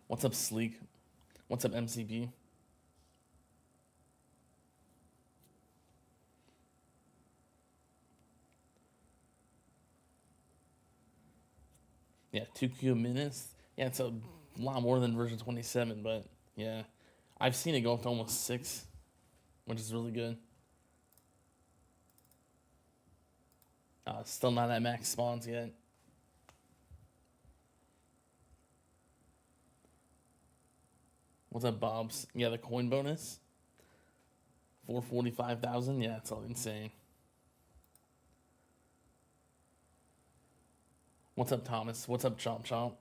What's up, Sleek? What's up, MCP? Yeah, 2Q minutes. Yeah, it's a lot more than version 27, but yeah. I've seen it go up to almost 6, which is really good. Still not at max spawns yet. What's up, Bob's? Yeah, the coin bonus. 445,000. Yeah, it's all insane. What's up, Thomas? What's up, Chomp Chomp?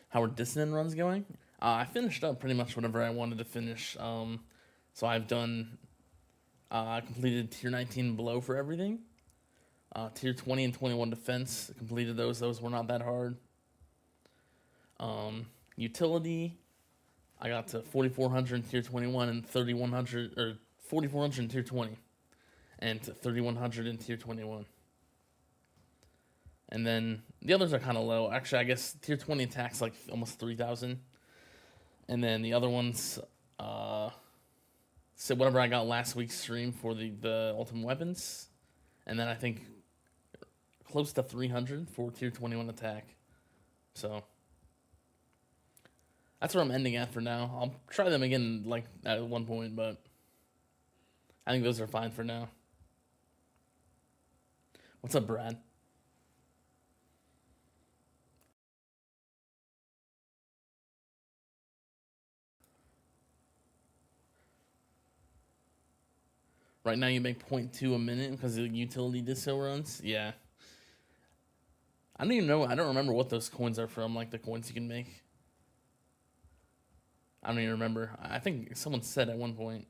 How are Dissonant runs going? I finished up pretty much whatever I wanted to finish. So I've done, completed tier 19 below for everything. Tier 20 and 21 defense, completed those. Those were not that hard. Utility, I got to 4,400 in tier 21 and 3,100, or 4,400 in tier 20 and 3,100 in tier 21. And then the others are kind of low. Actually, I guess tier 20 attacks like almost 3,000. And then the other ones, so whatever I got last week's stream for the ultimate weapons. And then I think close to 300 for tier 21 attack. So that's where I'm ending at for now. I'll try them again like at one point, but I think those are fine for now. What's up, Brad? Right now you make 0.2 a minute because of the utility disco runs. Yeah. I don't even know. I don't remember what those coins are from, like the coins you can make. I don't even remember. I think someone said at one point.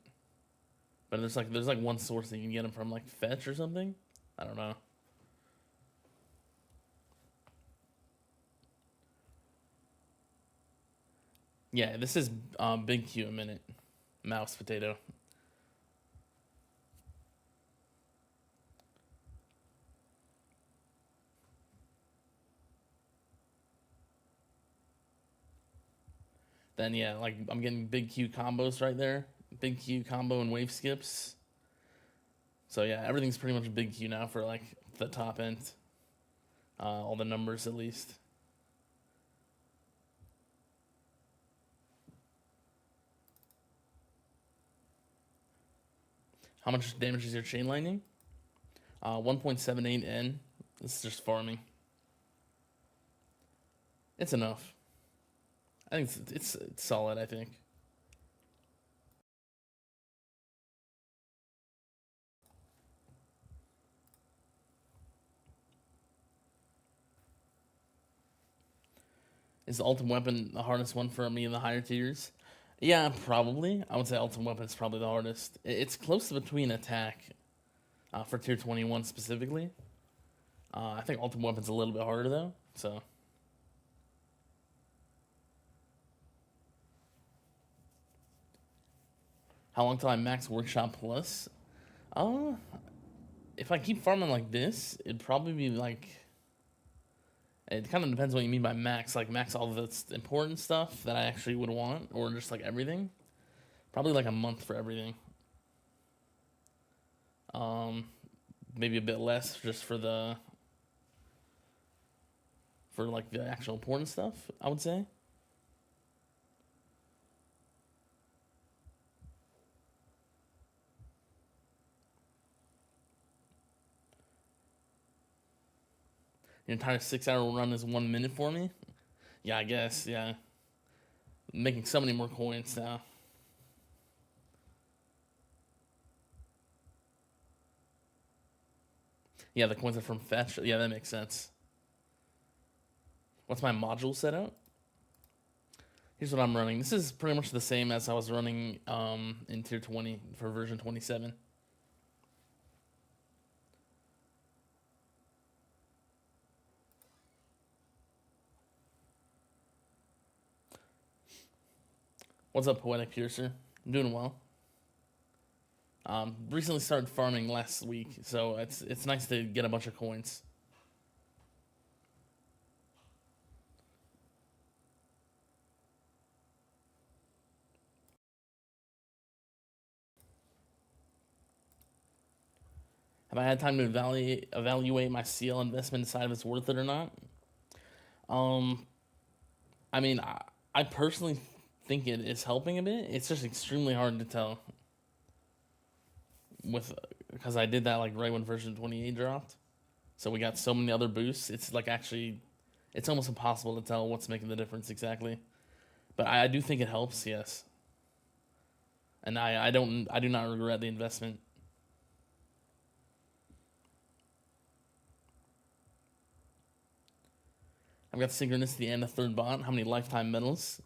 But there's like one source that you can get them from, like Fetch or something. I don't know. Yeah, this is Big Q a minute. Mouse potato. Then yeah, like I'm getting Big Q combos right there. Big Q combo and wave skips. So yeah, everything's pretty much Big Q now for like the top end. All the numbers at least. How much damage is your chain lightning? 1.78 N. This is just farming. It's enough. I think it's solid. I think. Is the ultimate weapon the hardest one for me in the higher tiers? Yeah, probably. I would say ultimate weapon is probably the hardest. It's close to between attack for tier 21 specifically. I think ultimate weapon's a little bit harder though. So how long till I max workshop plus? Uh, if I keep farming like this, it'd probably be like. It kind of depends what you mean by max. Like max all the important stuff that I actually would want, or just like everything. Probably like a month for everything. Um, maybe a bit less just for like the actual important stuff. I would say. Your entire 6 hour run is 1 minute for me. Yeah, I guess. Yeah, making so many more coins now. Yeah, the coins are from Fetch. Yeah, that makes sense. What's my module setup? Here's what I'm running. This is pretty much the same as I was running in tier 20 for version 27. What's up, Poetic Piercer? I'm doing well. Recently started farming last week, so it's nice to get a bunch of coins. Have I had time to evaluate my CL investment, decide if it's worth it or not? Um, I mean, I personally think it is helping a bit. It's just extremely hard to tell with because I did that like right when version 28 dropped. So we got so many other boosts. It's like actually, it's almost impossible to tell what's making the difference exactly. But I do think it helps, yes. And I do not regret the investment. I've got synchronicity and a third bot. How many lifetime medals?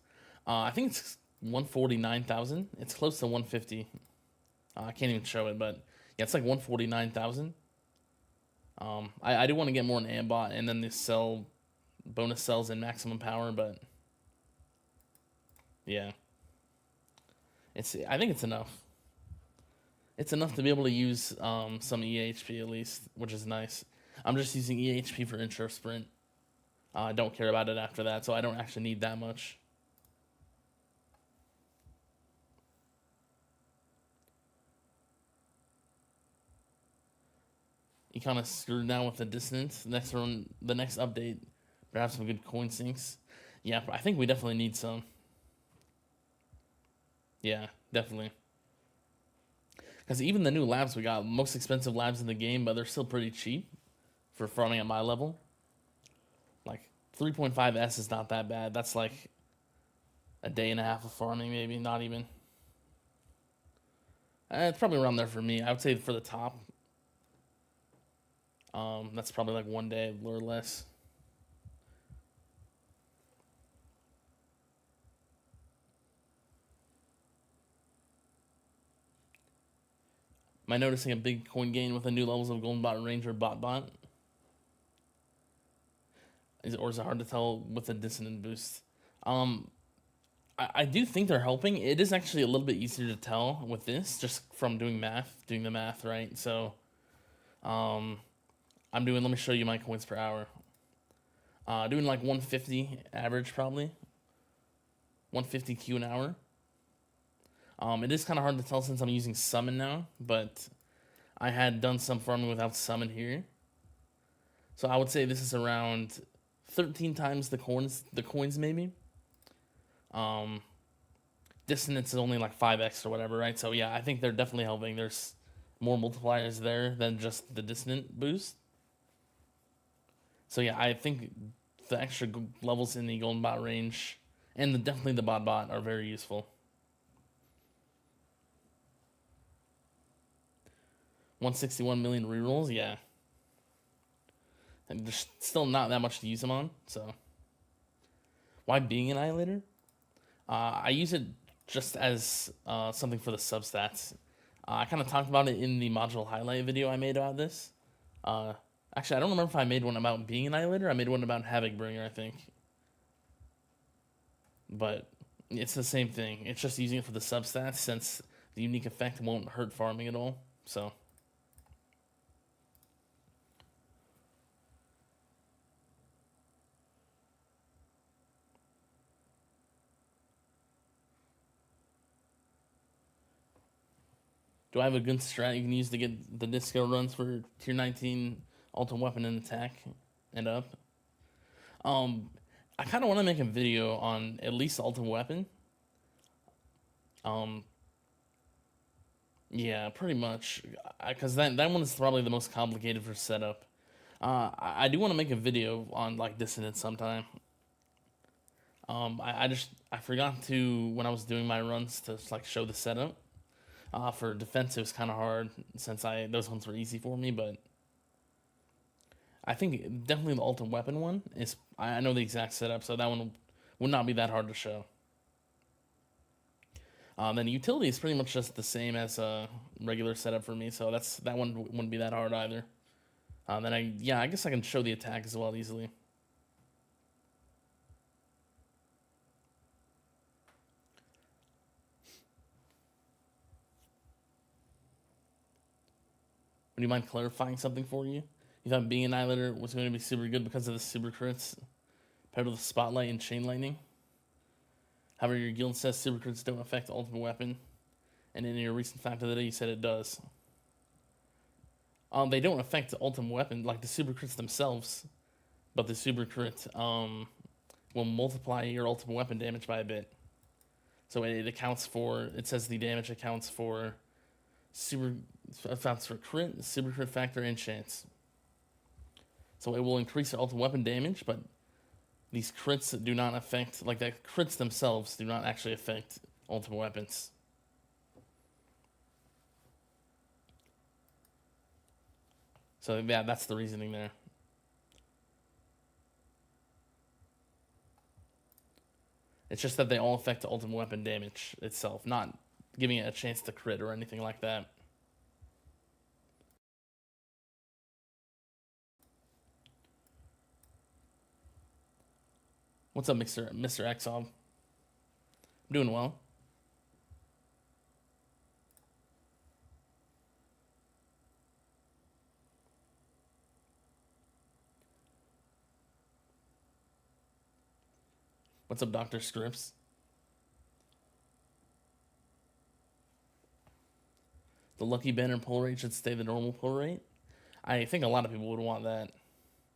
I think it's 149,000. It's close to 150. I can't even show it, but yeah, it's like 149,000. I do want to get more in Ambot and then the cell bonus cells and maximum power, but yeah, I think it's enough. It's enough to be able to use some EHP at least, which is nice. I'm just using EHP for intro sprint. I don't care about it after that, so I don't actually need that much. You kind of screwed down with the dissonance. The next update, perhaps some good coin sinks. Yeah, I think we definitely need some. Yeah, definitely. Because even the new labs we got, most expensive labs in the game, but they're still pretty cheap for farming at my level. Like 3.5S is not that bad. That's like a day and a half of farming, maybe, not even. It's probably around there for me. I would say for the top. That's probably like 1 day or less. Am I noticing a big coin gain with the new levels of Golden Bot Ranger Bot? Or is it hard to tell with the dissonant boost? I do think they're helping. It is actually a little bit easier to tell with this, just from doing the math, right? So, I'm doing, let me show you my coins per hour. Doing like 150 average, probably. 150 Q an hour. It is kind of hard to tell since I'm using summon now, but I had done some farming without summon here. So I would say this is around 13 times the coins maybe. Dissonance is only like 5x or whatever, right? So yeah, I think they're definitely helping. There's more multipliers there than just the dissonant boost. So yeah, I think the extra levels in the golden bot range and definitely the bot are very useful. 161 million rerolls, yeah. And there's still not that much to use them on, so. Why Being Annihilator? I use it just as something for the substats. I kind of talked about it in the module highlight video I made about this. Actually, I don't remember if I made one about Being Annihilator. I made one about Havocbringer, I think. But it's the same thing. It's just using it for the substats since the unique effect won't hurt farming at all. So. Do I have a good strat you can use to get the disco runs for tier 19 ultimate weapon and attack and up? I kind of want to make a video on at least ultimate weapon. Yeah, pretty much, because that one is probably the most complicated for setup. I do want to make a video on like dissonance sometime. I forgot to when I was doing my runs to like show the setup. For defense, it was kind of hard since those ones were easy for me, but I think definitely the ultimate weapon one is. I know the exact setup, so that one would not be that hard to show. Then utility is pretty much just the same as a regular setup for me, so that one wouldn't be that hard either. Then I guess I can show the attack as well easily. Would you mind clarifying something for you? You thought being Annihilator was going to be super good because of the super crits paired with the Spotlight and Chain Lightning. However, your guild says super crits don't affect the ultimate weapon, and in your recent fact of the day, you said it does. They don't affect the ultimate weapon like the super crits themselves, but the super crit will multiply your ultimate weapon damage by a bit. So it accounts for. It says the damage accounts for crit, super crit factor, and chance. So it will increase your ultimate weapon damage, but these crits do not affect, like the crits themselves do not actually affect ultimate weapons. So yeah, that's the reasoning there. It's just that they all affect the ultimate weapon damage itself, not giving it a chance to crit or anything like that. What's up, Mr. Exov? I'm doing well. What's up, Dr. Scripps? The lucky banner pull rate should stay the normal pull rate. I think a lot of people would want that.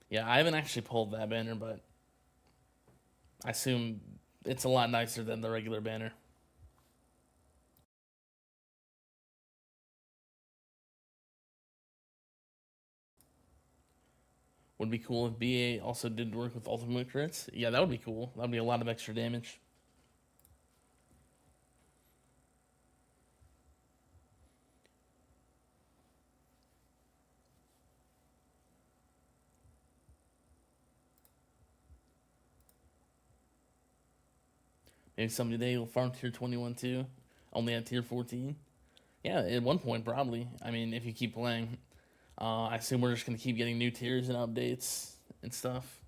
Yeah, I haven't actually pulled that banner, but I assume it's a lot nicer than the regular banner. Would be cool if BA also did work with ultimate crits. Yeah, that would be cool. That would be a lot of extra damage. Maybe someday will farm tier 21 too. Only at tier 14. Yeah, at one point probably. I mean, if you keep playing, I assume we're just gonna keep getting new tiers and updates and stuff.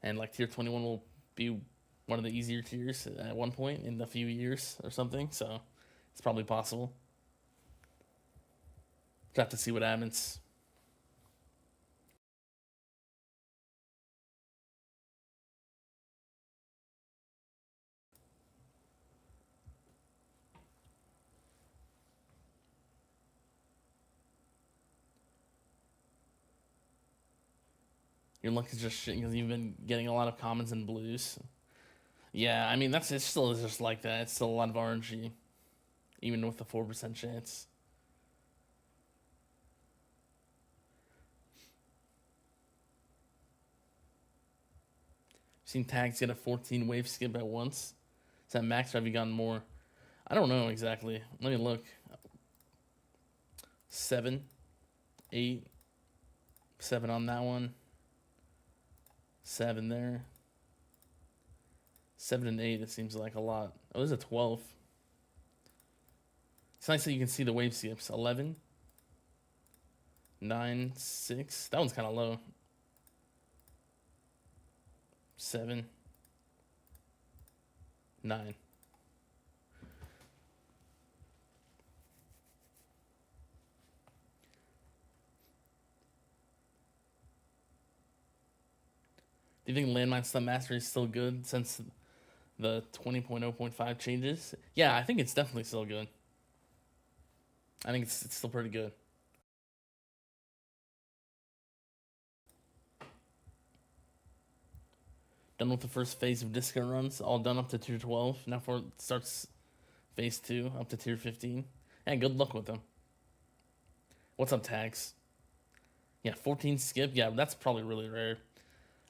And like tier 21 will be one of the easier tiers at one point in a few years or something. So it's probably possible. Just have to see what happens. Your luck is just shit because you've been getting a lot of commons and blues. Yeah, I mean it's still just like that. It's still a lot of RNG, even with the 4% chance. I've seen tags get a 14 wave skip at once. Is that max or have you gotten more? I don't know exactly. Let me look. 7, 8, 7 on that one. 7 there. 7 and 8, it seems like a lot. Oh, there's a 12. It's nice that you can see the wave skips. 11, 9, 6. That one's kind of low. 7, 9. Do you think Landmine Stun Mastery is still good since the 20.0.5 changes? Yeah, I think it's definitely still good. I think it's still pretty good. Done with the first phase of discount runs, all done up to tier 12. Now for it starts phase 2 up to tier 15. Yeah, good luck with them. What's up, tags? Yeah, 14 skip. Yeah, that's probably really rare.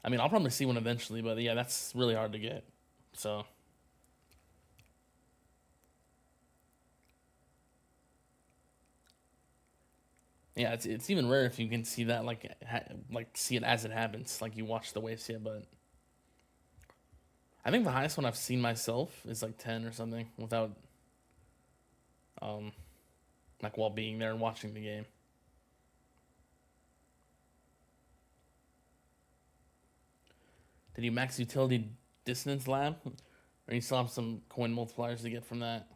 I mean, I'll probably see one eventually, but yeah, that's really hard to get. So. Yeah, it's even rare if you can see that, like see it as it happens, like you watch the waves yet, but I think the highest one I've seen myself is like 10 or something without, like while being there and watching the game. Did you max utility dissonance lab, or you still have some coin multipliers to get from that?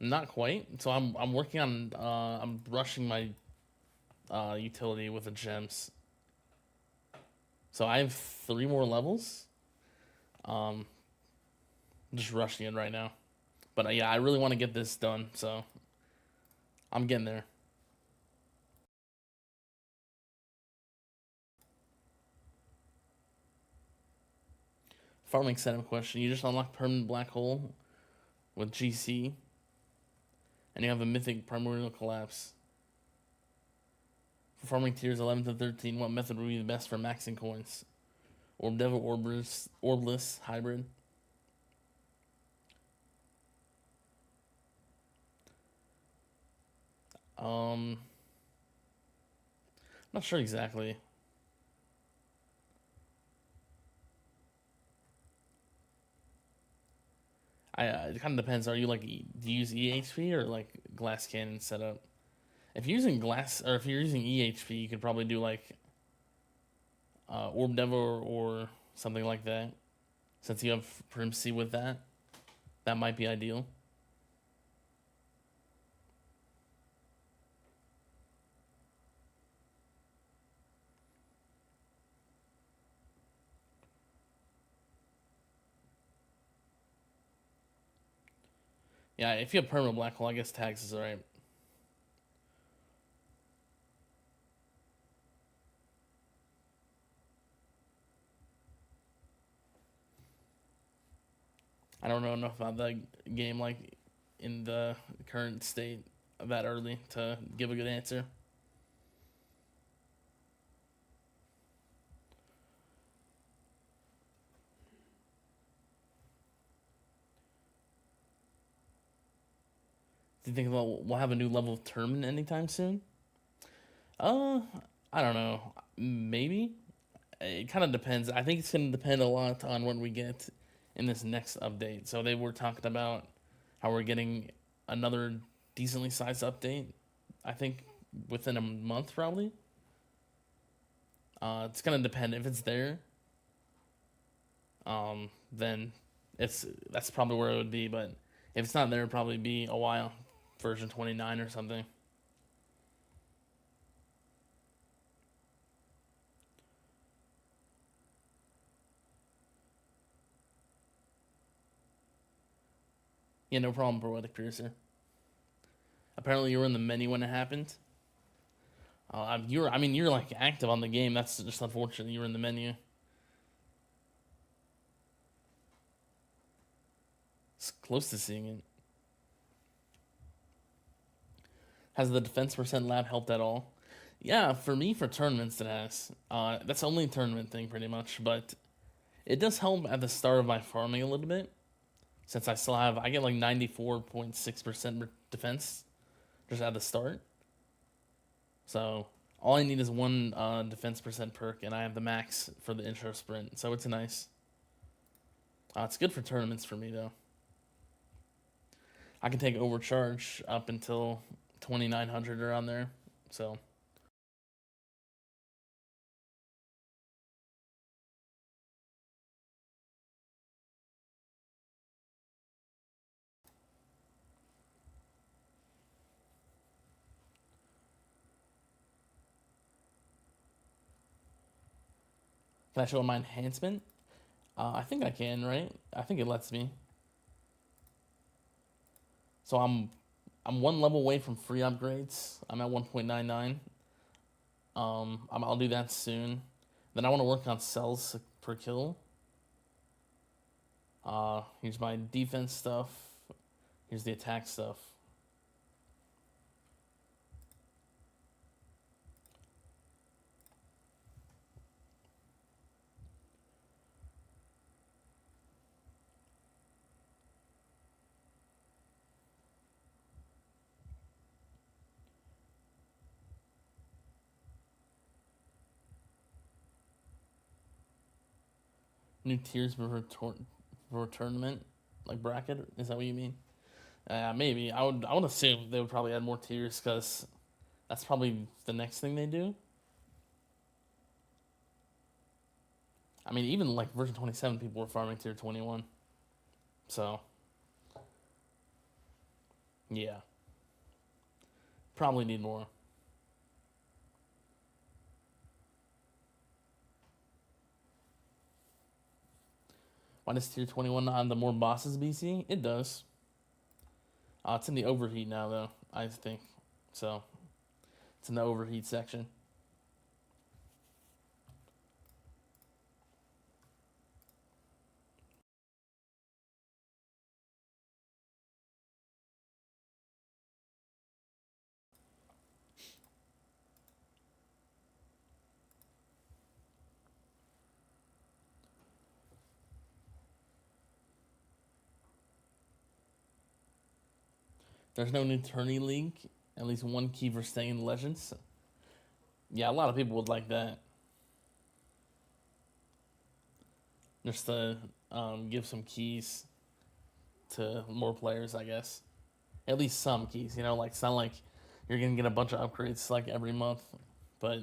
Not quite. So I'm working on I'm rushing my utility with the gems. So I have 3 more levels. Um, just rushing it right now. But yeah, I really want to get this done. So I'm getting there. Farming setup question. You just unlock permanent black hole with GC, and you have a mythic primordial collapse. For farming tiers 11 to 13, what method would be the best for maxing coins? Orb Devil, Orbless, Hybrid. I'm not sure exactly. It kind of depends. Are you like do you use EHP or like glass cannon setup? If you're using glass or if you're using EHP, you could probably do like Orb Devil or something like that. Since you have primacy with that, that might be ideal. Yeah, if you have permanent black hole, I guess tags is alright. I don't know enough about the game like in the current state that early to give a good answer. Do you think we'll have a new level of tournament anytime soon? Uh, I don't know. Maybe. It kind of depends. I think it's going to depend a lot on what we get in this next update. So they were talking about how we're getting another decently sized update. I think within a month probably. It's gonna depend if it's there. Then that's probably where it would be. But if it's not there, it'd probably be a while. Version 29 or something. Yeah, no problem, Poetic Piercer. Apparently, you were in the menu when it happened. You're like active on the game. That's just unfortunate. You were in the menu. It's close to seeing it. Has the defense percent lab helped at all? Yeah, for me, for tournaments, it has. That's the only tournament thing, pretty much. But it does help at the start of my farming a little bit, since I get like 94.6% defense just at the start. So all I need is one defense percent perk, and I have the max for the intro sprint. So it's nice. It's good for tournaments for me though. I can take overcharge up until 2,900 around there. So can I show my enhancement? I think I can, right? I think it lets me. So I'm one level away from free upgrades. I'm at 1.99. I'll do that soon. Then I want to work on cells per kill. Here's my defense stuff. Here's the attack stuff. New tiers for tournament, like bracket. Is that what you mean? Maybe. I would assume they would probably add more tiers because that's probably the next thing they do. I mean, even like version 27, people were farming tier 21. So Yeah. Probably need more. Why does tier 21 not have the more bosses BC? It does. It's in the overheat now, though, I think. So, it's in the overheat section. There's no new tourney league. At least one key for staying in Legends. Yeah, a lot of people would like that. Just to give some keys to more players, I guess. At least some keys, like it's not like you're gonna get a bunch of upgrades like every month, but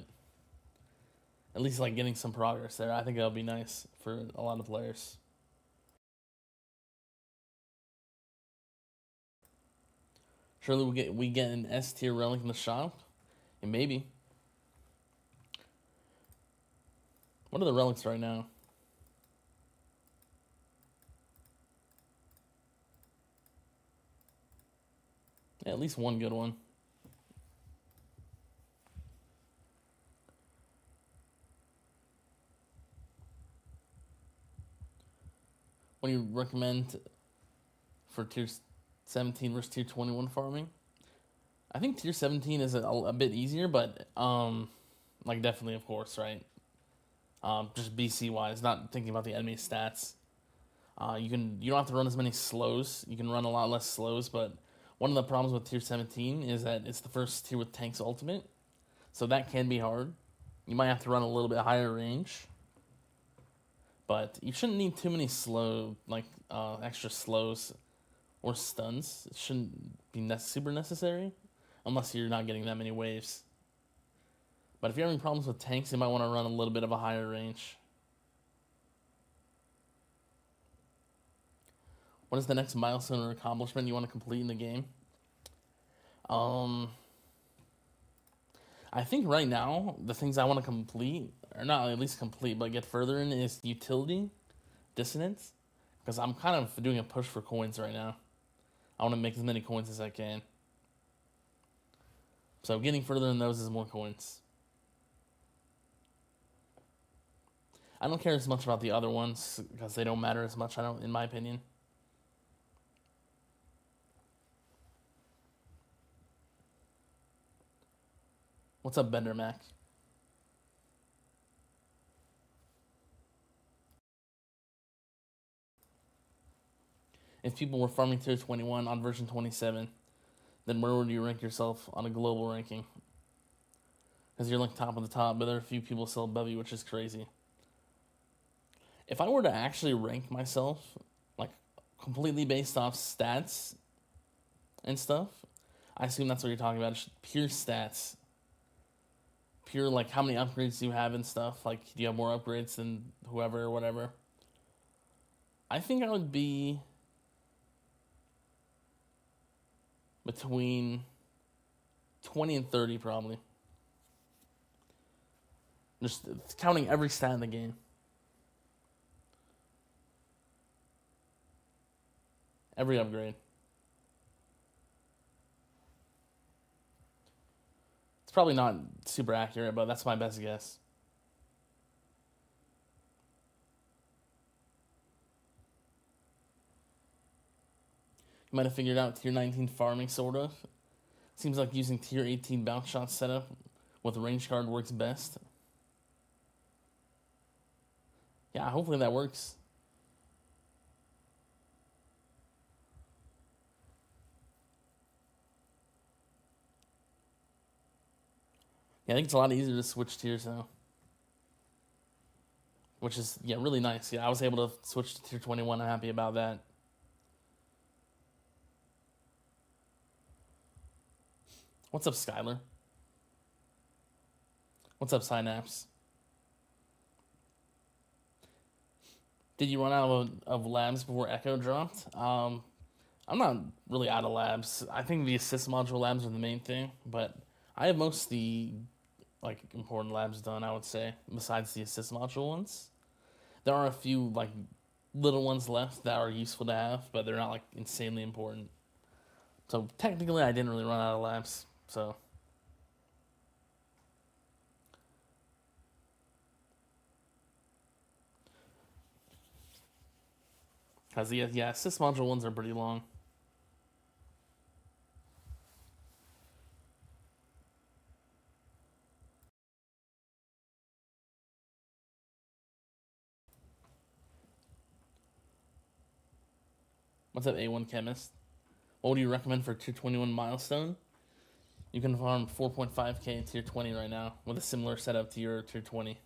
at least like getting some progress there. I think that'll be nice for a lot of players. Surely we get an S tier relic in the shop, and maybe. What are the relics right now? Yeah, at least one good one. What do you recommend for tier 17 versus tier 21 farming? I think tier 17 is a bit easier, but like definitely, of course, right? Just BC wise, not thinking about the enemy stats. You don't have to run as many slows. You can run a lot less slows, but one of the problems with tier 17 is that it's the first tier with tanks ultimate, so that can be hard. You might have to run a little bit higher range, but you shouldn't need too many extra slows or stuns. It shouldn't be super necessary, unless you're not getting that many waves. But if you're having problems with tanks, you might want to run a little bit of a higher range. What is the next milestone or accomplishment you want to complete in the game? I think right now the things I want to complete, or not at least complete, but get further in, is utility, dissonance, because I'm kind of doing a push for coins right now. I want to make as many coins as I can. So getting further in those is more coins. I don't care as much about the other ones because they don't matter as much. In my opinion. What's up, Bender Mac? If people were farming tier 21 on version 27, then where would you rank yourself on a global ranking? Because you're like top of the top, but there are a few people still above you, which is crazy. If I were to actually rank myself, like completely based off stats and stuff, I assume that's what you're talking about. Just pure stats. Pure, like, how many upgrades do you have and stuff? Like, do you have more upgrades than whoever or whatever? I think I would be between 20 and 30, probably. Just counting every stat in the game. Every upgrade. It's probably not super accurate, but that's my best guess. You might have figured out tier 19 farming, sort of. Seems like using tier 18 bounce shot setup with range card works best. Yeah, hopefully that works. Yeah, I think it's a lot easier to switch tiers now. Which is, yeah, really nice. Yeah, I was able to switch to tier 21. I'm happy about that. What's up, Skylar? What's up, Synapse? Did you run out of labs before Echo dropped? I'm not really out of labs. I think the assist module labs are the main thing, but I have most of the like important labs done, I would say, besides the assist module ones. There are a few like little ones left that are useful to have, but they're not like insanely important. So technically I didn't really run out of labs. So because yeah, assist module ones are pretty long. What's up, A1 Chemist? What would you recommend for Tier 21 milestone? You can farm 4.5k in Tier 20 right now with a similar setup to your Tier 20.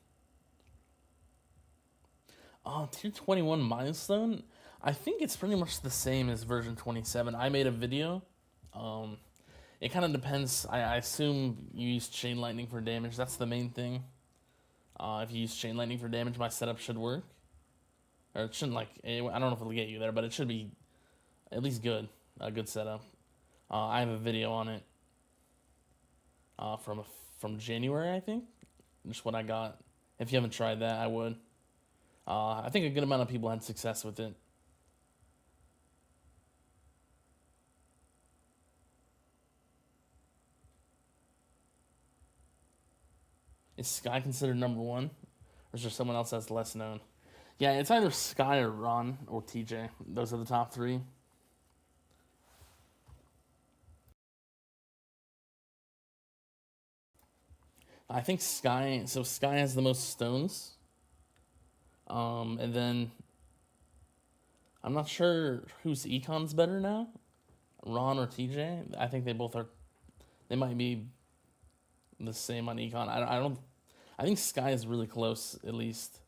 Oh, Tier 21 milestone? I think it's pretty much the same as version 27. I made a video. It kind of depends. I assume you use Chain Lightning for damage. That's the main thing. If you use Chain Lightning for damage, my setup should work. Or it shouldn't, like, I don't know if it'll get you there, but it should be at least good. A good setup. I have a video on it from January, I think. Just what I got. If you haven't tried that, I would. I think a good amount of people had success with it. Is Sky considered number one? Or is there someone else that's less known? Yeah, it's either Sky or Ron or TJ. Those are the top three. I think Sky. So Sky has the most stones. And then I'm not sure whose econ's better now, Ron or TJ. I think they both are. They might be the same on econ. I don't. I think Sky is really close, at least,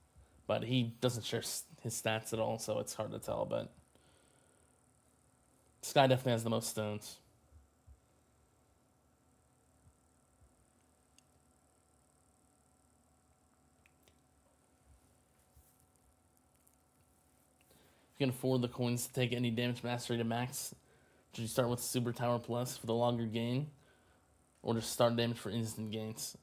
but he doesn't share his stats at all, so it's hard to tell. But Sky definitely has the most stones. If you can afford the coins to take any damage mastery to max, should you start with Super Tower Plus for the longer gain, or just start damage for instant gains?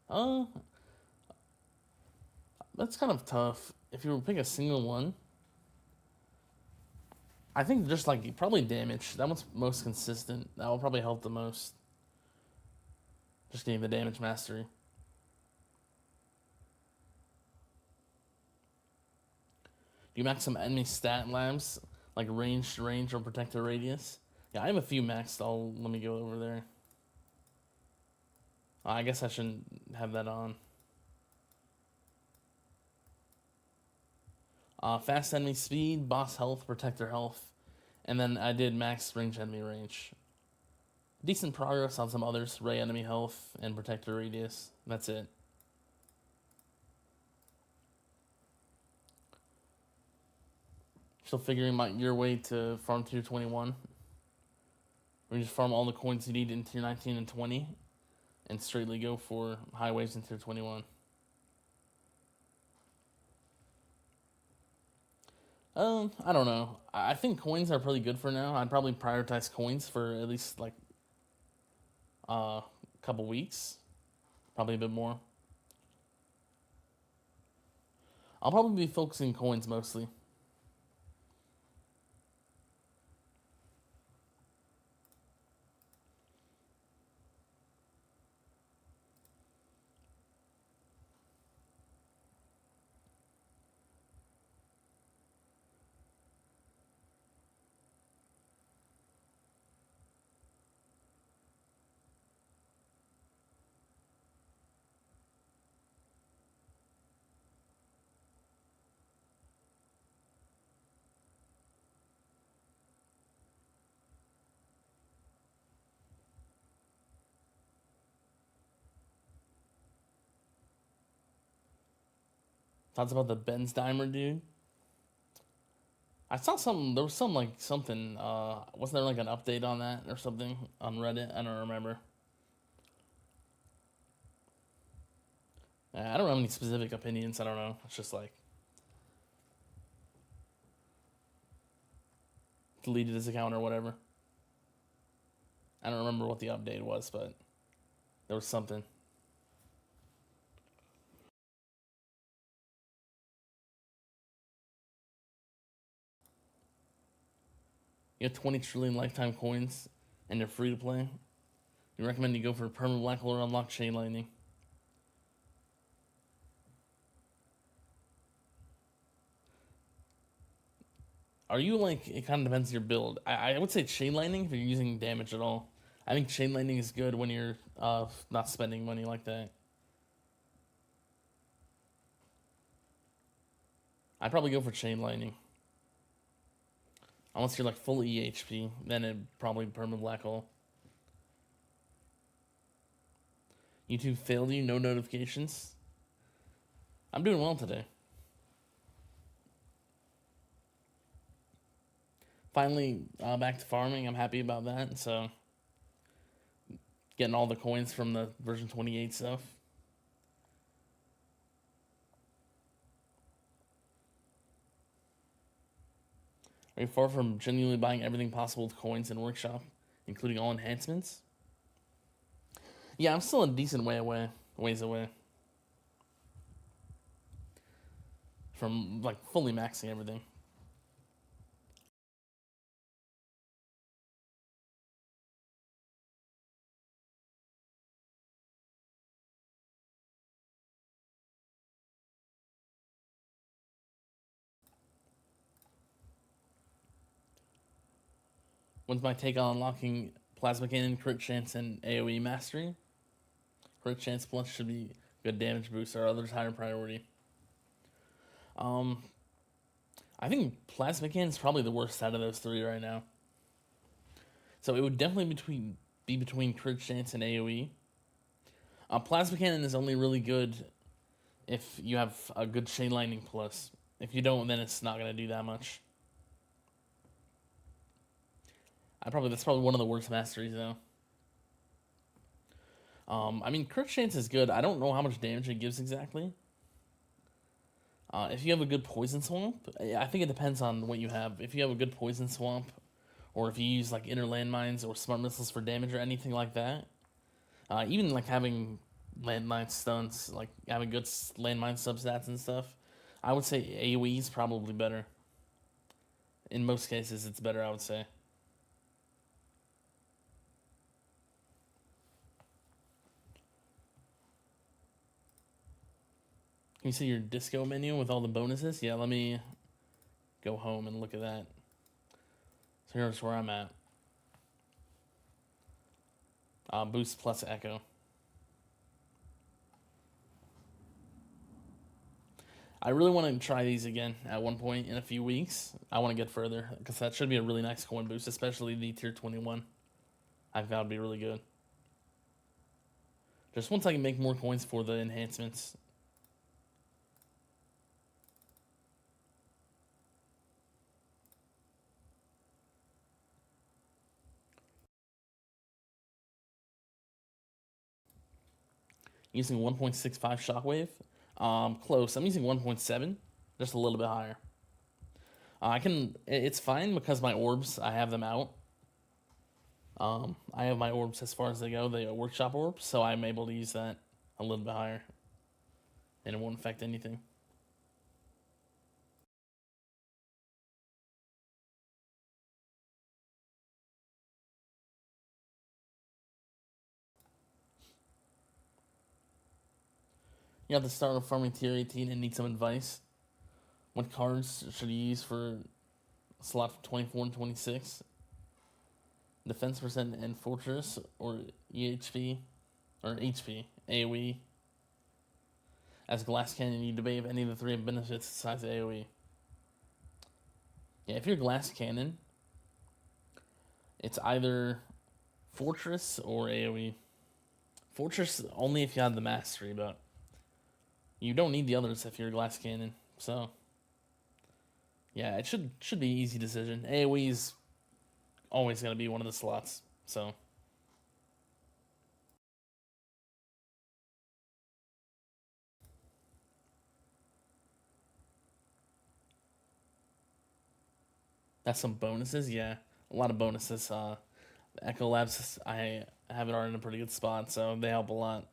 Uh, that's kind of tough. If you were to pick a single one, I think just like probably damage. That one's most consistent. That will probably help the most. Just getting the damage mastery. Do you max some enemy stat labs like range or protector radius? Yeah, I have a few maxed. Let me go over there. I guess I shouldn't have that on. Fast enemy speed, boss health, protector health, and then I did max range enemy range. Decent progress on some others: ray enemy health and protector radius. That's it. Still figuring out your way to farm tier 21. Where you just farm all the coins you need in tier 19 and 20, and straightly go for high waves in tier 21. I don't know. I think coins are pretty good for now. I'd probably prioritize coins for at least like a couple weeks, probably a bit more. I'll probably be focusing coins mostly. Thoughts about the Benz Dimer dude? I saw something. There was some like something. Wasn't there like an update on that or something on Reddit? I don't remember. I don't have any specific opinions. I don't know. It's just like deleted his account or whatever. I don't remember what the update was, but there was something. You have 20 trillion lifetime coins, and they're free to play. We recommend you go for permanent black hole or unlock chain lightning. Are you like, it kind of depends on your build. I would say chain lightning if you're using damage at all. I think chain lightning is good when you're not spending money like that. I'd probably go for chain lightning. Unless you're like full EHP, then it'd probably permanent black hole. YouTube failed you, no notifications. I'm doing well today. Finally, back to farming. I'm happy about that. So, getting all the coins from the version 28 stuff. Are you far from genuinely buying everything possible with coins in Workshop, including all enhancements? Yeah, I'm still a decent ways away from like fully maxing everything. When's my take on unlocking Plasma Cannon, Crit Chance, and AoE Mastery? Crit Chance Plus should be good damage boost, or others higher priority. I think Plasma Cannon is probably the worst out of those three right now. So it would definitely be between Crit Chance and AoE. Plasma Cannon is only really good if you have a good Chain Lightning Plus. If you don't, then it's not going to do that much. That's probably one of the worst masteries, though. I mean, Crit Chance is good. I don't know how much damage it gives exactly. If you have a good Poison Swamp, I think it depends on what you have. If you have a good Poison Swamp, or if you use like Inner Landmines or Smart Missiles for damage or anything like that, even like having landmine stunts, like having good landmine substats and stuff, I would say AoE is probably better. In most cases, it's better, I would say. Can you see your disco menu with all the bonuses? Yeah, let me go home and look at that. So here's where I'm at. Boost plus Echo. I really want to try these again at one point in a few weeks. I want to get further, because that should be a really nice coin boost, especially the tier 21. I think that would be really good. Just once I can make more coins for the enhancements. Using 1.65 Shockwave. Close. I'm using 1.7, just a little bit higher. It's fine because my orbs, I have them out. I have my orbs as far as they go, the workshop orbs, so I'm able to use that a little bit higher. And it won't affect anything. You have to start with farming tier 18 and need some advice. What cards should you use for slot for 24 and 26? Defense percent and Fortress, or EHP, or HP, AoE. As Glass Cannon, you debate if any of the three have benefits besides AoE. Yeah, if you're Glass Cannon, it's either Fortress or AoE. Fortress only if you have the Mastery, but you don't need the others if you're Glass Cannon. So, yeah, it should be an easy decision. AoE is always going to be one of the slots, so. That's some bonuses, yeah. A lot of bonuses. Echo Labs, I have it already in a pretty good spot, so they help a lot.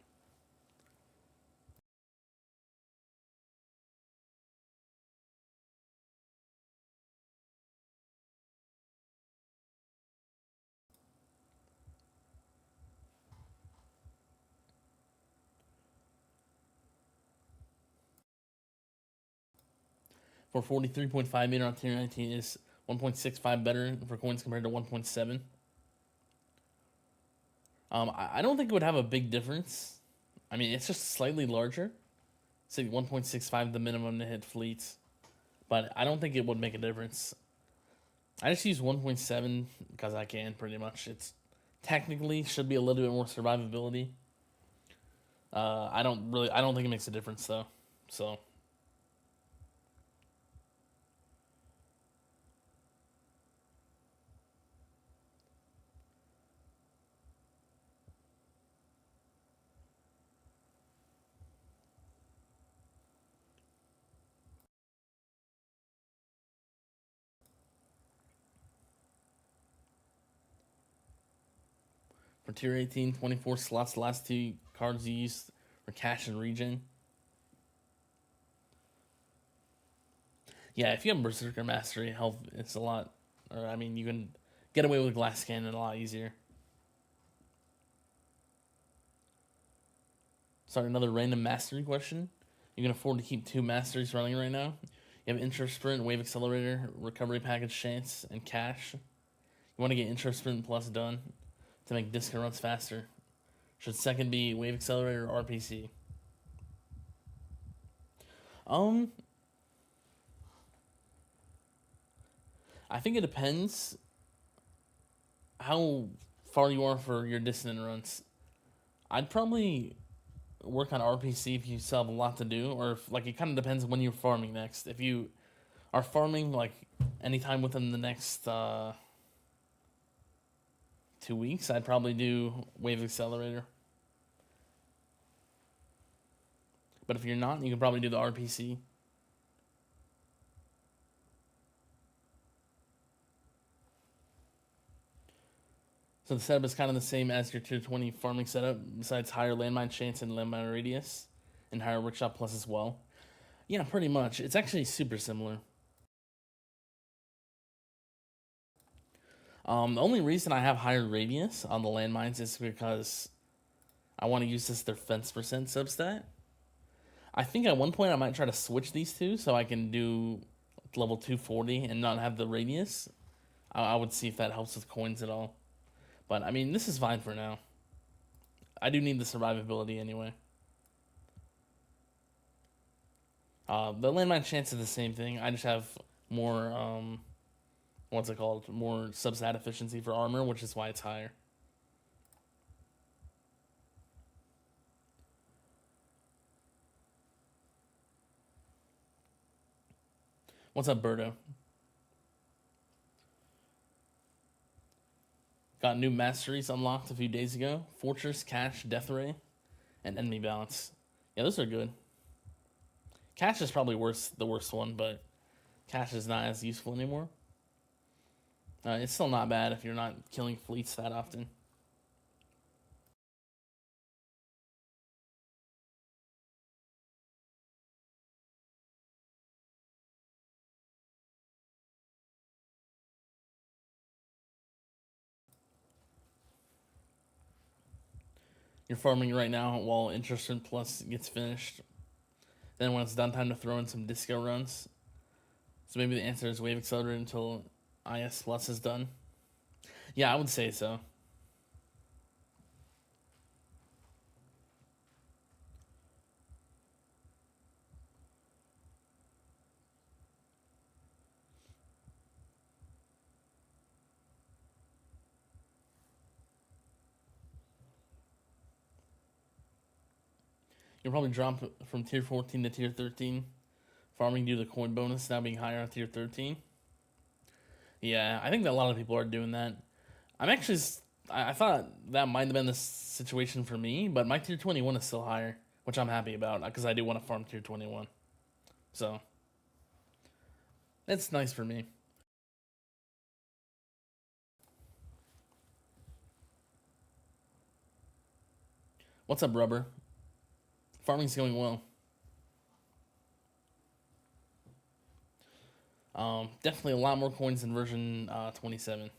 For 43.5 meter on tier 19 is 1.65 better for coins compared to 1.7. I don't think it would have a big difference. I mean, it's just slightly larger. Say 1.65 the minimum to hit fleets, but I don't think it would make a difference. I just use 1.7 because I can pretty much. It's technically should be a little bit more survivability. I don't think it makes a difference though. So for tier 18, 24 slots. The last two cards you use for cash and regen. Yeah, if you have Berserker Mastery, health it's a lot. Or I mean, you can get away with Glass Cannon a lot easier. Sorry, another random mastery question. You can afford to keep two masteries running right now. You have Intro Sprint, Wave Accelerator, Recovery Package Chance, and Cash. You want to get Intro Sprint Plus done to make disco runs faster. Should second be Wave Accelerator or RPC? Um, I think it depends how far you are for your dissonant runs. I'd probably work on RPC if you still have a lot to do, or if, like, it kind of depends when you're farming next. If you are farming like anytime within the next 2 weeks, I'd probably do Wave Accelerator. But if you're not, you can probably do the RPC. So the setup is kind of the same as your tier 20 farming setup, besides higher landmine chance and landmine radius, and higher workshop plus as well. Yeah, pretty much. It's actually super similar. The only reason I have higher radius on the landmines is because I want to use this defense percent substat. I think at one point I might try to switch these two so I can do level 240 and not have the radius. I would see if that helps with coins at all. But I mean, this is fine for now. I do need the survivability anyway. The landmine chance is the same thing. I just have more, what's it called? More substat efficiency for armor, which is why it's higher. What's up, Birdo? Got new masteries unlocked a few days ago. Fortress, Cash, Death Ray, and Enemy Balance. Yeah, those are good. Cash is probably the worst one, but Cash is not as useful anymore. It's still not bad if you're not killing fleets that often. You're farming right now while Interest Plus gets finished. Then when it's done, time to throw in some disco runs. So maybe the answer is Wave Accelerator until IS Plus is done. Yeah, I would say so. You'll probably drop from tier 14 to tier 13. Farming due to the coin bonus now being higher on tier 13. Yeah, I think that a lot of people are doing that. I'm actually, I thought that might have been the situation for me, but my tier 21 is still higher, which I'm happy about because I do want to farm tier 21. So, it's nice for me. What's up, Rubber? Farming's going well. Definitely a lot more coins than version 27.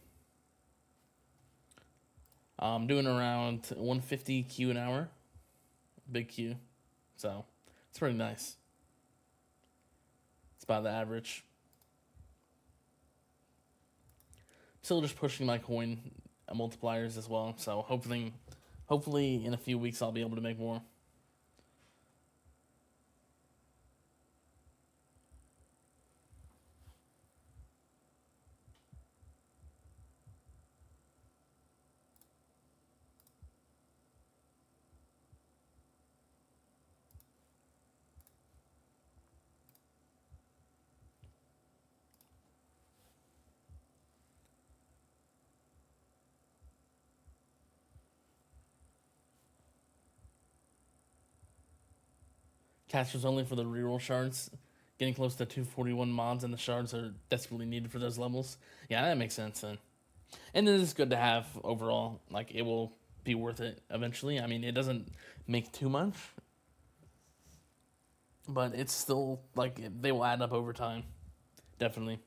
I'm doing around 150 Q an hour. Big Q. So, it's pretty nice. It's about the average. Still just pushing my coin multipliers as well. So, hopefully in a few weeks I'll be able to make more. Casters only for the reroll shards. Getting close to 241 mods and the shards are desperately needed for those levels. Yeah, that makes sense then. And it is good to have overall. Like, it will be worth it eventually. I mean, it doesn't make too much, but it's still, like, they will add up over time. Definitely.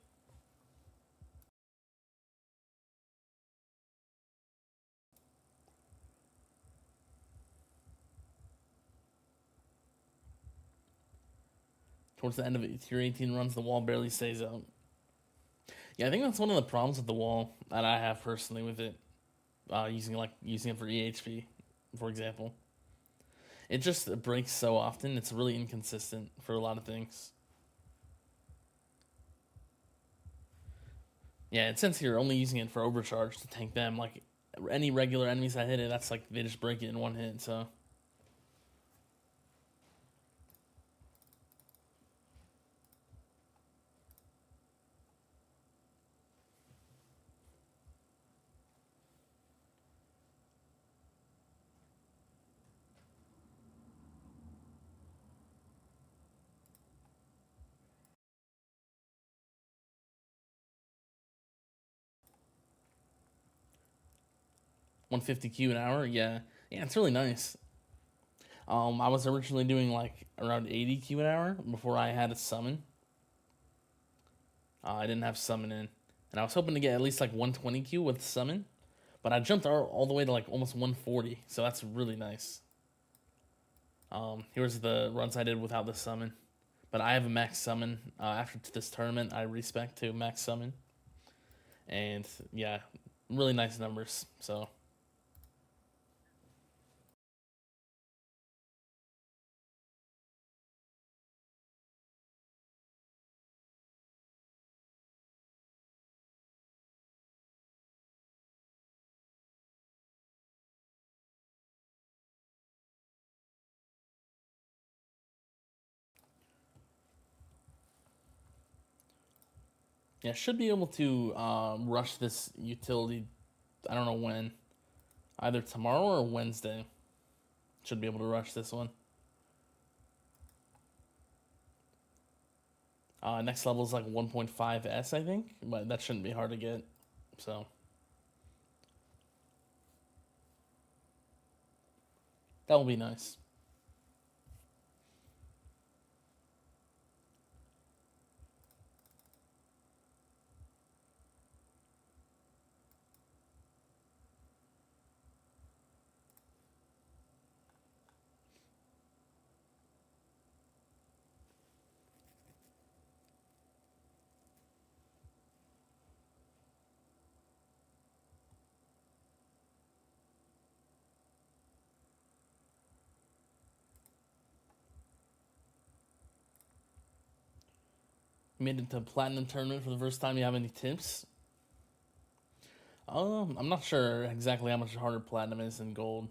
Towards the end of tier 18 runs, the wall barely stays up. Yeah, I think that's one of the problems with the wall that I have personally with it. Using it for EHP, for example. It just breaks so often. It's really inconsistent for a lot of things. Yeah, and since you're only using it for overcharge to tank them, like any regular enemies that hit it, that's like they just break it in one hit. So 150 Q an hour, yeah, it's really nice. I was originally doing like around 80 Q an hour before I had a summon. I didn't have summon in, and I was hoping to get at least like 120 Q with summon, but I jumped all the way to like almost 140, so that's really nice. Here's the runs I did without the summon, but I have a max summon. After this tournament, I respec to max summon, and yeah, really nice numbers. So. Yeah, should be able to rush this utility. I don't know when. Either tomorrow or Wednesday. Should be able to rush this one. Next level is like 1.5S, I think, but that shouldn't be hard to get. So that will be nice. Made it to Platinum Tournament for the first time. You have any tips? I'm not sure exactly how much harder Platinum is than Gold.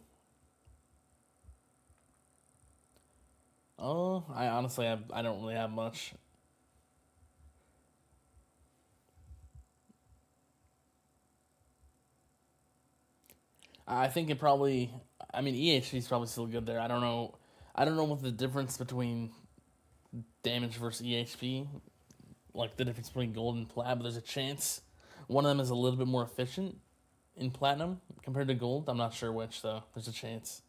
I honestly I don't really have much. I think it probably. I mean, EHP is probably still good there. I don't know. I don't know what the difference between damage versus EHP, like the difference between gold and plat, but there's a chance one of them is a little bit more efficient in platinum compared to gold. I'm not sure which though. There's a chance.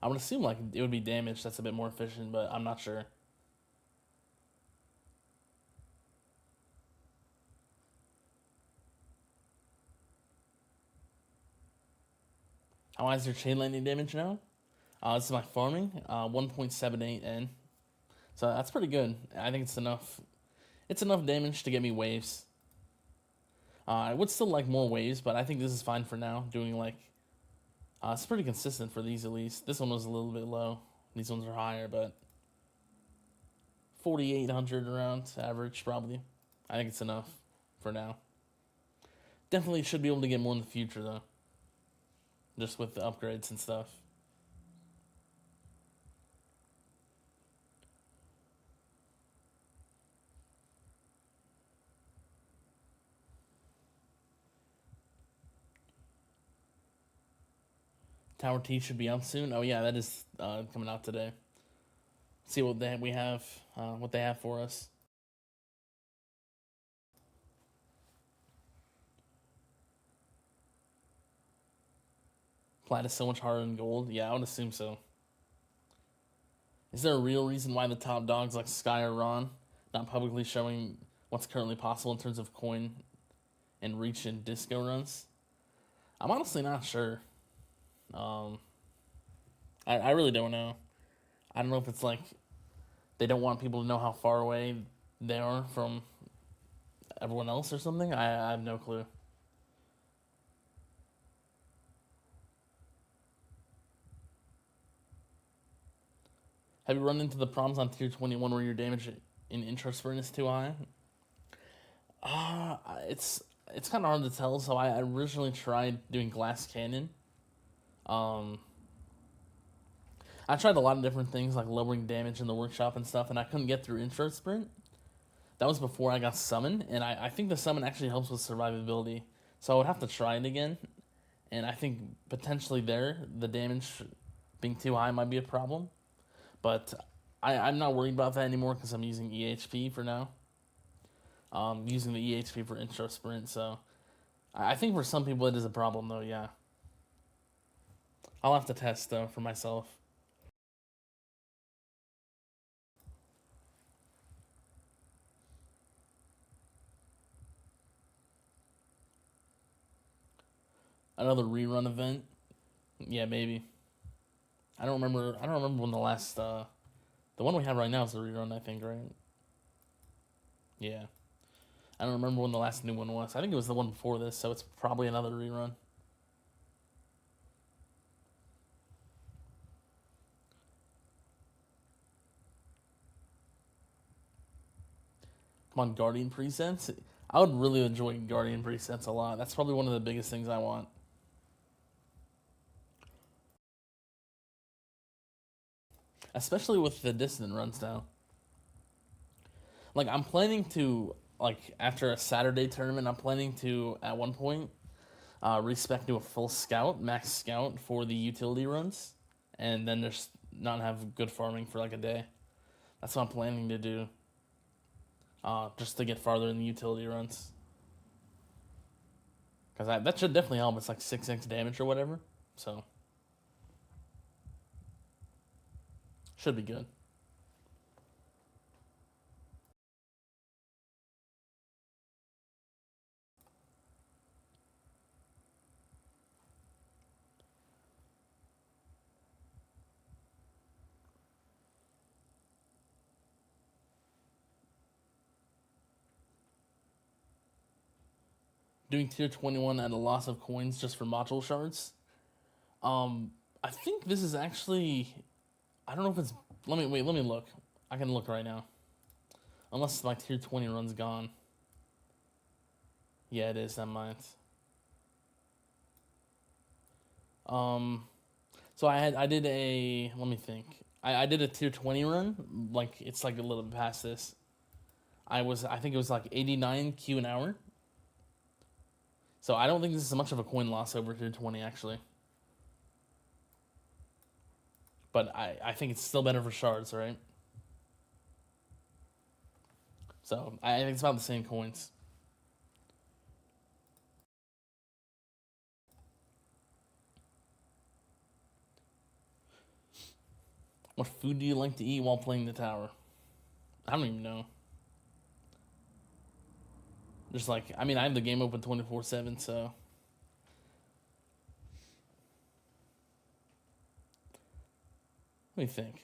I would assume like it would be damage that's a bit more efficient, but I'm not sure. How high is your chain lightning damage now? This is my farming, 1.78 N. So that's pretty good. I think it's enough. It's enough damage to get me waves. I would still like more waves, but I think this is fine for now. Doing like, it's pretty consistent for these at least. This one was a little bit low. These ones are higher, but 4,800 around average probably. I think it's enough for now. Definitely should be able to get more in the future though. Just with the upgrades and stuff. Tower T should be out soon. Oh yeah, that is coming out today. See what we have, what they have for us. Plat is so much harder than gold. Yeah, I would assume so. Is there a real reason why the top dogs like Sky or Ron not publicly showing what's currently possible in terms of coin and reach and disco runs? I'm honestly not sure. I really don't know. I don't know if it's like they don't want people to know how far away they are from everyone else or something. I have no clue. Have you run into the problems on tier 21 where your damage in intro sprint is too high? Uh, it's it's kind of hard to tell. So I originally tried doing glass cannon. Um, I tried a lot of different things like lowering damage in the workshop and stuff, and I couldn't get through intro sprint. That was before I got summoned, and I think the summon actually helps with survivability. So I would have to try it again, and I think potentially there the damage being too high might be a problem. But I'm not worried about that anymore because I'm using EHP for now. Using the EHP for intro sprint, so I think for some people it is a problem though. Yeah, I'll have to test though for myself. Another rerun event. Yeah, maybe. I don't remember. I don't remember when the last. The one we have right now is the rerun. I think, right? Yeah. I don't remember when the last new one was. I think it was the one before this, so it's probably another rerun. Come on, Guardian presets. I would really enjoy Guardian presets a lot. That's probably one of the biggest things I want. Especially with the distant runs now. Like I'm planning to like after a Saturday tournament, I'm planning to at one point respec to a full scout, max scout for the utility runs, and then just not have good farming for like a day. That's what I'm planning to do. Just to get farther in the utility runs. Because that should definitely help. It's like 6x damage or whatever. So, should be good. Doing tier 21 at a loss of coins just for module shards. I think this is actually. I don't know if it's. Let me look. I can look right now. Unless my tier 20 run's gone. Yeah, it is. That might. Um, so I did a let me think. I did a tier 20 run. Like it's like a little bit past this. I think it was like 89 Q an hour. So I don't think this is much of a coin loss over tier 20 actually. But I think it's still better for shards, right? So I think it's about the same coins. What food do you like to eat while playing the tower? I don't even know. Just like, I mean, I have the game open 24/7, so. Let me think.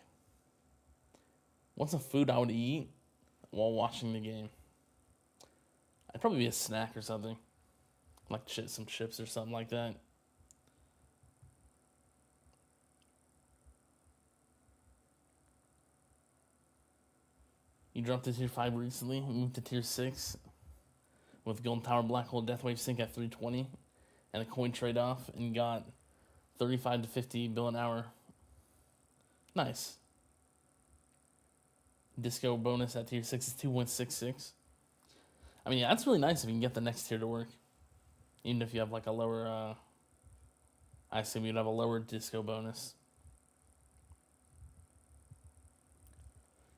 What's a food I would eat while watching the game? I'd probably be a snack or something. Like some chips or something like that. You dropped to tier 5 recently, moved to tier 6 with Golden Tower Black Hole Deathwave Sync at 320 and a coin trade off and got 35 to 50 bill an hour. Nice. Disco bonus at tier 6 is 2.66. I mean, yeah, that's really nice if you can get the next tier to work. Even if you have like a lower, I assume you'd have a lower disco bonus.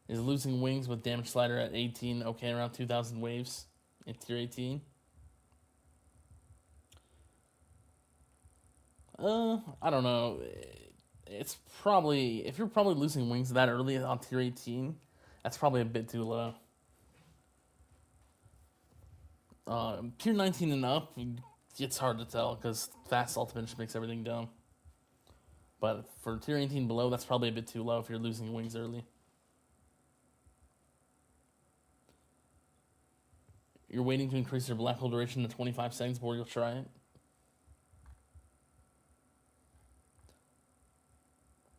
Is losing wings with damage slider at 18 okay around 2,000 waves in tier 18? I don't know. It's probably, if you're probably losing wings that early on tier 18, that's probably a bit too low. Tier 19 and up, it's hard to tell because fast ultimate just makes everything dumb. But for tier 18 below, that's probably a bit too low if you're losing wings early. You're waiting to increase your black hole duration to 25 seconds before you'll try it?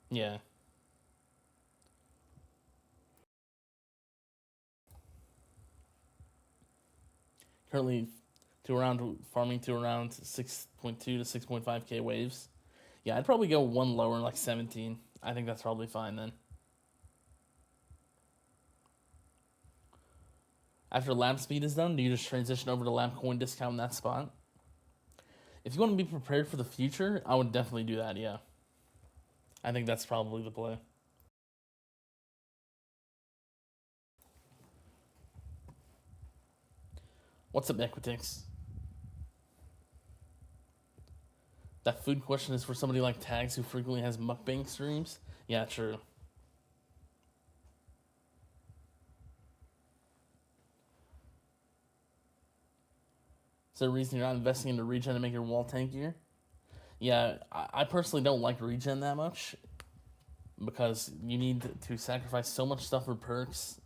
Yeah. Currently farming to around 6.2 to 6.5k waves. Yeah, I'd probably go one lower, like 17. I think that's probably fine then. After lab speed is done, do you just transition over to lab coin discount in that spot? If you want to be prepared for the future, I would definitely do that, yeah. I think that's probably the play. What's up, Equitix? That food question is for somebody like Tags who frequently has mukbang streams? Yeah, true. Is there a reason you're not investing into regen to make your wall tankier? Yeah, I personally don't like regen that much because you need to sacrifice so much stuff for perks,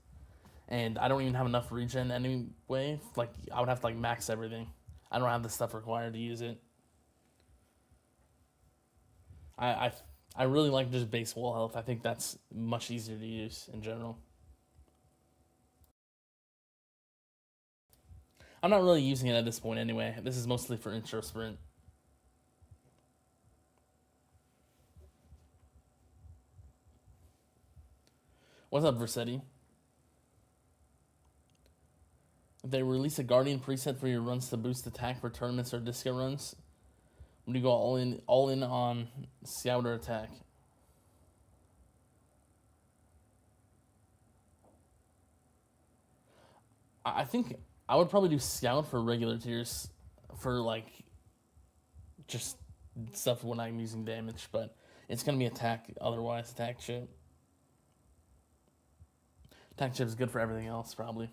and I don't even have enough regen anyway. Like, I would have to like max everything. I don't have the stuff required to use it. I really like just base wall health. I think that's much easier to use in general. I'm not really using it at this point anyway. This is mostly for intro sprint. What's up, Versetti? If they release a Guardian preset for your runs to boost attack for tournaments or disco runs, would you go all in on Scout or attack? I think I would probably do Scout for regular tiers for like just stuff when I'm using damage, but it's gonna be attack otherwise. Attack chip. Attack chip is good for everything else, probably.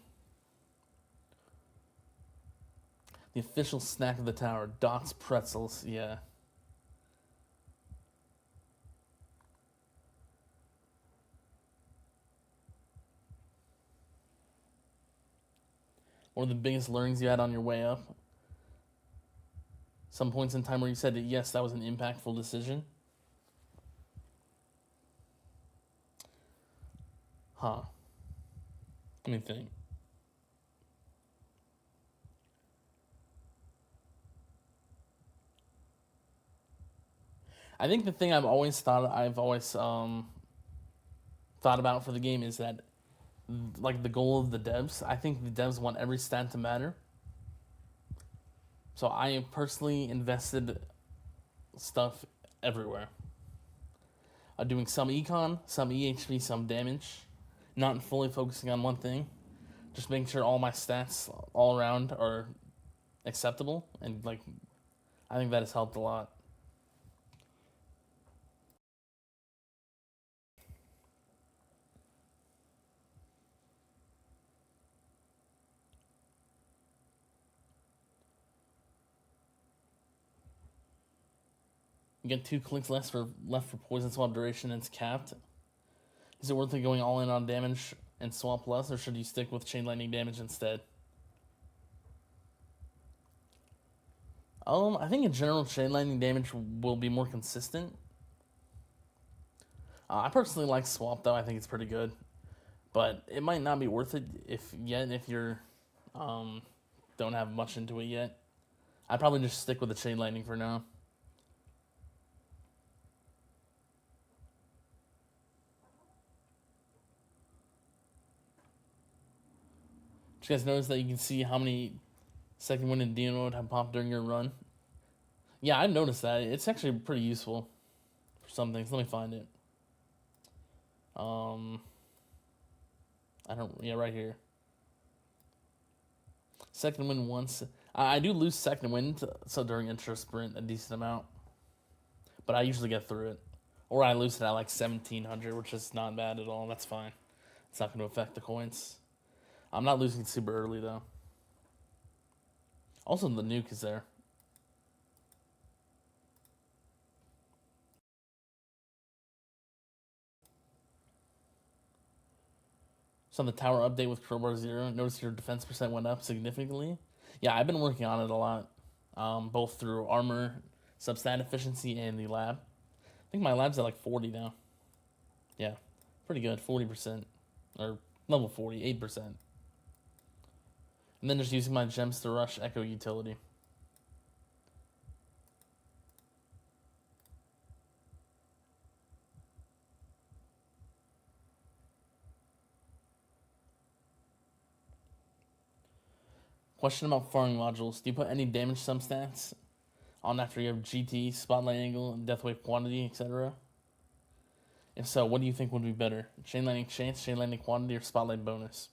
The official snack of the tower, Doc's pretzels. Yeah. What are the biggest learnings you had on your way up? Some points in time where you said that yes, that was an impactful decision. Huh. Let me think. I think the thing I've always thought about for the game is that, like, the goal of the devs. I think the devs want every stat to matter. So I personally invested stuff everywhere. Doing some econ, some EHP, some damage. Not fully focusing on one thing. Just making sure all my stats all around are acceptable. And, like, I think that has helped a lot. get 2 clicks left for poison swap duration and it's capped. Is it worth it going all in on damage and swap plus, or should you stick with chain lightning damage instead? I think in general, chain lightning damage will be more consistent. I personally like swap though. I think it's pretty good, but it might not be worth it if you're don't have much into it yet. I'd probably just stick with the chain lightning for now. Did you guys notice that you can see how many second wind and Dino would have popped during your run? Yeah, I've noticed that. It's actually pretty useful for some things. Let me find it. I don't. Yeah, right here. Second wind once. I do lose second wind, so during intra sprint a decent amount, but I usually get through it, or I lose it at like 1700, which is not bad at all. That's fine. It's not going to affect the coins. I'm not losing super early though. Also, the nuke is there. So on the tower update with Crowbar 0, notice your defense percent went up significantly. Yeah, I've been working on it a lot, both through armor, substat efficiency, and the lab. I think my lab's at like 40 now. Yeah, pretty good, 40%, or level 40, 8%. And then just using my gems to rush Echo utility. Question about farming modules. Do you put any damage sum stats on after you have GT, spotlight angle, death wave quantity, etc.? If so, what do you think would be better? Chain lightning chance, chain lightning quantity, or spotlight bonus?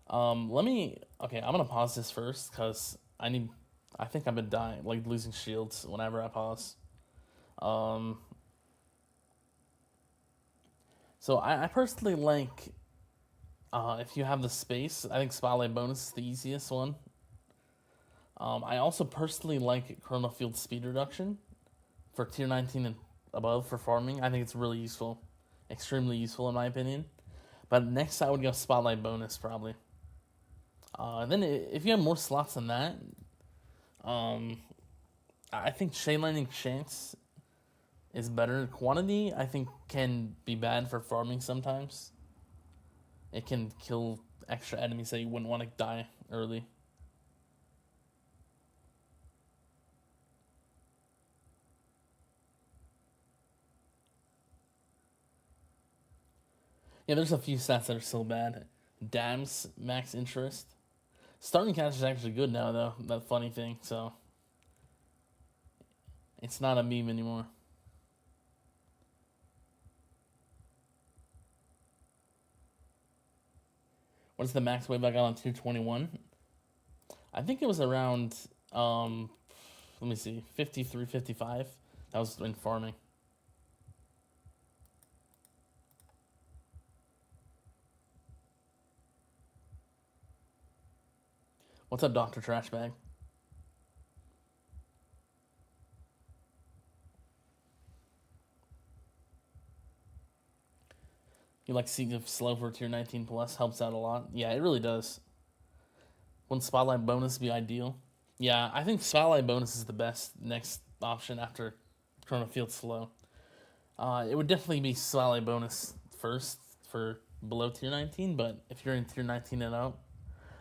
I'm gonna pause this first because I think I've been dying, like losing shields whenever I pause. So I personally like, if you have the space, I think spotlight bonus is the easiest one. I also personally like chrono field speed reduction for tier 19 and above for farming. I think it's really useful, extremely useful in my opinion. But next I would go spotlight bonus probably. Then if you have more slots than that, I think chain lightning chance is better. Quantity I think can be bad for farming sometimes. It can kill extra enemies that you wouldn't want to die early. Yeah, there's a few stats that are still bad. Dam's max interest. Starting cash is actually good now, though. That funny thing, so it's not a meme anymore. What's the max wave I got on 221? I think it was around, let me see, 53, 55. That was in farming. What's up, Dr. Trashbag? You like seeing if slow for tier 19 plus helps out a lot. Yeah, it really does. Wouldn't spotlight bonus be ideal? Yeah, I think spotlight bonus is the best next option after Chrono Field slow. It would definitely be spotlight bonus first for below tier 19, but if you're in tier 19 and up,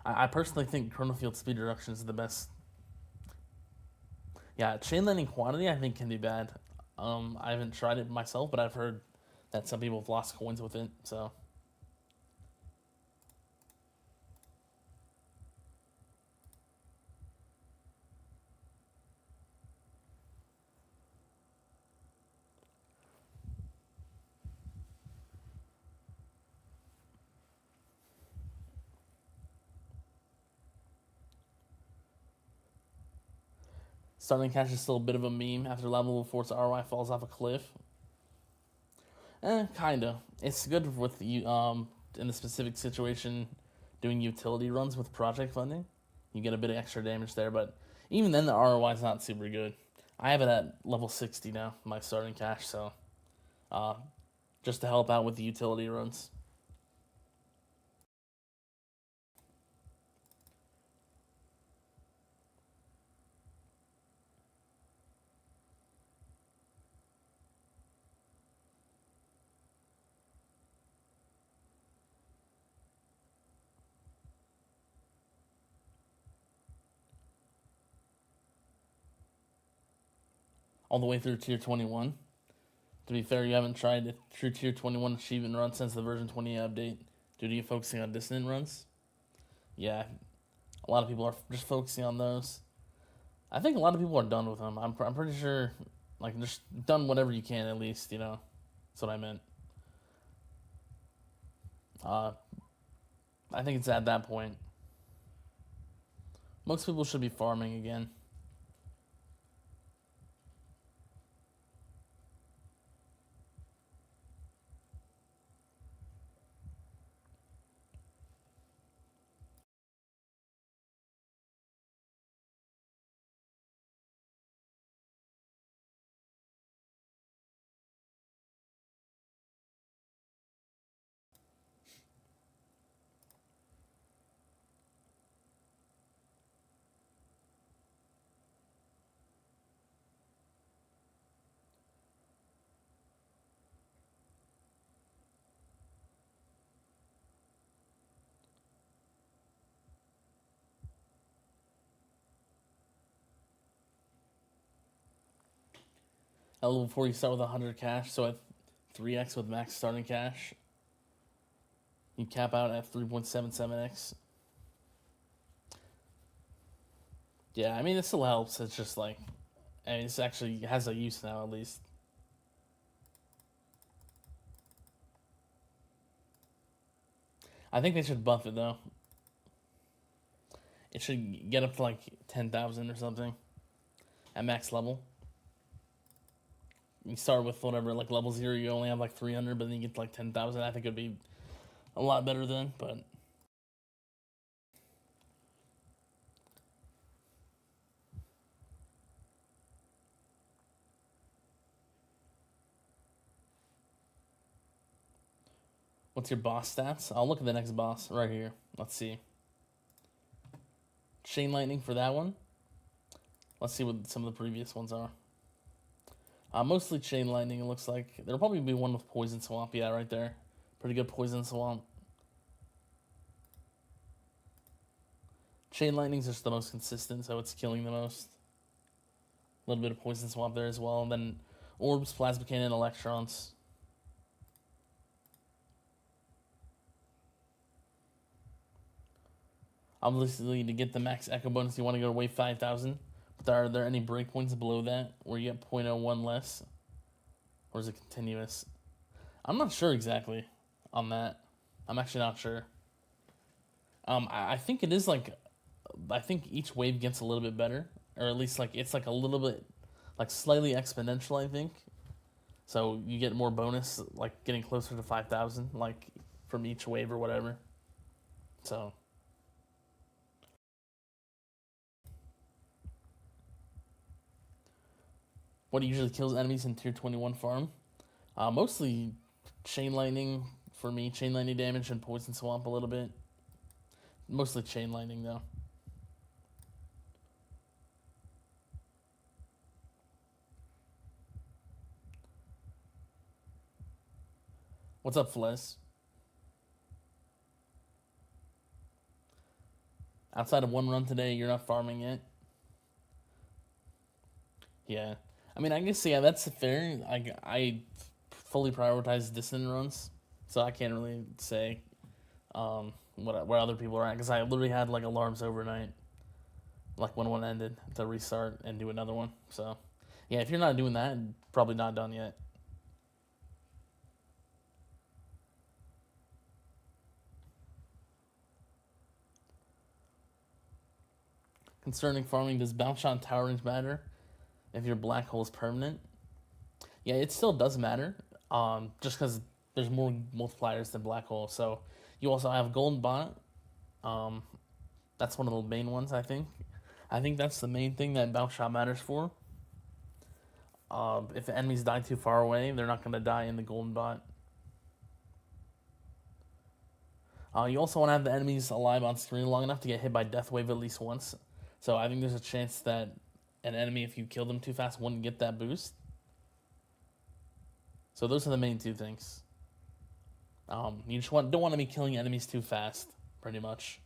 I personally think Chrono Field speed reduction is the best. Yeah, chain lightning quantity I think can be bad. I haven't tried it myself, but I've heard that some people have lost coins with it, so. Starting cash is still a bit of a meme after level 4's ROI falls off a cliff. Kinda. It's good with you in the specific situation doing utility runs with project funding. You get a bit of extra damage there, but even then the ROI is not super good. I have it at level 60 now, my starting cash, so uh, just to help out with the utility runs. All the way through tier 21. To be fair, you haven't tried the true tier 21 achievement run since the version 20 update due to you focusing on dissonant runs. Yeah, a lot of people are just focusing on those. I think a lot of people are done with them. I'm pretty sure, like, just done whatever you can at least, you know? That's what I meant. Uh, I think it's at that point. Most people should be farming again. At level 4, you start with 100 cash, so at 3x with max starting cash, you cap out at 3.77x. Yeah, I mean, it still helps. It's just like, I mean, it's actually has a use now, at least. I think they should buff it, though. It should get up to like 10,000 or something at max level. You start with whatever, like level 0, you only have like 300, but then you get to like 10,000. I think it'd be a lot better then, but. What's your boss stats? I'll look at the next boss right here. Let's see. Chain Lightning for that one. Let's see what some of the previous ones are. Mostly Chain Lightning, it looks like. There'll probably be one with Poison Swamp. Yeah, right there. Pretty good Poison Swamp. Chain Lightning's just the most consistent, so it's killing the most. A little bit of Poison Swamp there as well. And then Orbs, Plasma Cannon, Electrons. Obviously, to get the max Echo bonus, you want to go to wave 5,000. But are there any breakpoints below that where you get 0.01 less? Or is it continuous? I'm not sure exactly on that. I'm actually not sure. I think it is like, I think each wave gets a little bit better, or at least like it's like a little bit, like slightly exponential. I think, so you get more bonus, like getting closer to 5,000, like from each wave or whatever. So. What usually kills enemies in tier 21 farm? Mostly chain lightning for me, chain lightning damage and poison swamp a little bit. Mostly chain lightning though. What's up, Fles? Outside of one run today, you're not farming it. Yeah, I mean, I guess yeah, that's fair. I fully prioritize dissonant runs, so I can't really say where other people are at because I literally had like alarms overnight, like when one ended to restart and do another one. So yeah, if you're not doing that, probably not done yet. Concerning farming, does bounce shot and tower range matter if your black hole is permanent? Yeah, it still does matter. Just because there's more multipliers than black hole. So you also have golden bot. Um, that's one of the main ones. I think. I think that's the main thing that bounce shot matters for. If the enemies die too far away, they're not gonna die in the golden bot. You also want to have the enemies alive on screen long enough to get hit by death wave at least once. So I think there's a chance that an enemy, if you kill them too fast, wouldn't get that boost. So those are the main two things. You just don't want to be killing enemies too fast, pretty much.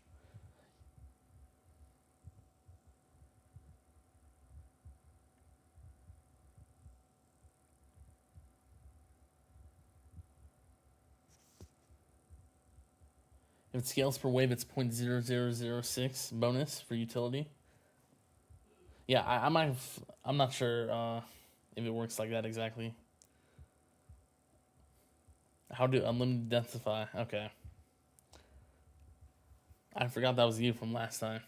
If it scales per wave, it's 0.0006 bonus for utility. Yeah, I'm not sure if it works like that exactly. How do unlimited densify? Okay. I forgot that was you from last time.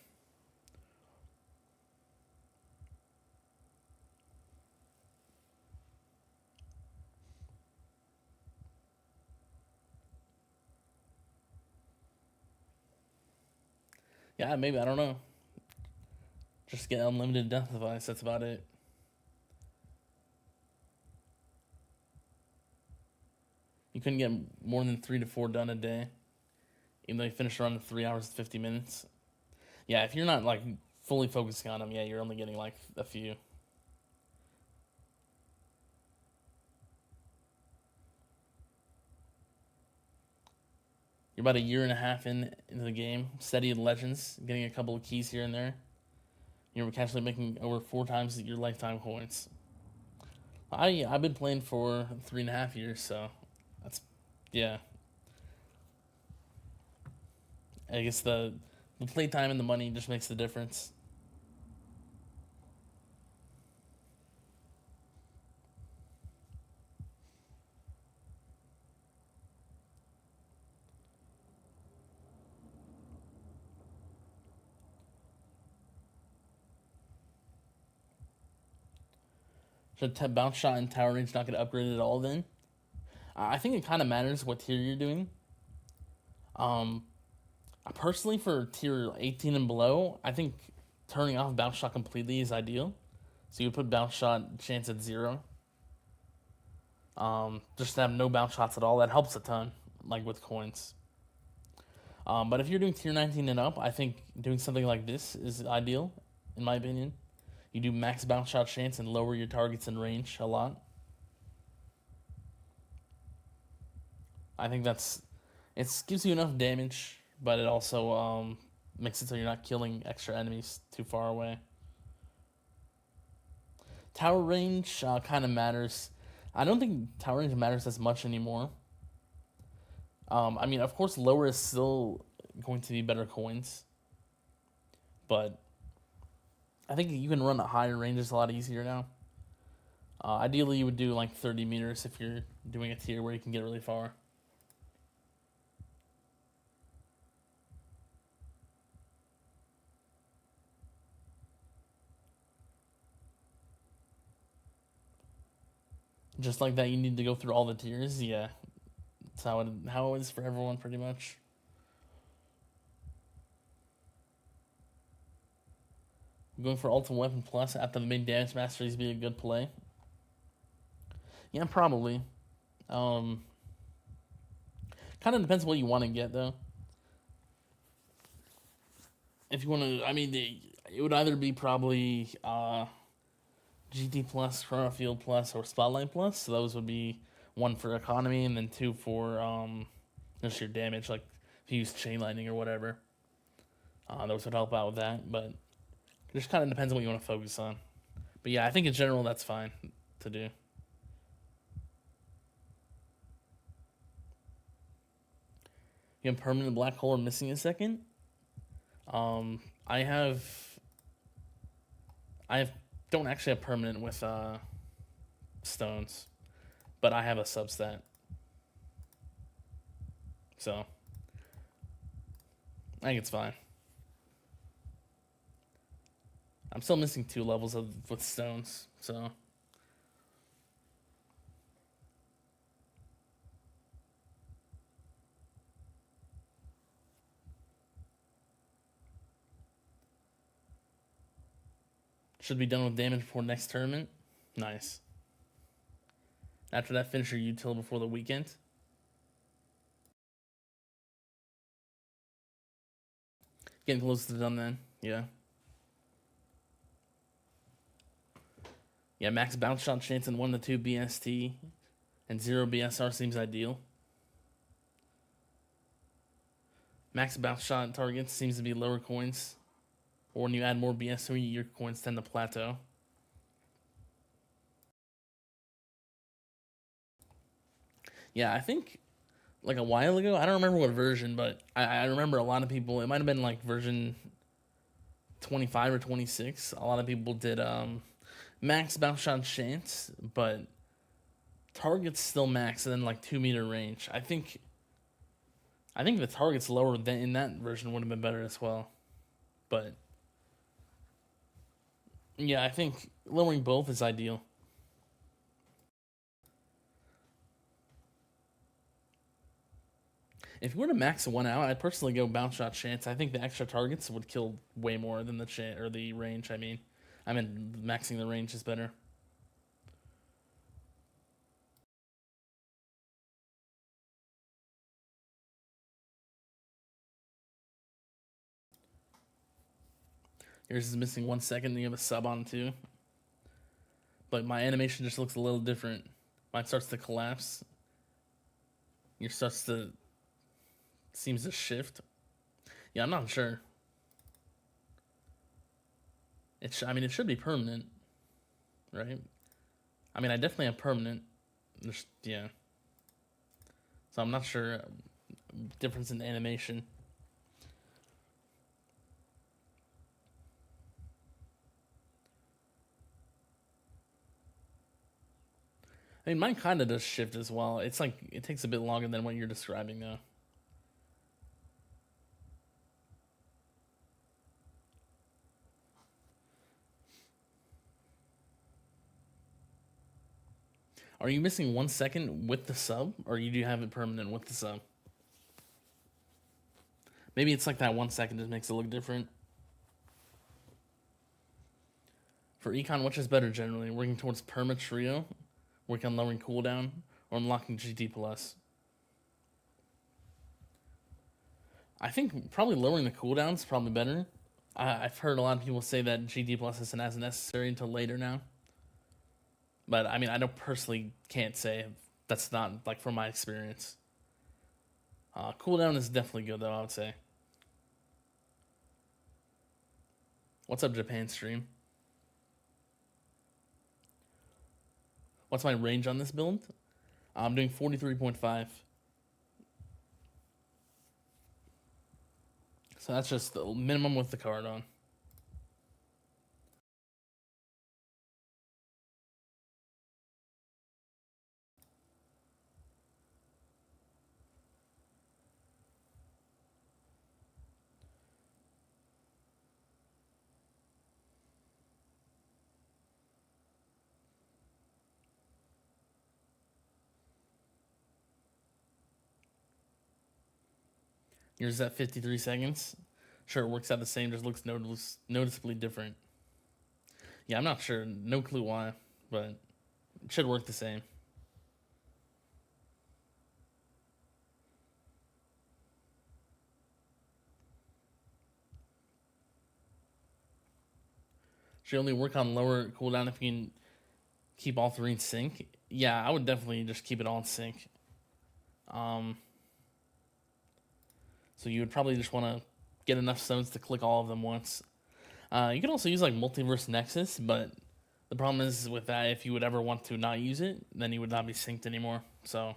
Yeah, maybe, I don't know. Just get unlimited densify, that's about it. You couldn't get more than 3 to 4 done a day, even though you finished around 3 hours and 50 minutes. Yeah, if you're not like fully focusing on them, yeah, you're only getting like a few. You're about a year and a half into the game, steady in Legends, getting a couple of keys here and there. You're casually making over 4 times your lifetime coins. I've been playing for 3.5 years, so that's, yeah. I guess the playtime and the money just makes the difference. Should bounce shot and tower range not get upgraded at all then? I think it kind of matters what tier you're doing. Um, Personally, for tier 18 and below, I think turning off bounce shot completely is ideal. So you put bounce shot chance at 0. Just to have no bounce shots at all, that helps a ton, like with coins. But if you're doing tier 19 and up, I think doing something like this is ideal, in my opinion. You do max bounce shot chance and lower your targets in range a lot. I think it gives you enough damage, but it also makes it so you're not killing extra enemies too far away. Tower range kind of matters. I don't think tower range matters as much anymore. I mean, of course, lower is still going to be better coins, but I think you can run at higher ranges a lot easier now. Ideally, you would do like 30 meters if you're doing a tier where you can get really far. Just like that, you need to go through all the tiers. Yeah, that's how it is for everyone, pretty much. Going for Ultimate Weapon Plus after the main damage masteries be a good play. Yeah, probably. Kind of depends what you want to get though. If you want to, I mean, it would either be probably GT Plus, Chrono Field Plus, or Spotlight Plus. So those would be 1 for economy and then 2 for just your damage, like if you use Chain Lightning or whatever. Those would help out with that, but it just kind of depends on what you want to focus on. But yeah, I think in general that's fine to do. You have permanent black hole or missing a second. I don't actually have permanent with stones, but I have a substat. So I think it's fine. I'm still missing 2 levels with stones, so should be done with damage before next tournament. Nice. After that, finish your util before the weekend. Getting close to done then. Yeah. Yeah, max bounce shot chance and 1 to 2 BST and 0 BSR seems ideal. Max bounce shot targets seems to be lower coins. Or when you add more BS3, your coins tend to plateau. Yeah, I think like a while ago, I don't remember what version, but I remember a lot of people, it might have been like version 25 or 26. A lot of people did max bounce shot chance, but targets still max and then like 2 meter range. I think the targets lower than in that version would have been better as well. But yeah, I think lowering both is ideal. If you were to max one out, I'd personally go bounce shot chance. I think the extra targets would kill way more than the chance or the range. I mean, maxing the range is better. Yours is missing 1 second, and you have a sub on too. But my animation just looks a little different. Mine starts to collapse. Yours starts to seems to shift. Yeah, I'm not sure. It should be permanent, right? I mean, I definitely have permanent. Yeah. So I'm not sure difference in animation. I mean, mine kind of does shift as well. It's like it takes a bit longer than what you're describing, though. Are you missing 1 second with the sub, or you do have it permanent with the sub? Maybe it's like that 1 second just makes it look different. For econ, which is better generally? Working towards perma trio, working on lowering cooldown, or unlocking GT plus? I think probably lowering the cooldown is probably better. I've heard a lot of people say that GT plus isn't as necessary until later now. But I mean, I don't personally can't say that's not like from my experience. Cooldown is definitely good though, I would say. What's up, Japan stream? What's my range on this build? I'm doing 43.5. So that's just the minimum with the card on. Yours at 53 seconds. Sure, it works out the same, just looks noticeably different. Yeah, I'm not sure. No clue why, but it should work the same. Should only work on lower cooldown if you can keep all three in sync. Yeah, I would definitely just keep it all in sync. So you would probably just want to get enough stones to click all of them once. You can also use like Multiverse Nexus, but the problem is with that, if you would ever want to not use it, then you would not be synced anymore. So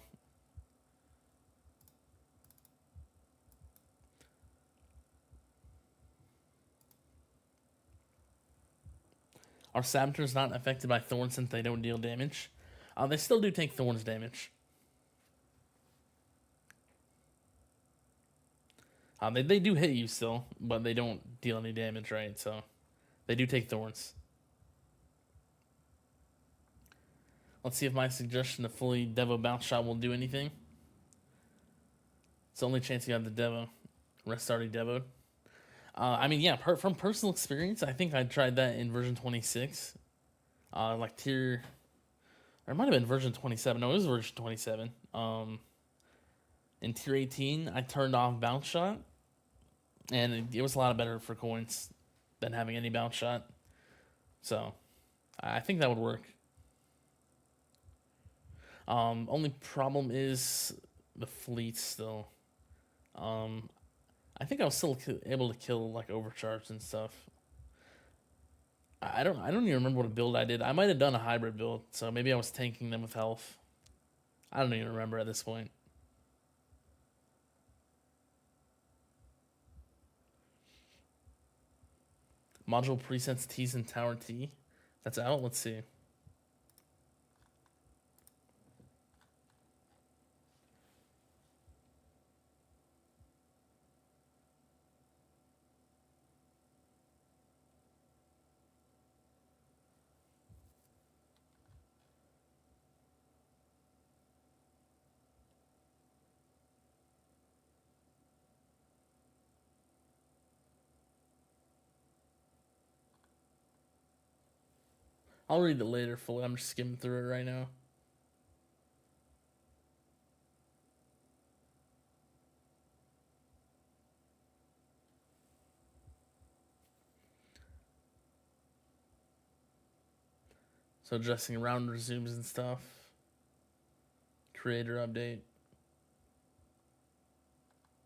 are Saboteurs not affected by Thorns since they don't deal damage? They still do take Thorns damage. They do hit you still, but they don't deal any damage, right? So they do take Thorns. Let's see if my suggestion of fully Devo bounce shot will do anything. It's the only chance you have the Devo. Rest already Devoed. I mean, yeah, from personal experience, I think I tried that in version 26. Like tier Or it might have been version 27. No, it was version 27. In tier 18, I turned off bounce shot, and it was a lot better for coins than having any bounce shot. So, I think that would work. Only problem is the fleet still. I think I was still able to kill like overcharge and stuff. I don't even remember what build I did. I might have done a hybrid build, so maybe I was tanking them with health. I don't even remember at this point. Module presets T's and Tower T. That's out. Let's see. I'll read it later fully. I'm just skimming through it right now. So adjusting round resumes and stuff. Creator update.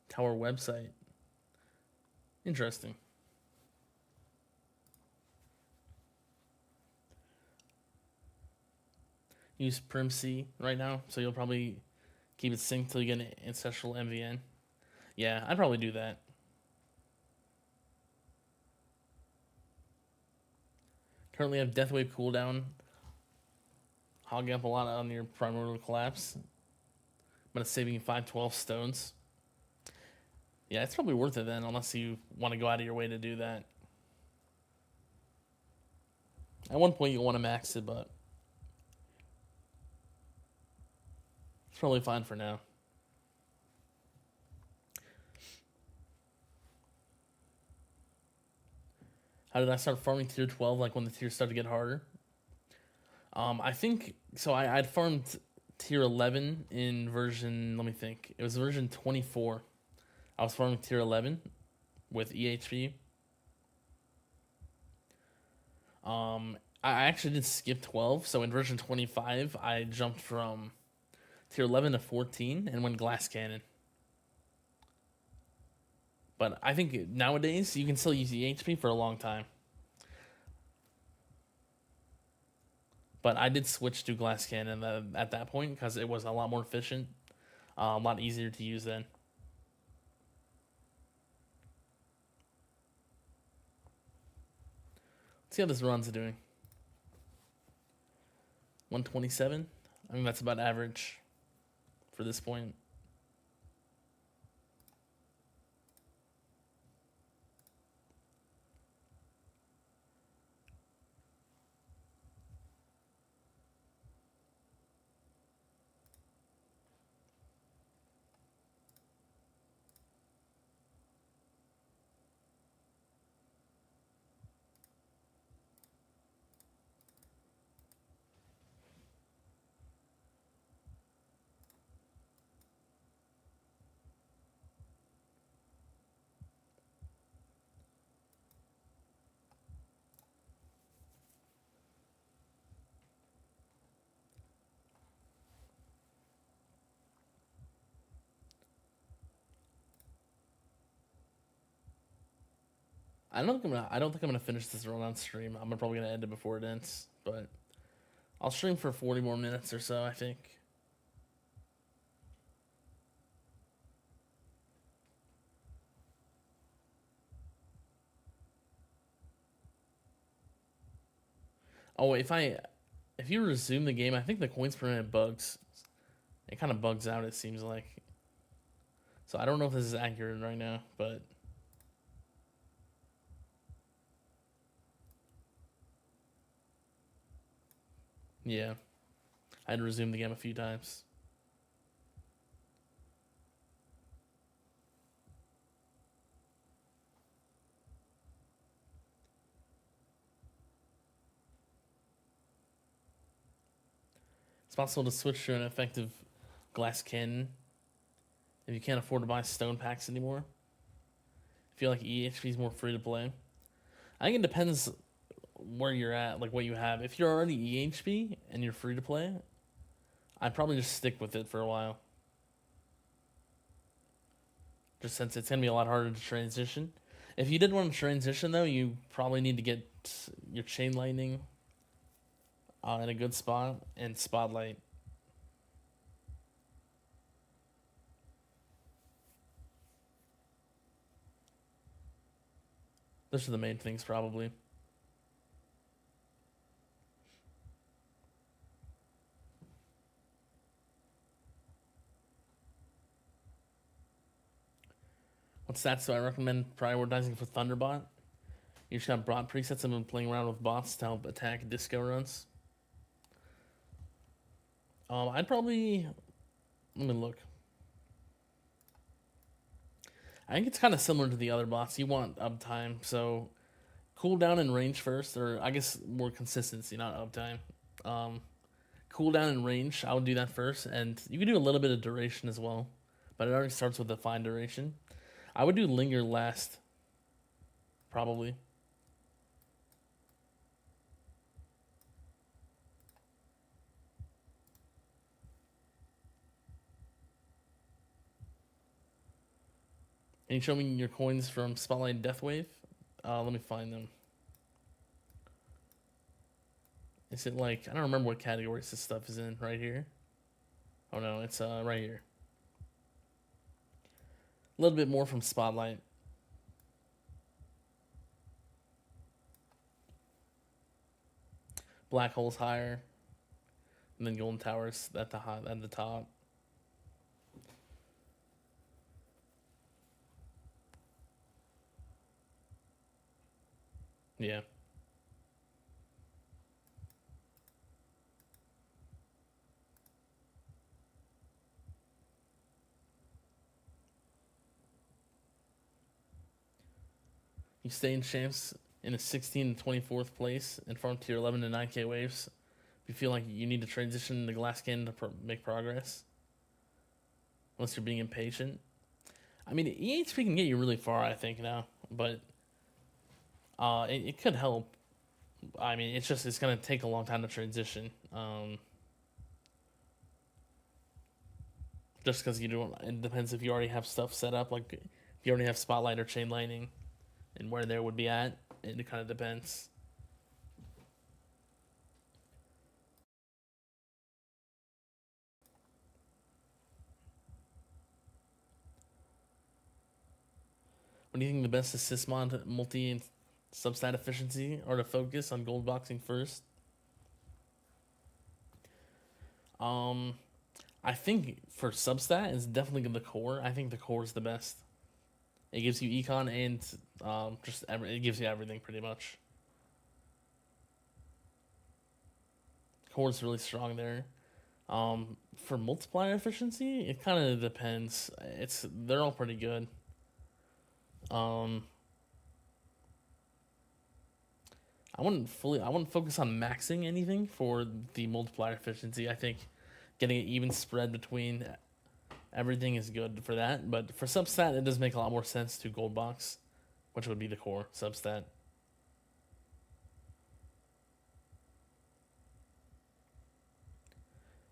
Tower website. Interesting. Use PrimC right now, so you'll probably keep it synced till you get an ancestral MVN. Yeah, I'd probably do that. Currently have Death Wave cooldown. Hogging up a lot on your primordial collapse. But it's saving you 512 stones. Yeah, it's probably worth it then, unless you want to go out of your way to do that. At one point you'll want to max it, but it's probably fine for now. How did I start farming tier 12, like when the tiers started to get harder? I think, so I'd farmed tier 11 in version, let me think. It was version 24. I was farming tier 11 with EHP. I actually did skip 12, so in version 25, I jumped from tier 11 to 14 and went glass cannon. But I think nowadays you can still use EHP for a long time. But I did switch to glass cannon at that point because it was a lot more efficient, a lot easier to use then. Let's see how this run's doing. 127. I think that's about average for this point. I don't think I'm gonna finish this run on stream. I'm probably gonna end it before it ends, but I'll stream for 40 more minutes or so, I think. Oh, if you resume the game, I think the coins per minute bugs. It kind of bugs out, it seems like. So I don't know if this is accurate right now, but yeah, I had to resume the game a few times. possible to switch to an effective glass cannon if you can't afford to buy stone packs anymore. I feel like EHP is more free to play. I think it depends where you're at, like what you have. If you're already EHP and you're free to play, I'd probably just stick with it for a while. Just since it's going to be a lot harder to transition. If you did want to transition, though, you probably need to get your Chain Lightning in a good spot and Spotlight. Those are the main things, probably. What stats do I recommend prioritizing for Thunderbot? You just got bot presets. I've been playing around with bots to help attack disco runs. I'd probably... Let me look. I think it's kind of similar to the other bots. You want uptime, so cooldown and range first, or I guess more consistency, not uptime. Cooldown and range, I would do that first, and you can do a little bit of duration as well, but it already starts with a fine duration. I would do linger last, probably. Can you show me your coins from Spotlight and Deathwave? Let me find them. Is it like, I don't remember what categories this stuff is in right here. Oh no, it's right here. A little bit more from Spotlight. Black Hole's higher. And then Golden Tower's at the top. Yeah. You stay in champs in a 16 to 24th place and farm tier 11 to 9k waves. If you feel like you need to transition the glass cannon to make progress. Unless you're being impatient. I mean, EHP can get you really far, I think, now. But it could help. I mean, it's going to take a long time to transition. Just because you don't, it depends if you already have stuff set up. Like, if you already have Spotlight or Chain Lightning and where there would be at, it kind of depends. What do you think the best assist mod, multi and substat efficiency, or to focus on gold boxing first? I think for substat, it's definitely the core. I think the core is the best. It gives you econ and it gives you everything pretty much. Core is really strong there. For multiplier efficiency, it kind of depends. They're all pretty good. I wouldn't focus on maxing anything for the multiplier efficiency. I think getting an even spread between everything is good for that. But for substat, it does make a lot more sense to gold box, which would be the core substat.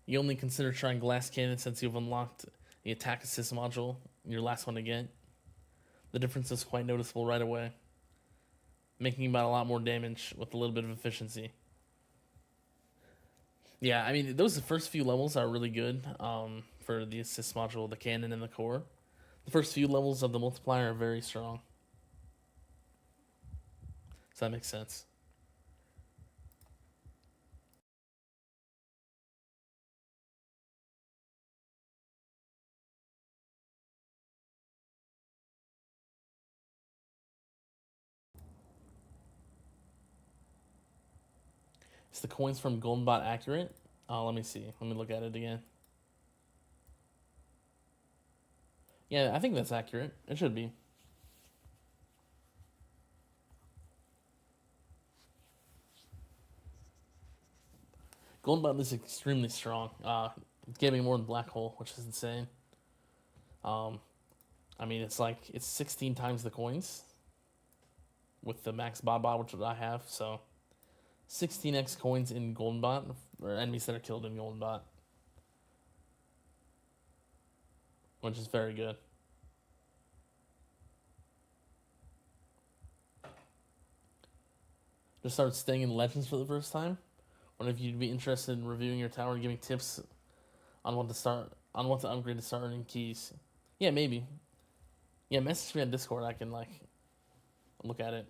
You only consider trying glass cannon since you've unlocked the attack assist module, your last one to get. The difference is quite noticeable right away, making about a lot more damage with a little bit of efficiency. Yeah, I mean, those first few levels are really good for the assist module, the cannon, and the core. The first few levels of the multiplier are very strong. So that makes sense. Is the coins from Goldenbot accurate? Let me see. Let me look at it again. Yeah, I think that's accurate. It should be. Golden Button is extremely strong. It gave me more than Black Hole, which is insane. Um, I mean, it's 16 times the coins with the max bot, which I have. So 16x coins in Golden Bot, or enemies that are killed in Golden Bot, which is very good. Just started staying in Legends for the first time. Wonder if you'd be interested in reviewing your tower and giving tips on what to upgrade to start earning keys. Yeah, maybe. Yeah, message me on Discord. I can like look at it.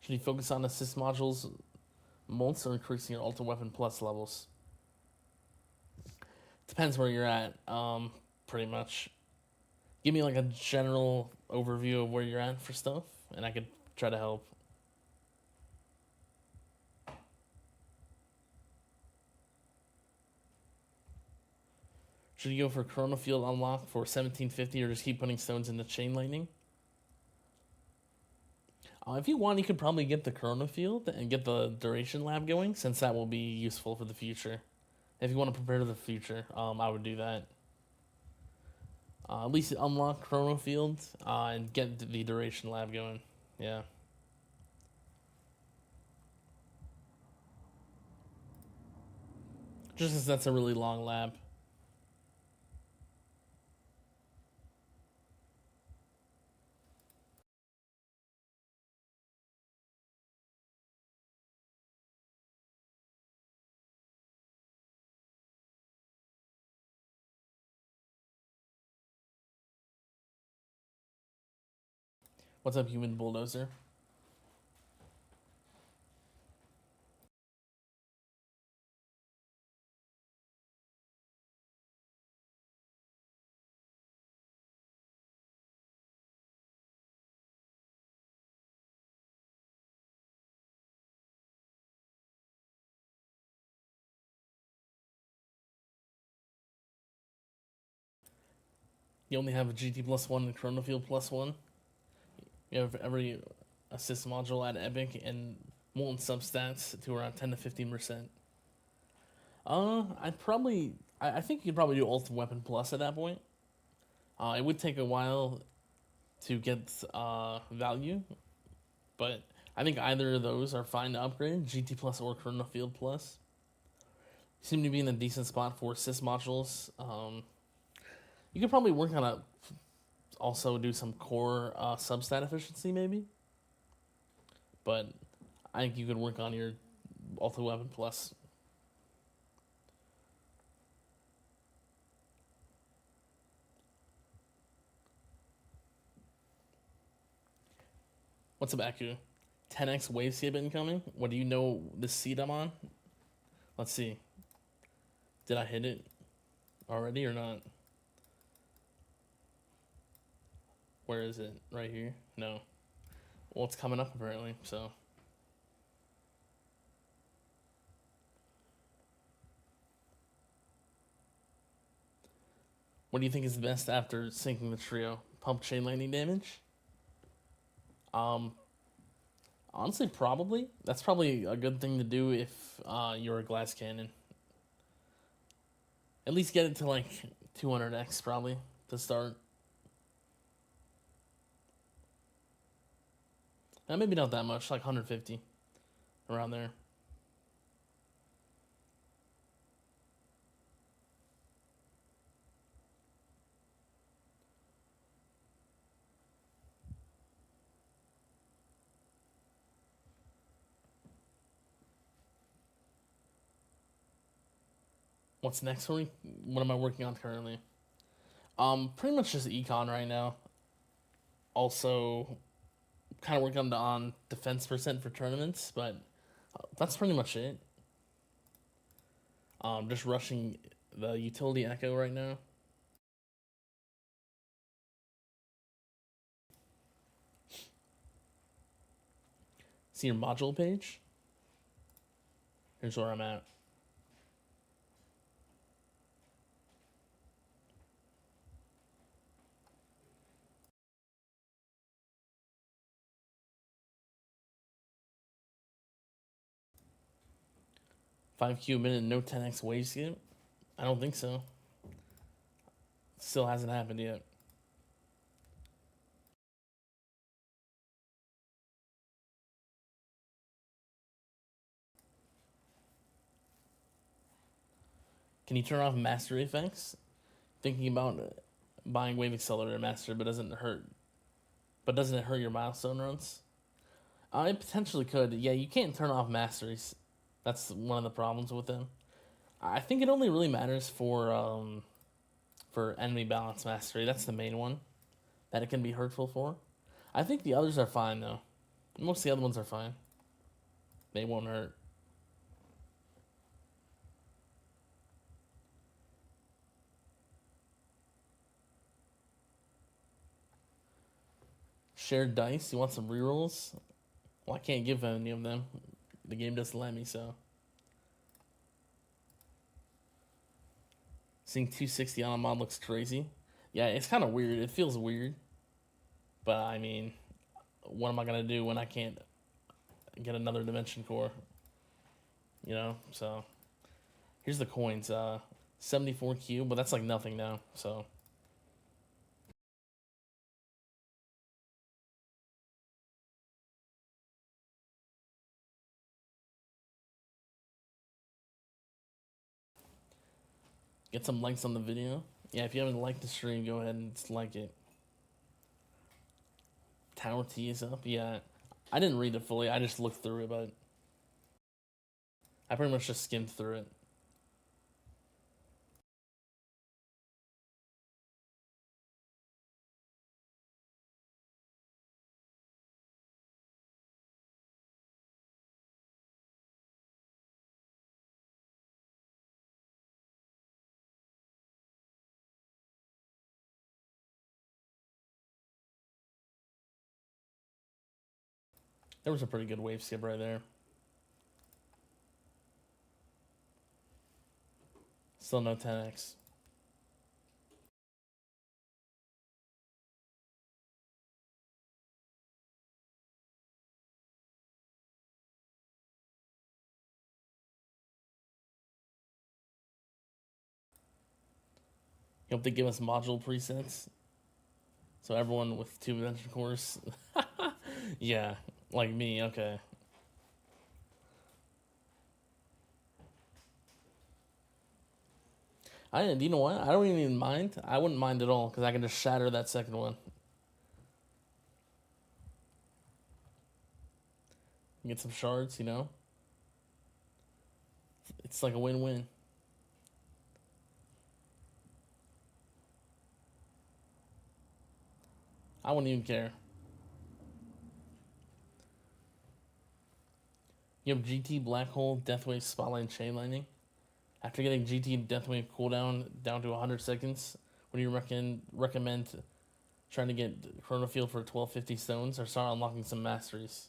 Should you focus on assist modules, molts, or increasing your ultra weapon plus levels? Depends where you're at. Pretty much. Give me like a general overview of where you're at for stuff, and I could try to help. Should you go for Chrono Field unlock for 1750 or just keep putting stones into Chain Lightning? If you want, you could probably get the Chrono Field and get the Duration Lab going, since that will be useful for the future. If you want to prepare for the future, I would do that. At least unlock Chrono Field and get the Duration Lab going. Yeah. Just because that's a really long lab. What's up, Human Bulldozer? You only have a GT plus one and Chrono Field plus one. You have every assist module at Epic and molten substats to around 10 to 15%. I think you could probably do Ultimate Weapon Plus at that point. It would take a while to get value, but I think either of those are fine to upgrade, GT Plus or Chrono Field Plus. You seem to be in a decent spot for assist modules. You could probably work on also do some core substat efficiency maybe, but I think you could work on your Ultimate Weapon Plus. What's up, Aku? 10x wave skip incoming? What do you know this seed I'm on? Let's see. Did I hit it already or not? Where is it? Right here? No. Well, it's coming up apparently, so. What do you think is best after sinking the trio? Pump chain lightning damage? Honestly, probably. That's probably a good thing to do if you're a glass cannon. At least get it to like 200x probably to start. Maybe not that much, like 150, around there. What's next for me? What am I working on currently? Pretty much just econ right now. Also, kind of working on defense percent for tournaments, but that's pretty much it. Just rushing the utility echo right now. See your module page? Here's where I'm at. $5Q a minute, no 10x wave skip? I don't think so. Still hasn't happened yet. Can you turn off master effects? Thinking about buying Wave Accelerator Master, but doesn't it hurt your milestone runs? I potentially could. Yeah, you can't turn off masteries. That's one of the problems with them. I think it only really matters for enemy balance mastery. That's the main one that it can be hurtful for. I think the others are fine though. Most of the other ones are fine. They won't hurt. Shared dice. You want some rerolls? Well, I can't give any of them. The game doesn't let me, so. Seeing 260 on a mod looks crazy. Yeah, it's kind of weird. It feels weird. But, I mean, what am I going to do when I can't get another dimension core? You know, so. Here's the coins. 74Q, but that's like nothing now, so. Get some likes on the video. Yeah, if you haven't liked the stream, go ahead and just like it. Tower T is up. Yeah, I didn't read it fully. I just looked through it, but I pretty much just skimmed through it. There was a pretty good wave skip right there. Still no 10x. You hope they give us module presets. So everyone with 2 dimension cores. Yeah, like me, okay. Do you know what? I don't even mind. I wouldn't mind at all because I can just shatter that second one. Get some shards, you know? It's like a win-win. I wouldn't even care. You have GT Black Hole, Deathwave, Spotlight, and Chain Lightning. After getting GT Deathwave cooldown down to 100 seconds, what do you recommend trying to get Chrono Field for 1250 stones or start unlocking some masteries?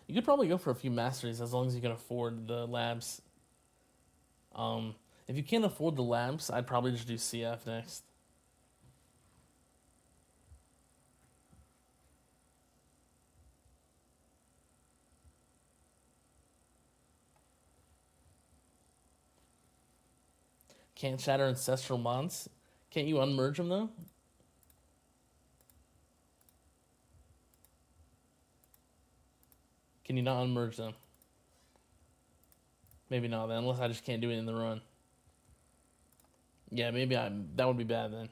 You could probably go for a few masteries as long as you can afford the labs. If you can't afford the labs, I'd probably just do CF next. Can't shatter ancestral mons. Can't you unmerge them though? Can you not unmerge them? Maybe not then, unless I just can't do it in the run. Yeah, maybe that would be bad then.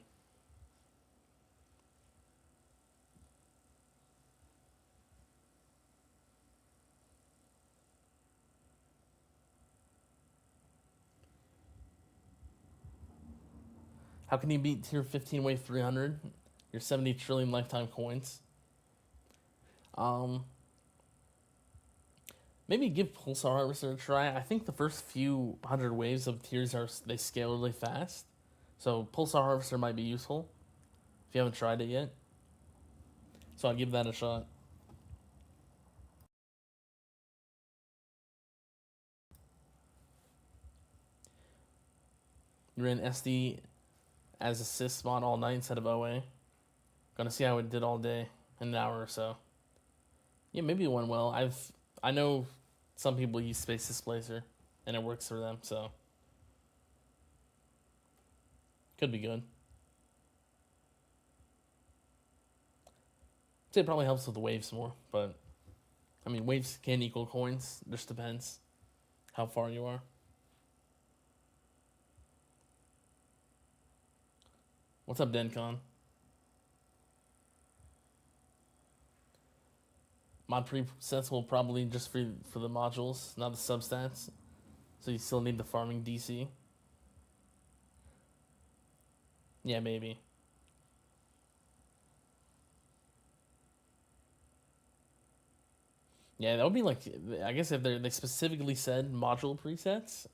How can you beat tier 15 wave 300? Your 70 trillion lifetime coins. Maybe give Pulsar Harvester a try. I think the first few hundred waves of tiers they scale really fast. So Pulsar Harvester might be useful if you haven't tried it yet. So I'll give that a shot. You ran SD as assist mod all night instead of OA. Gonna see how it did all day in an hour or so. Yeah, maybe it went well. I know some people use Space Displacer and it works for them, so could be good. I'd say it probably helps with the waves more, but I mean waves can equal coins. Just depends how far you are. What's up, Dencon? Mod presets will probably just for the modules, not the substats. So you still need the farming DC. Yeah, maybe. Yeah, that would be like, I guess if they specifically said module presets,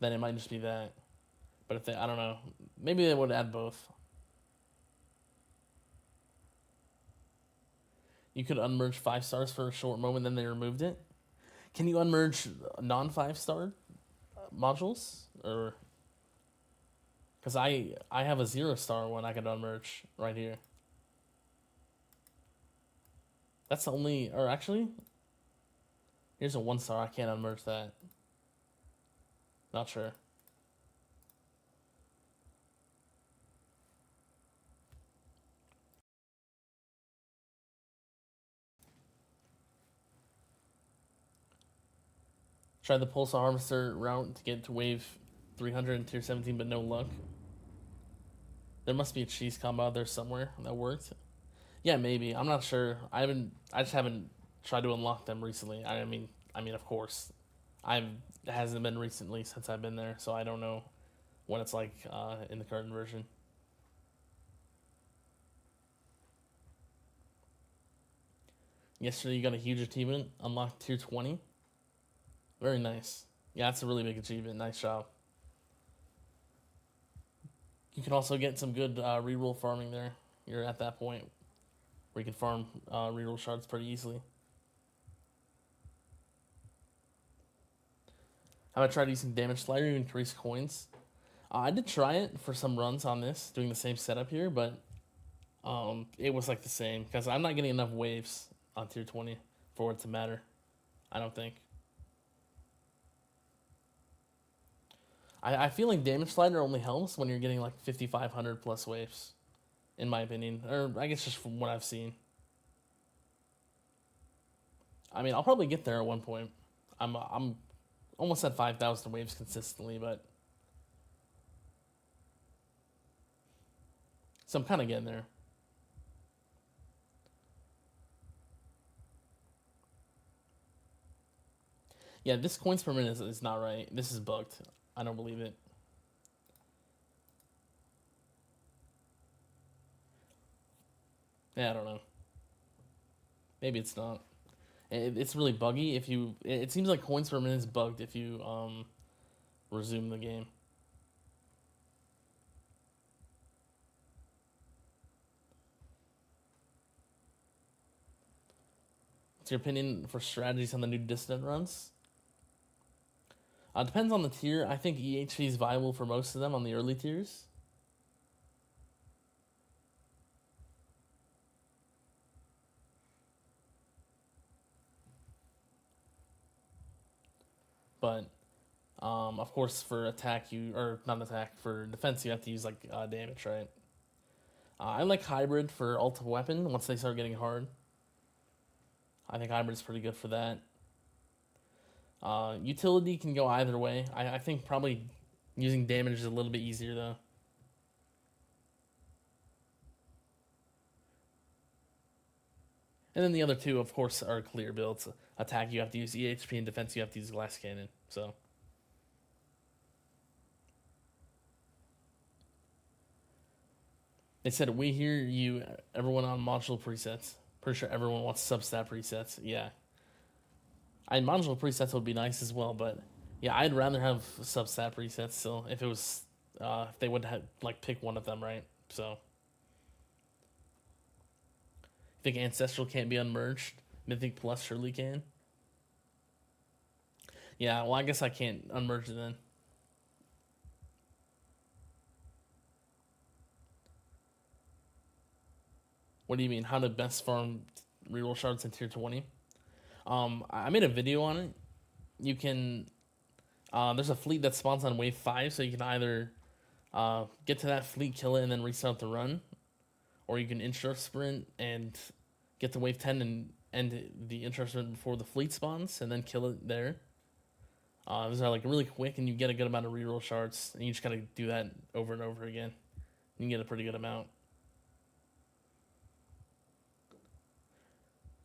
then it might just be that. But if they, I don't know, maybe they would add both. You could unmerge 5 stars for a short moment, then they removed it. Can you unmerge non 5-star modules, or because I have a 0-star one I could unmerge right here. That's the only, or actually, here's a 1-star. I can't unmerge that. Not sure. Tried the Pulsar Harvester route to get to wave 300 in tier 17, but no luck. There must be a cheese combo out there somewhere that worked. Yeah, maybe. I'm not sure. I just haven't tried to unlock them recently. I mean, of course, it hasn't been recently since I've been there, so I don't know what it's like in the current version. Yesterday, you got a huge achievement, unlocked tier 20. Very nice. Yeah, that's a really big achievement. Nice job. You can also get some good reroll farming there. You're at that point where you can farm reroll shards pretty easily. Have I tried using damage slider to increase coins? I did try it for some runs on this, doing the same setup here, but it was like the same because I'm not getting enough waves on tier 20 for it to matter. I don't think. I feel like damage slider only helps when you're getting like 5,500 plus waves, in my opinion, or I guess just from what I've seen. I mean, I'll probably get there at one point. I'm almost at 5,000 waves consistently, but so I'm kind of getting there. Yeah, this coins per minute is not right. This is bugged. I don't believe it. Yeah, I don't know. Maybe it's not. It's really buggy if you. It seems like coins per minute is bugged if you resume the game. What's your opinion for strategies on the new dissident runs? Depends on the tier. I think EHP is viable for most of them on the early tiers. But of course, for attack or not attack, for defense you have to use like damage, right? I like hybrid for ult weapon once they start getting hard. I think hybrid is pretty good for that. Utility can go either way. I think probably using damage is a little bit easier though. And then the other two, of course, are clear builds. Attack, you have to use EHP, and defense, you have to use glass cannon. So, they said, we hear you, everyone on module presets. Pretty sure everyone wants substat presets. Yeah. Module presets would be nice as well, but yeah, I'd rather have substat presets still if it was, if they would have, like, pick one of them, right? So, you think Ancestral can't be unmerged? Mythic Plus surely can. Yeah, well, I guess I can't unmerge it then. What do you mean? How to best farm reroll shards in tier 20? I made a video on it. You can. There's a fleet that spawns on wave 5, so you can either get to that fleet, kill it, and then restart the run, or you can intro sprint and get to wave 10 and end the intro sprint before the fleet spawns, and then kill it there. Those are like really quick, and you get a good amount of reroll shards, and you just gotta do that over and over again. You can get a pretty good amount.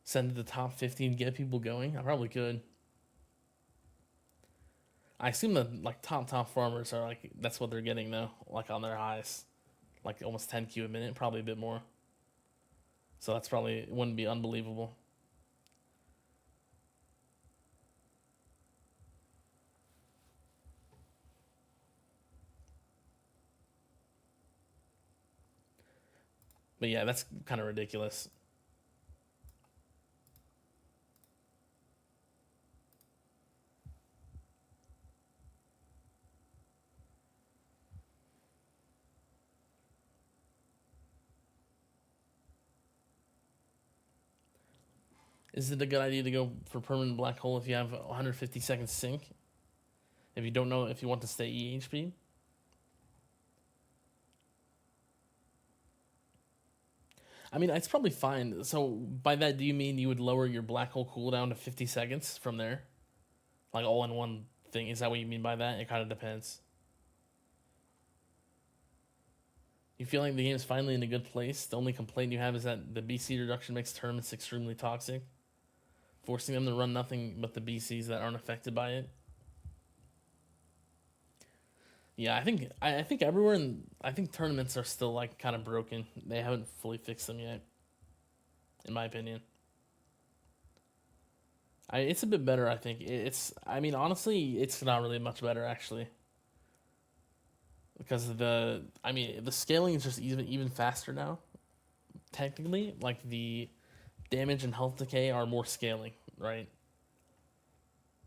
Send to the top 50 and get people going. I probably could. I assume that like top farmers are like that's what they're getting though, like on their highs, like almost 10Q a minute, probably a bit more. So that's probably it wouldn't be unbelievable. But yeah, that's kind of ridiculous. Is it a good idea to go for permanent black hole if you have 150 seconds sync? If you don't know if you want to stay EHP? I mean, it's probably fine. So by that, do you mean you would lower your black hole cooldown to 50 seconds from there? Like all in one thing? Is that what you mean by that? It kind of depends. You feel like the game's finally in a good place? The only complaint you have is that the BC reduction makes tournaments extremely toxic, forcing them to run nothing but the BCs that aren't affected by it. Yeah, I think everywhere I think tournaments are still like kind of broken. They haven't fully fixed them yet, in my opinion. It's a bit better, I think. I mean, honestly, it's not really much better actually, because the scaling is just even faster now. Technically, like the damage and health decay are more scaling, right?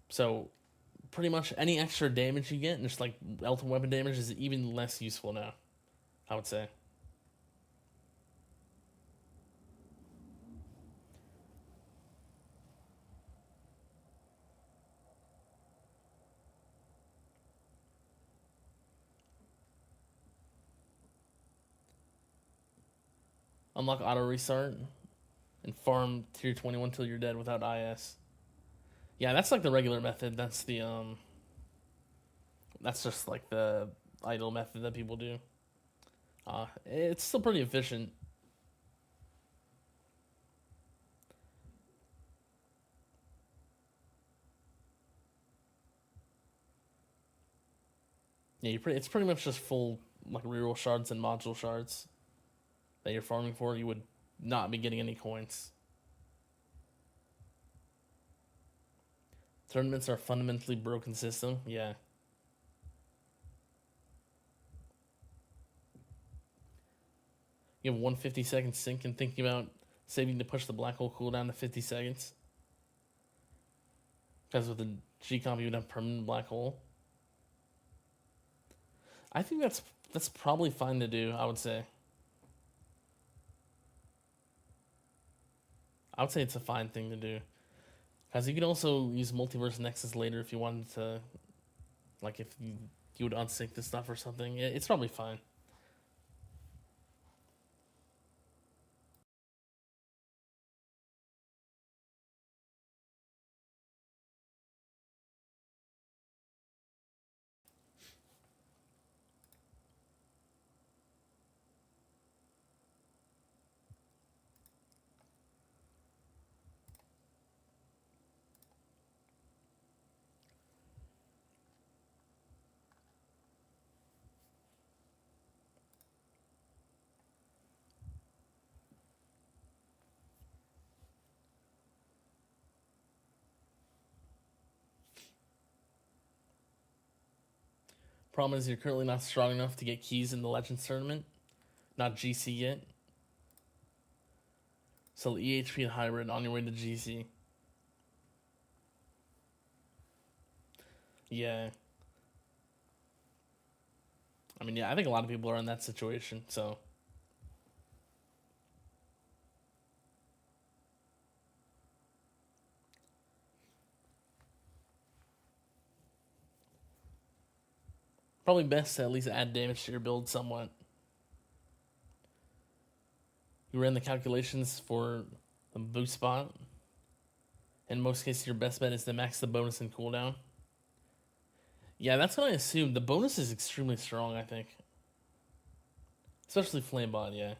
So pretty much any extra damage you get, and just like ultimate weapon damage, is even less useful now, I would say. Unlock auto restart and farm tier 21 till you're dead without IS. Yeah, that's like the regular method. That's just like the idle method that people do. It's still pretty efficient. Yeah, it's pretty much just full like reroll shards and module shards that you're farming for. You would not be getting any coins. Tournaments are a fundamentally broken system. Yeah. You have 150-second sync and thinking about saving to push the black hole cooldown to 50 seconds. Because with the G comp you would have permanent black hole. I think that's probably fine to do, I would say. I would say it's a fine thing to do. Because you can also use Multiverse Nexus later if you wanted to, like if you would unsync this stuff or something. It's probably fine. Problem is you're currently not strong enough to get keys in the Legends tournament. Not GC yet. So EHP and Hybrid on your way to GC. Yeah. I mean, yeah, I think a lot of people are in that situation, so. Probably best to at least add damage to your build somewhat. You ran the calculations for the boost spot. In most cases, your best bet is to max the bonus and cooldown. Yeah, that's what I assumed. The bonus is extremely strong, I think. Especially Flamebot, yeah.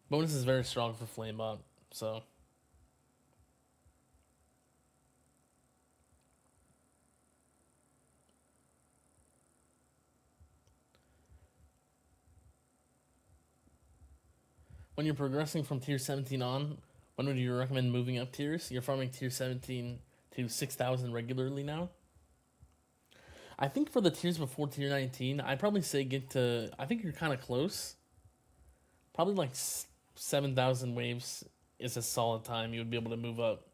Bonus is very strong for Flamebot, so. When you're progressing from tier 17 on, when would you recommend moving up tiers? You're farming tier 17 to 6,000 regularly now. I think for the tiers before tier 19, I'd probably say get to. I think you're kind of close. Probably like 7,000 waves is a solid time you would be able to move up.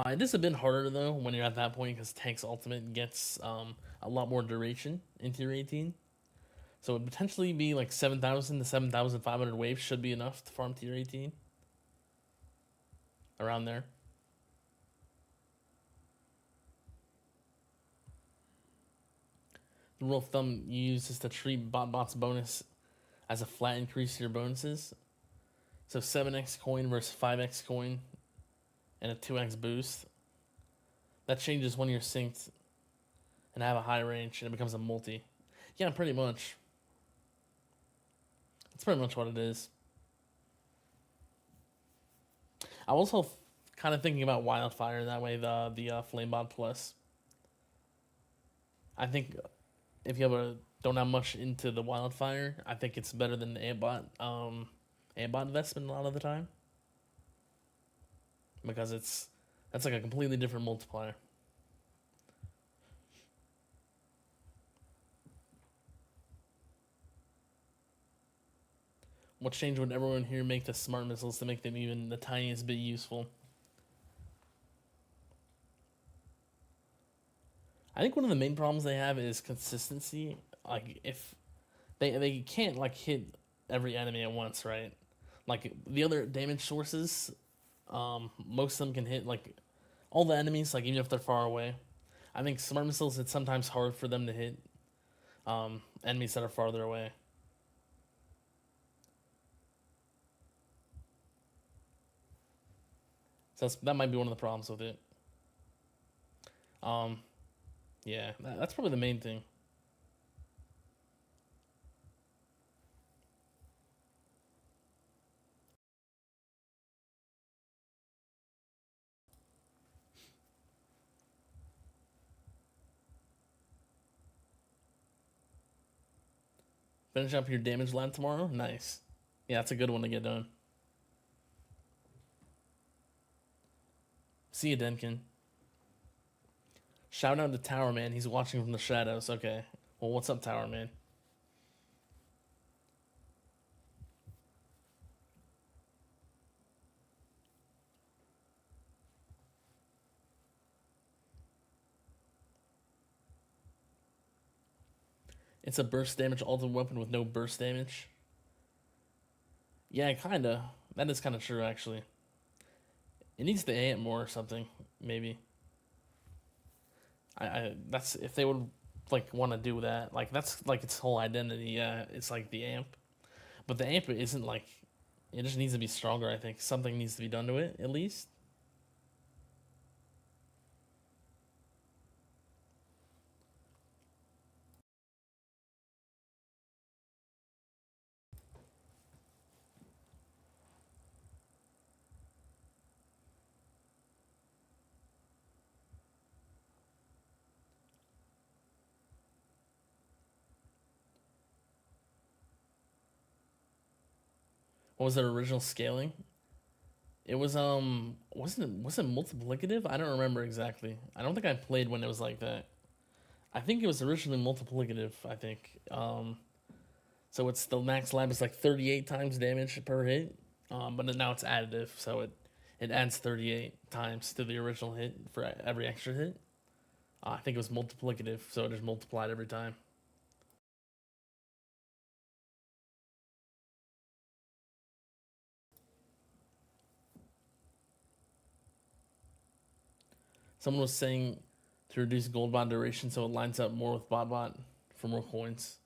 It is a bit harder though when you're at that point because Tank's ultimate gets a lot more duration in tier 18. So it would potentially be like 7,000 to 7,500 waves should be enough to farm tier 18. Around there. The rule of thumb you use is to treat bot's bonus as a flat increase to your bonuses. So 7x coin versus 5x coin and a 2x boost. That changes when you're synced and have a high range and it becomes a multi. Yeah, pretty much. That's pretty much what it is. I was also kind of thinking about Wildfire that way, the Flamebot Plus. I think if you don't have much into the Wildfire, I think it's better than the Ambot investment a lot of the time. Because that's like a completely different multiplier. What change would everyone here make to smart missiles to make them even the tiniest bit useful? I think one of the main problems they have is consistency. Like if they can't like hit every enemy at once, right? Like the other damage sources, most of them can hit like all the enemies, like even if they're far away. I think smart missiles, it's sometimes hard for them to hit enemies that are farther away. So that might be one of the problems with it. Yeah, that's probably the main thing. Finish up your damage lab tomorrow? Nice. Yeah, that's a good one to get done. See you, Denkin. Shout out to Tower Man. He's watching from the shadows. Okay. Well, what's up, Tower Man? It's a burst damage ultimate weapon with no burst damage. Yeah, kinda. That is kind of true, actually. It needs to amp more or something, maybe. I that's if they would like want to do that. Like that's like its whole identity. Yeah, it's like the amp, but the amp isn't like. It just needs to be stronger. I think something needs to be done to it at least. What was their original scaling? It was was it multiplicative? I don't remember exactly. I don't think I played when it was like that. I think it was originally multiplicative. I think. So it's the max lab is like 38 times damage per hit, but now it's additive, so it adds 38 times to the original hit for every extra hit. I think it was multiplicative, so it just multiplied every time. Someone was saying to reduce gold bond duration so it lines up more with bot for more coins.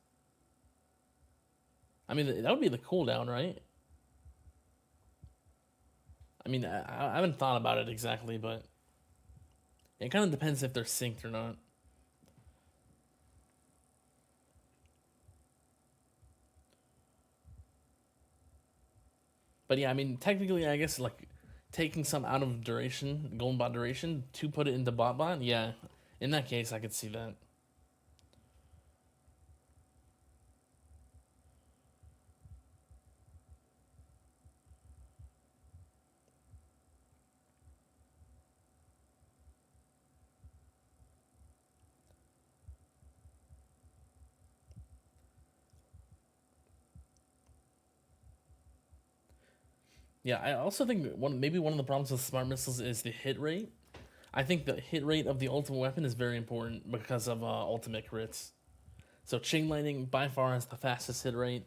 I mean, that would be the cooldown, right? I mean, I haven't thought about it exactly, but it kind of depends if they're synced or not. But yeah, I mean, technically, I guess like taking some out of duration, golden bot duration, to put it into bot, yeah. In that case, I could see that. Yeah, I also think maybe one of the problems with smart missiles is the hit rate. I think the hit rate of the ultimate weapon is very important because of ultimate crits. So chain lightning by far has the fastest hit rate.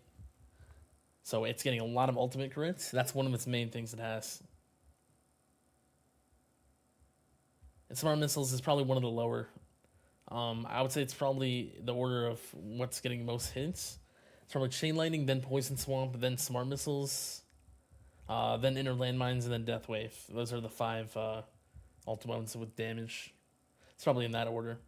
So it's getting a lot of ultimate crits. That's one of its main things it has. And smart missiles is probably one of the lower. I would say it's probably the order of what's getting most hits. It's probably chain lightning, then poison swamp, then smart missiles, then inner landmines, and then death wave. Those are the 5 ultimate weapons with damage. It's probably in that order.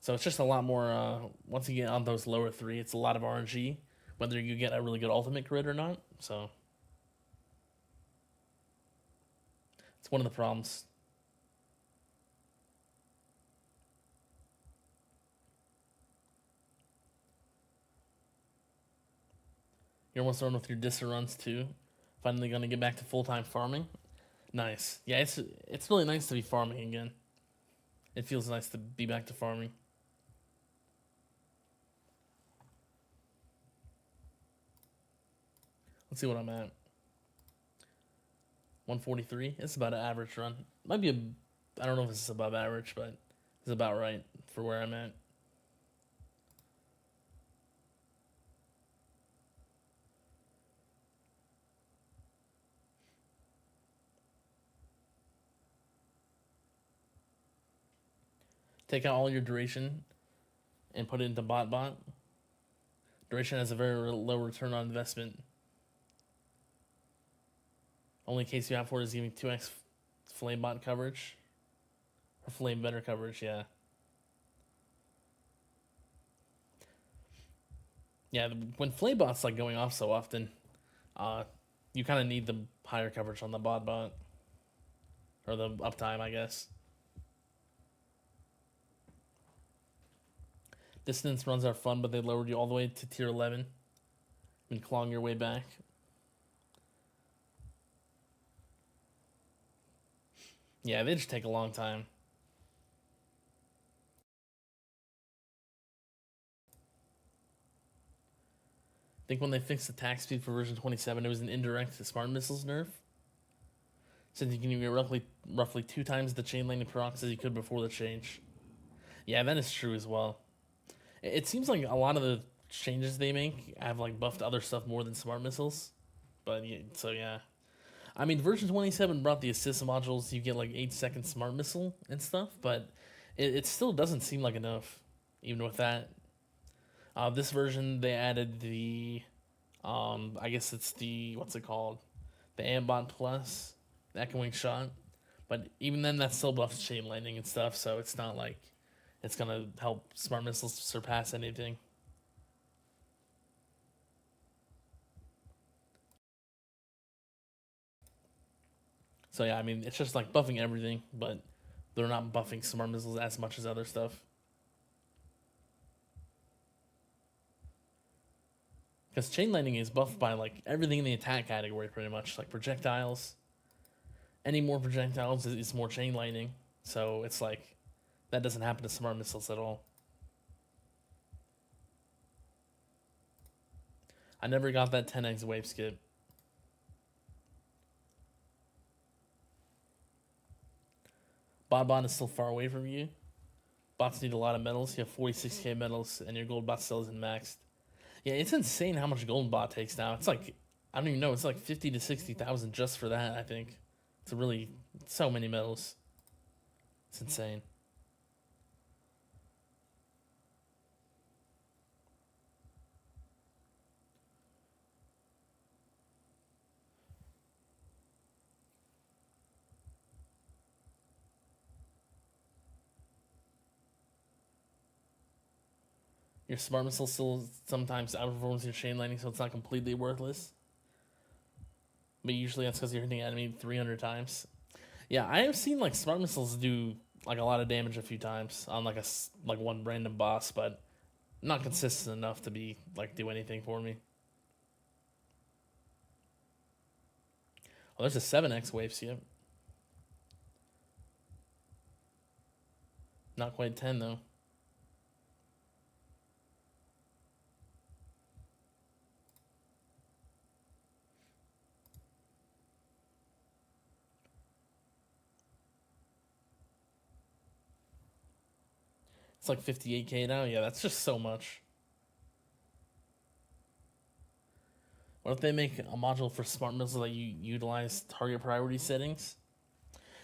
So it's just a lot more. Once you get on those lower 3, it's a lot of RNG, whether you get a really good ultimate crit or not. So it's one of the problems. You're almost done with your Dissa runs too. Finally gonna get back to full-time farming. Nice. Yeah, it's really nice to be farming again. It feels nice to be back to farming. Let's see what I'm at. 143. It's about an average run. Might be I don't know if it's above average, but it's about right for where I'm at. Take out all your duration and put it into bot. Duration has a very low return on investment. Only case you have for it is giving 2x flame bot coverage. Or flame better coverage, yeah. Yeah, when flame bot's like going off so often, you kind of need the higher coverage on the bot. Or the uptime, I guess. Distance runs are fun, but they lowered you all the way to tier 11 and clawing your way back. Yeah, they just take a long time. I think when they fixed the attack speed for version 27, it was an indirect smart missiles nerf. Since you can get roughly 2 times the chain lightning procs as you could before the change. Yeah, that is true as well. It seems like a lot of the changes they make have like buffed other stuff more than smart missiles. But yeah, so yeah. I mean, version 27 brought the assist modules. You get like 8-second smart missile and stuff, but it still doesn't seem like enough, even with that. This version, they added the, I guess it's the, what's it called? The Ambot Plus, the Echoing Shot. But even then, that still buffs chain lightning and stuff, so it's not like it's going to help smart missiles surpass anything. So yeah, I mean, it's just like buffing everything, but they're not buffing smart missiles as much as other stuff. Because chain lightning is buffed by like everything in the attack category, pretty much, like projectiles. Any more projectiles is more chain lightning, so it's like that doesn't happen to smart missiles at all. I never got that 10x wave skip. Bot is still far away from you. Bots need a lot of medals. You have 46k medals, and your gold bot still isn't maxed. Yeah, it's insane how much Golden Bot takes now. It's like I don't even know. It's like 50 to 60,000 just for that. I think it's really so many medals. It's insane. Your smart missile still sometimes outperforms your chain lightning, so it's not completely worthless. But usually that's because you're hitting enemy 300 times. Yeah, I have seen like smart missiles do like a lot of damage a few times on like like one random boss, but not consistent enough to be like do anything for me. Oh, there's a 7x wave, see it? Not quite 10 though. It's like 58k now. Yeah, that's just so much. What if they make a module for smart missiles that you utilize target priority settings?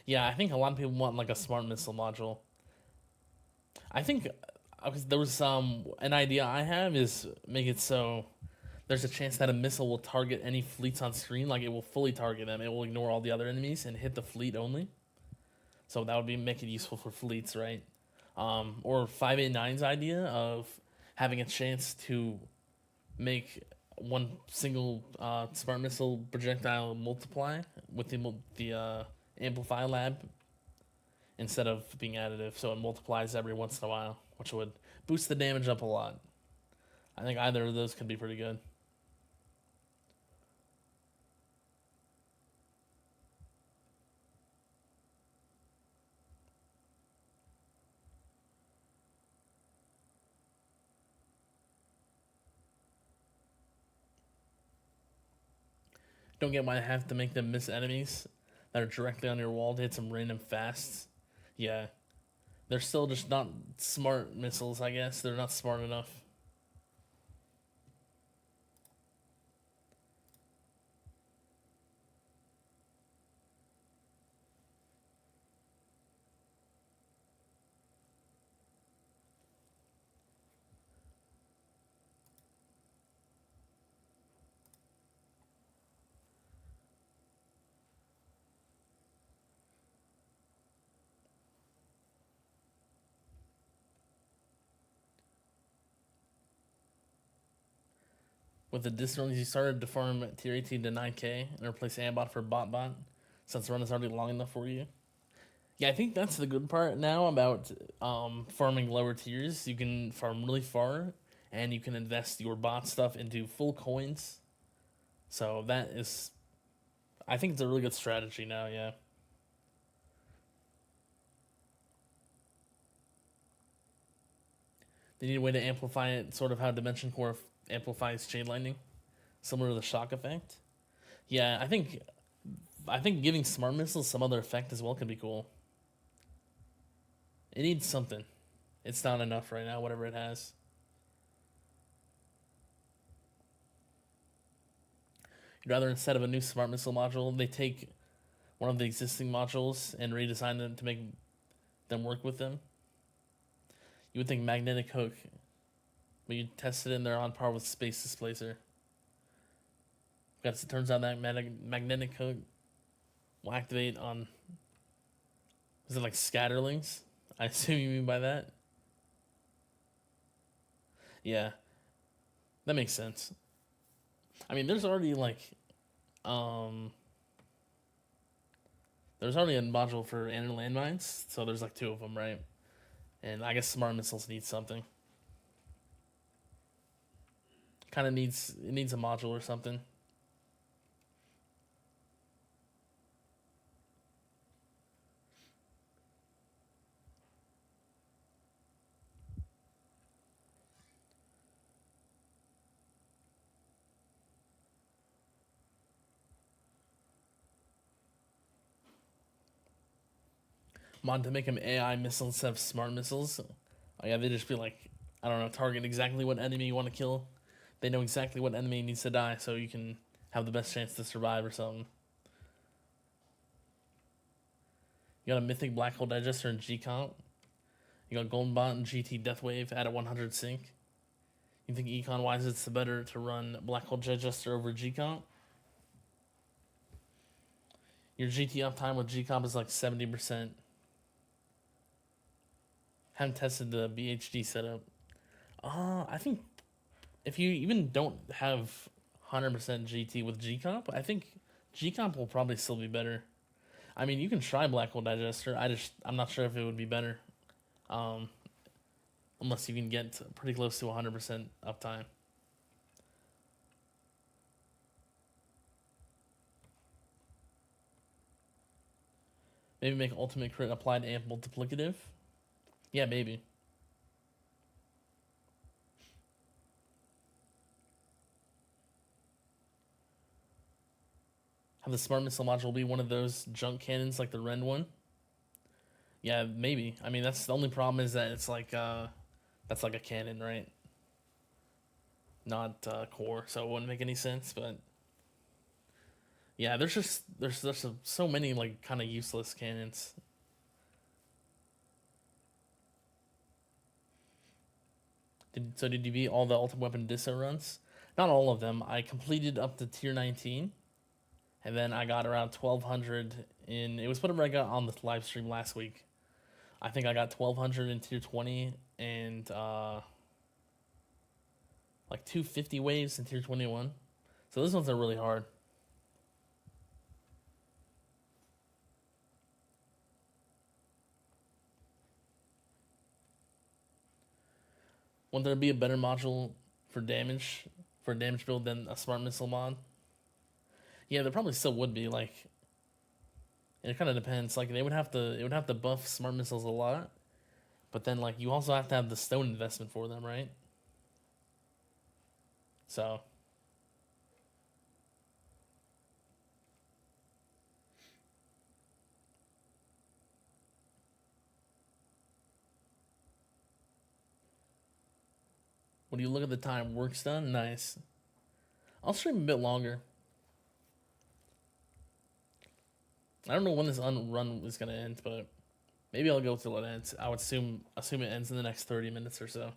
Yeah, I think a lot of people want like a smart missile module. I think there was an idea I have is make it so there's a chance that a missile will target any fleets on screen. Like it will fully target them. It will ignore all the other enemies and hit the fleet only. So that would be make it useful for fleets, right? Or 589's idea of having a chance to make one single smart missile projectile multiply with the amplify lab instead of being additive, so it multiplies every once in a while, which would boost the damage up a lot. I think either of those could be pretty good. Don't get why I have to make them miss enemies that are directly on your wall to hit some random fasts. Yeah, they're still just not smart missiles, I guess. They're not smart enough. With the disruns, you started to farm tier 18 to 9k and replace Ambot for Bot, since the run is already long enough for you. Yeah, I think that's the good part now about farming lower tiers. You can farm really far, and you can invest your bot stuff into full coins. So that is, I think it's a really good strategy now. Yeah. They need a way to amplify it, sort of how Dimension Core amplifies Chain Lightning, similar to the shock effect. Yeah, I think giving Smart Missiles some other effect as well could be cool. It needs something. It's not enough right now, whatever it has. You'd rather instead of a new Smart Missile module, they take one of the existing modules and redesign them to make them work with them. You would think Magnetic Hook, but you test it in there on par with Space Displacer. Because it turns out that Magnetic Hook will activate on. Is it like scatterlings? I assume you mean by that? Yeah, that makes sense. I mean, there's already like. Um, there's already a module for anti landmines, so there's like two of them, right? And I guess smart missiles need something. Kind of needs a module or something. Mod to make them AI missiles instead of smart missiles. Oh yeah, they just be like, I don't know, target exactly what enemy you want to kill. They know exactly what enemy needs to die, so you can have the best chance to survive or something. You got a Mythic Black Hole Digester and G-Comp. You got Golden Bot and GT Deathwave at a 100 sync. You think econ-wise it's better to run Black Hole Digester over G-Comp? Your GT uptime with G-Comp is like 70%. Haven't tested the BHD setup. I think if you even don't have 100% GT with G-Comp, I think G-Comp will probably still be better. I mean, you can try Black Hole Digester. I'm not sure if it would be better, unless you can get pretty close to 100% uptime. Maybe make Ultimate Crit applied amp multiplicative. Yeah, maybe. Have the Smart Missile module be one of those junk cannons like the Ren one? Yeah, maybe. I mean, that's the only problem is that it's like that's like a cannon, right? Not core, so it wouldn't make any sense. But yeah, there's so many like kind of useless cannons. Did you beat all the Ultimate Weapon Disso runs? Not all of them. I completed up to tier 19, and then I got around 1200 in. It was whatever I got on the live stream last week. I think I got 1200 in tier 20 and like 250 waves in tier 21. So those ones are really hard. Wouldn't there be a better module for damage build than a Smart Missile mod? Yeah, there probably still would be. Like, it kind of depends. Like, it would have to buff Smart Missiles a lot, but then like you also have to have the stone investment for them, right? So when you look at the time, work's done. Nice. I'll stream a bit longer. I don't know when this run is gonna end, but maybe I'll go till it ends. I would assume it ends in the next 30 minutes or so.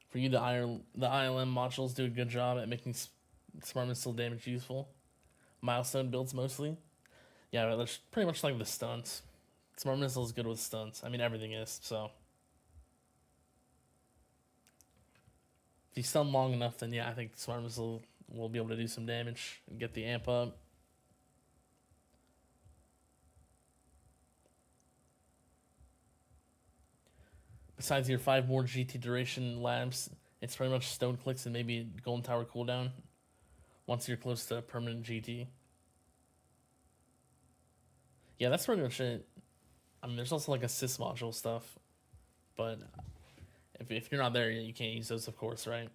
For you, the ILM modules do a good job at making Smart Missile damage useful. Milestone builds mostly. Yeah, that's pretty much like the stunts. Smart Missile is good with stunts. I mean, everything is, so. If you stun long enough, then yeah, I think Smart Missile will be able to do some damage and get the amp up. Besides your 5 more GT duration labs, it's pretty much stone clicks and maybe Golden Tower cooldown once you're close to permanent GT. Yeah, that's pretty much it. I mean, there's also like assist module stuff, but if you're not there yet, you can't use those, of course, right?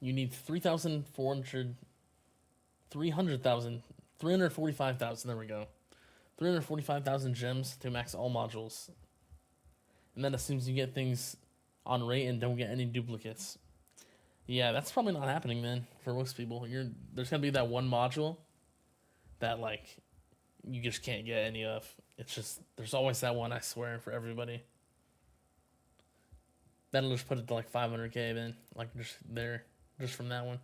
You need 3,400, 300,000, 345,000, there we go. 345,000 gems to max all modules. And that assumes you get things on rate and don't get any duplicates. Yeah, that's probably not happening then for most people. There's gonna be that one module that like you just can't get any of. It's just there's always that one, I swear, for everybody. That'll just put it to like 500k then, like just there, just from that one.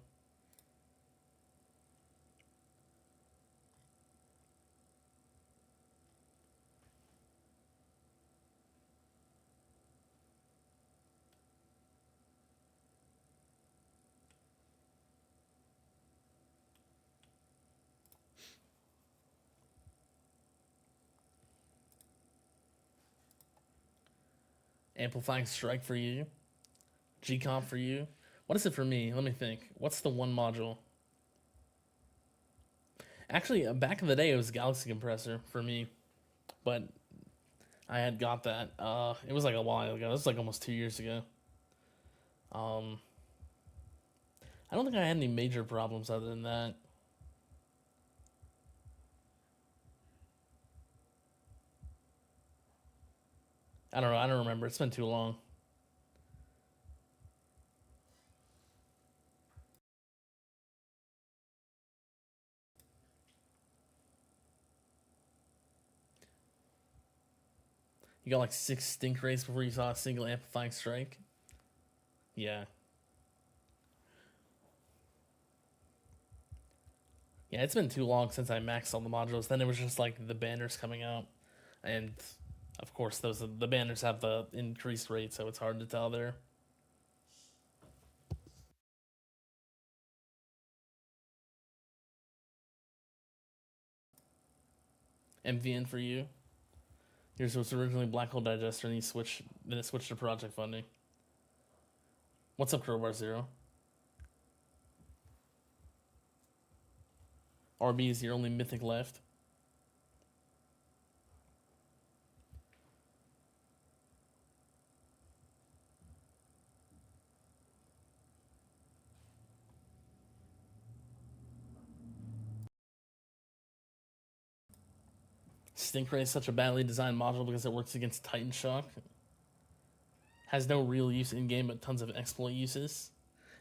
Amplifying strike for you, G-Comp for you. What is it for me? Let me think. What's the one module? Actually, back in the day, it was Galaxy Compressor for me, but I had got that. It was like a while ago. It was like almost 2 years ago. Um, I don't think I had any major problems other than that. I don't know. I don't remember. It's been too long. You got like 6 stink rays before you saw a single amplifying strike. Yeah. Yeah, it's been too long since I maxed all the modules. Then it was just like the banners coming out, and of course the banners have the increased rate, so it's hard to tell there. MVN for you. Yours was originally Black Hole Digester, and then it switched to project funding. What's up, Crowbar Zero? RB is your only mythic left. Stinkray is such a badly designed module because it works against Titan Shock. Has no real use in game, but tons of exploit uses.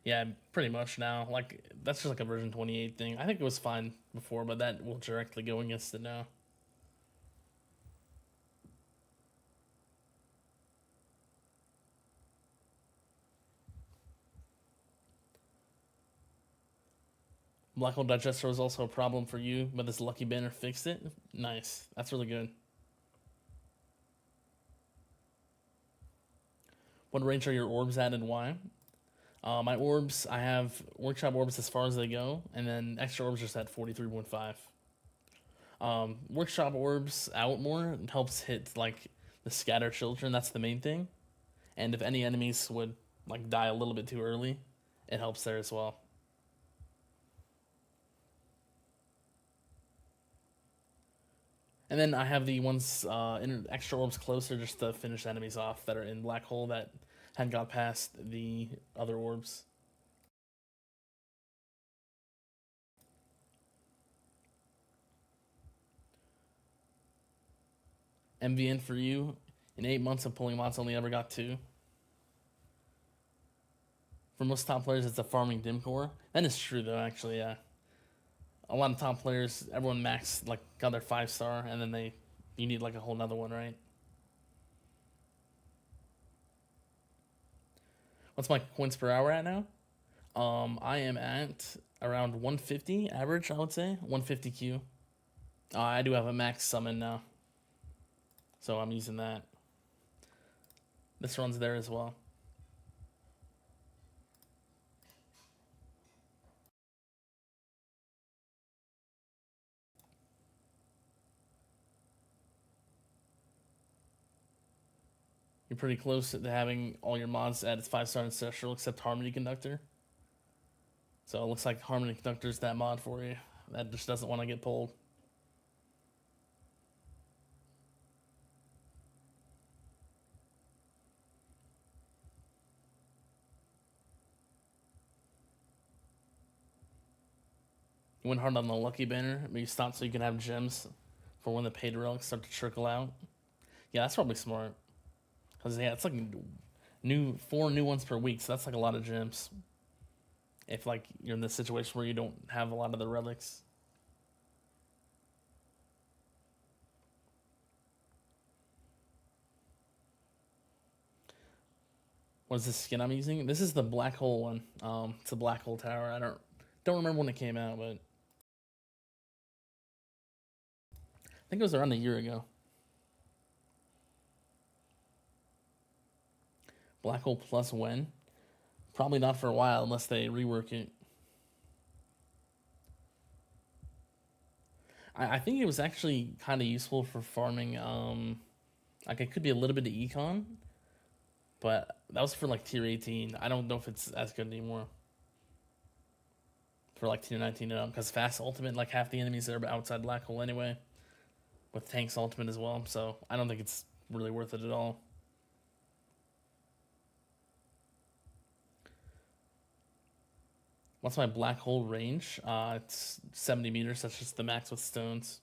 Yeah, pretty much now. Like, that's just like a version 28 thing. I think it was fine before, but that will directly go against it now. Black Hole Digester was also a problem for you, but this Lucky Banner fixed it. Nice. That's really good. What range are your orbs at and why? My orbs, I have workshop orbs as far as they go, and then extra orbs just at 43.5. Workshop orbs out more helps hit like the scatter children. That's the main thing. And if any enemies would like die a little bit too early, it helps there as well. And then I have the ones extra orbs closer just to finish enemies off that are in black hole that hadn't got past the other orbs. MVN for you. In 8 months of pulling mods, only ever got 2. For most top players, it's a farming dim core. That is true though, actually, yeah. A lot of top players, everyone maxed like got their 5-star, and then you need like a whole nother one, right? What's my coins per hour at now? I am at around 150 average, I would say 150 Q. I do have a max summon now, so I'm using that. This runs there as well. You're pretty close to having all your mods at its 5-star ancestral except Harmony Conductor. So it looks like Harmony Conductor's that mod for you. That just doesn't want to get pulled. You went hard on the Lucky Banner, but you stopped so you can have gems for when the paid relics start to trickle out. Yeah, that's probably smart. Because, yeah, it's like 4 new ones per week, so that's like a lot of gems. If, like, you're in this situation where you don't have a lot of the relics. What is this skin I'm using? This is the black hole one. It's a black hole tower. I don't remember when it came out, but I think it was around a year ago. Black hole plus when? Probably not for a while unless they rework it. I think it was actually kind of useful for farming. Like it could be a little bit of econ, But that was for like tier 18. I don't know if it's as good anymore for like tier 19 and up, because fast ultimate, like half the enemies are outside black hole anyway, with tanks ultimate as well. So I don't think it's really worth it at all. What's my black hole range? It's 70 meters. That's just the max with stones.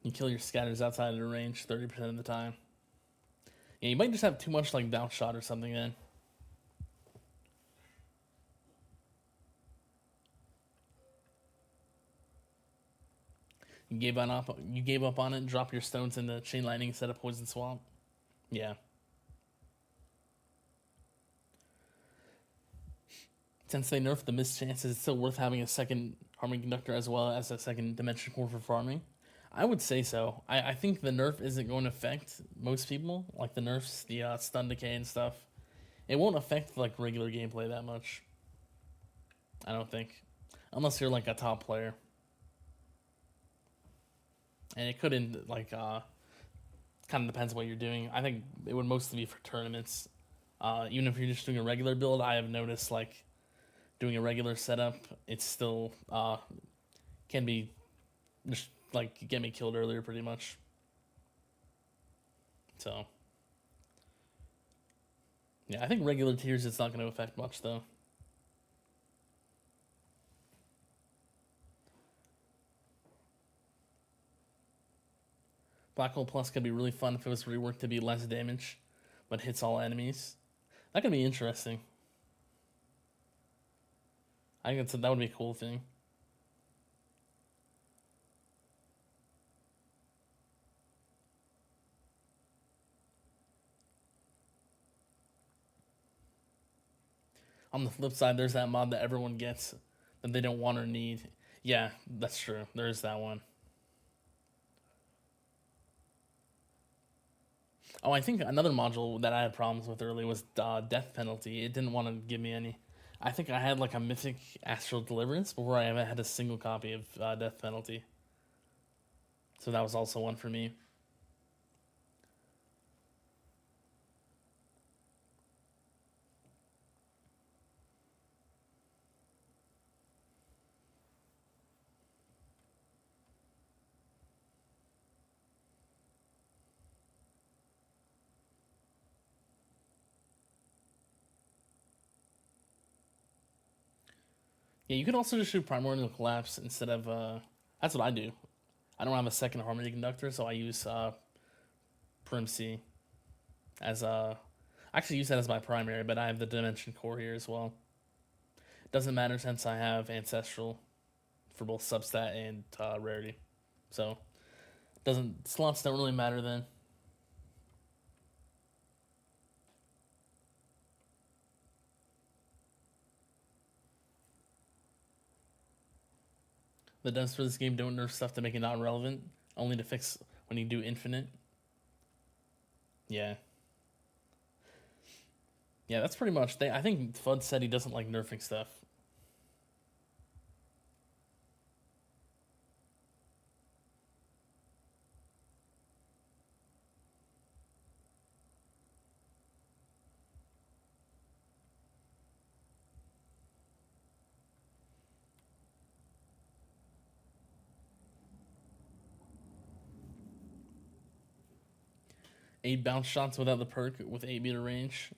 You kill your scatters outside of the range 30% of the time. Yeah, you might just have too much like bounce shot or something then. You gave up on it and drop your stones in the chain lightning instead of poison swamp. Yeah. Since they nerfed the missed chances, it's still worth having a second harmony conductor as well as a second dimension core for farming. I would say so. I think the nerf isn't going to affect most people, like the nerfs, the stun decay and stuff. It won't affect like regular gameplay that much. I don't think, unless you're like a top player. And it couldn't like kind of depends what you're doing. I think it would mostly be for tournaments. Even if you're just doing a regular build, I have noticed like doing a regular setup, it's still can be just like get me killed earlier pretty much. So yeah, I think regular tiers it's not going to affect much though. Black Hole Plus could be really fun if it was reworked to be less damage, but hits all enemies. That could be interesting. I think that would be a cool thing. On the flip side, there's that mod that everyone gets that they don't want or need. Yeah, that's true. There is that one. Oh, I think another module that I had problems with early was death penalty. It didn't want to give me any. I think I had like a mythic astral deliverance before I ever had a single copy of death penalty. So that was also one for me. Yeah, you can also just shoot primordial collapse instead of. That's what I do. I don't have a second harmony conductor, so I use Prim C as a. I actually use that as my primary, but I have the dimension core here as well. It doesn't matter since I have ancestral for both substat and rarity, so doesn't slots don't really matter then. The devs for this game don't nerf stuff to make it not relevant, only to fix when you do infinite. Yeah. Yeah, that's pretty much. I think Fudd said he doesn't like nerfing stuff. Eight bounce shots without the perk with 8 meter range.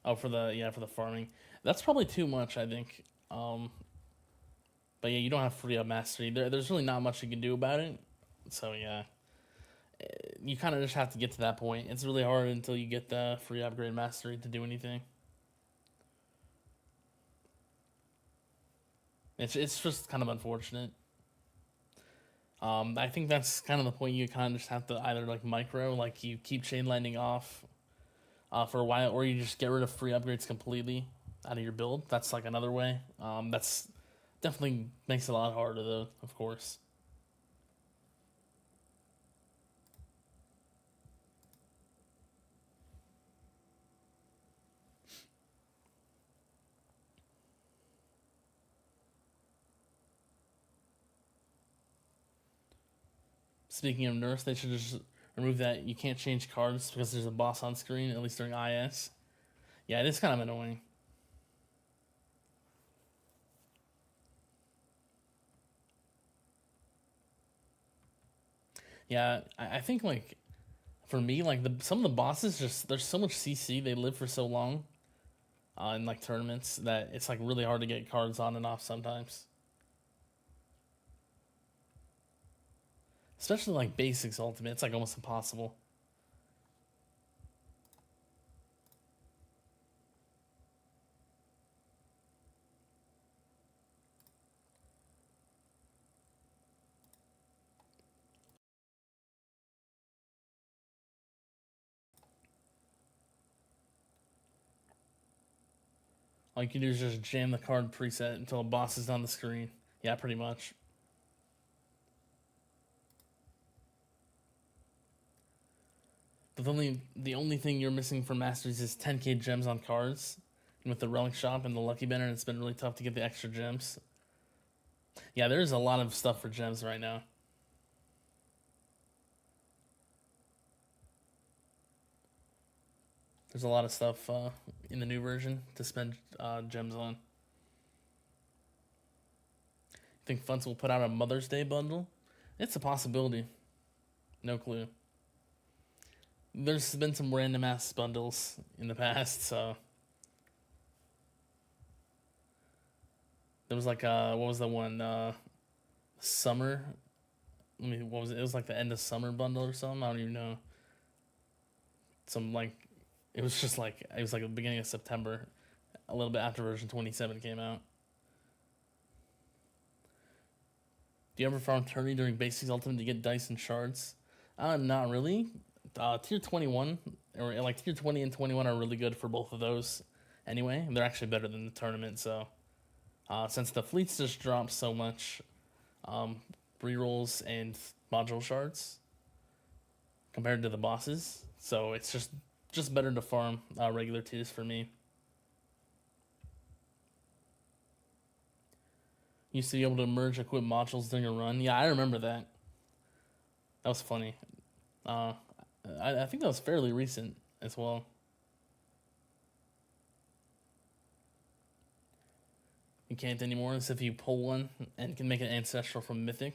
Oh, for the farming, that's probably too much. I think. But yeah, you don't have free up mastery. There's really not much you can do about it. So yeah, you kind of just have to get to that point. It's really hard until you get the free upgrade mastery to do anything. It's just kind of unfortunate. I think that's kind of the point. You kind of just have to either like micro, like you keep chain lightning off for a while, or you just get rid of free upgrades completely out of your build. That's like another way. That's definitely makes it a lot harder though, of course. Speaking of nerfs, they should just remove that you can't change cards because there's a boss on screen, at least during IS. Yeah, it is kind of annoying. Yeah, I think like for me, like some of the bosses just there's so much CC, they live for so long in like tournaments that it's like really hard to get cards on and off sometimes. Especially like basics ultimate, it's like almost impossible. All you can do is just jam the card preset until a boss is on the screen. Yeah, pretty much. But the only thing you're missing from Masters is 10k gems on cards. And with the relic shop and the lucky banner, it's been really tough to get the extra gems. Yeah, there's a lot of stuff for gems right now. There's a lot of stuff in the new version to spend gems on. Think Funts will put out a Mother's Day bundle? It's a possibility. No clue. There's been some random ass bundles in the past, so there was like what was the one summer? I mean, what was it? It was like the end of summer bundle or something. I don't even know. Some like it was just like it was like the beginning of September, a little bit after version 27 came out. Do you ever farm tourney during Basics Ultimate to get dice and shards? Not really. Tier 21 or like tier 20 and 21 are really good for both of those. Anyway, they're actually better than the tournament. So since the fleets just dropped so much, rerolls and module shards compared to the bosses, so it's just better to farm regular tiers for me. Used to be able to merge equip modules during a run. Yeah, I remember that. That was funny. I think that was fairly recent as well. You can't anymore, as if you pull one and can make an ancestral from Mythic.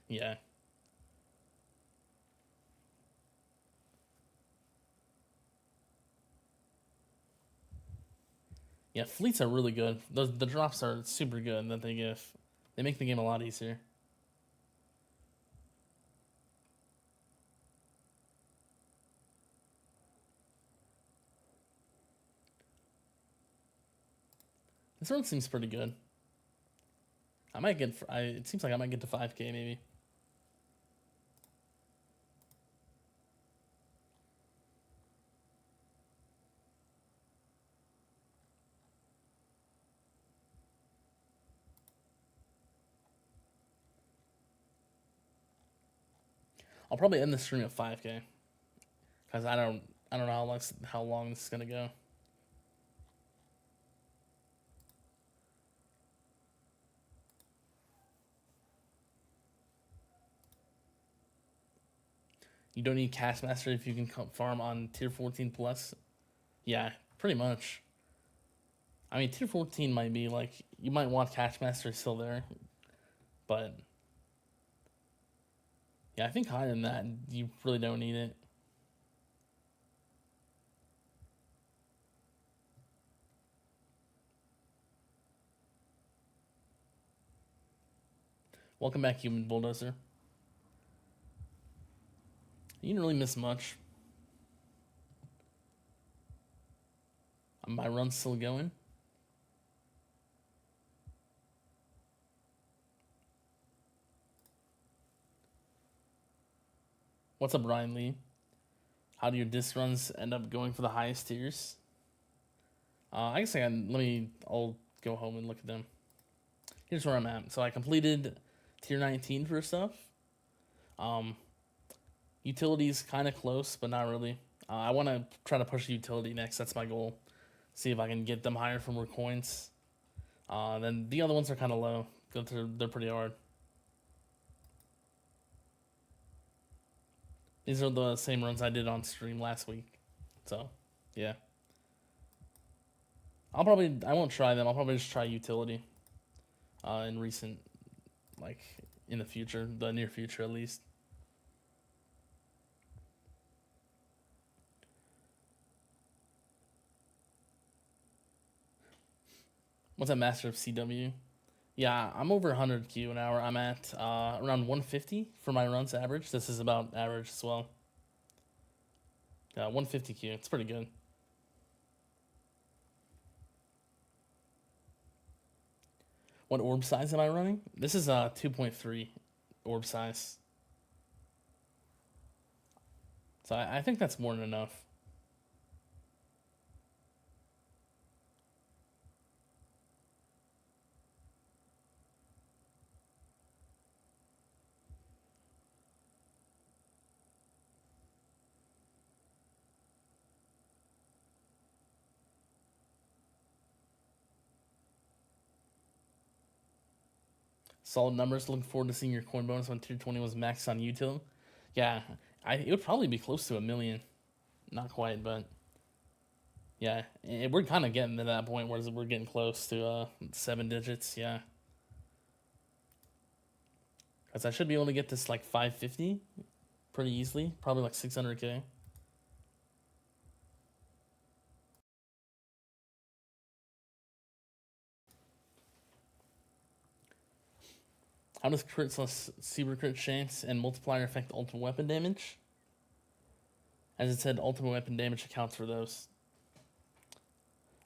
Yeah. Yeah, fleets are really good. The drops are super good that they give. They make the game a lot easier. This run seems pretty good. I might get. It seems like I might get to 5k maybe. I'll probably end the stream at 5k because I don't know how long this is gonna go. You don't need Cast Master if you can farm on tier 14 plus. Yeah, pretty much. I mean, tier 14 might be like you might want Cast Master still there, but yeah, I think higher than that you really don't need it. Welcome back, Human Bulldozer. You didn't really miss much. My run's still going. What's up, Ryan Lee? How do your disc runs end up going for the highest tiers? I guess I'll go home and look at them. Here's where I'm at. So I completed tier 19 for stuff. Utility's kind of close, but not really. I want to try to push utility next. That's my goal. See if I can get them higher for more coins. Then the other ones are kind of low. They're pretty hard. These are the same runs I did on stream last week. So, yeah. I won't try them. I'll probably just try utility in recent, like, in the future, the near future at least. What's that master of CW? Yeah, I'm over 100 Q an hour. I'm at around 150 for my runs average. This is about average as well. Yeah, 150 Q. It's pretty good. What orb size am I running? This is 2.3 orb size. So I think that's more than enough. Solid numbers. Looking forward to seeing your coin bonus when tier 20 was maxed on util. Yeah, it would probably be close to 1 million. Not quite, but yeah, we're kind of getting to that point where we're getting close to 7 digits. Yeah, because I should be able to get this like 550 pretty easily. Probably like 600K. How does crit plus super crit chance and multiplier affect ultimate weapon damage? As it said, ultimate weapon damage accounts for those.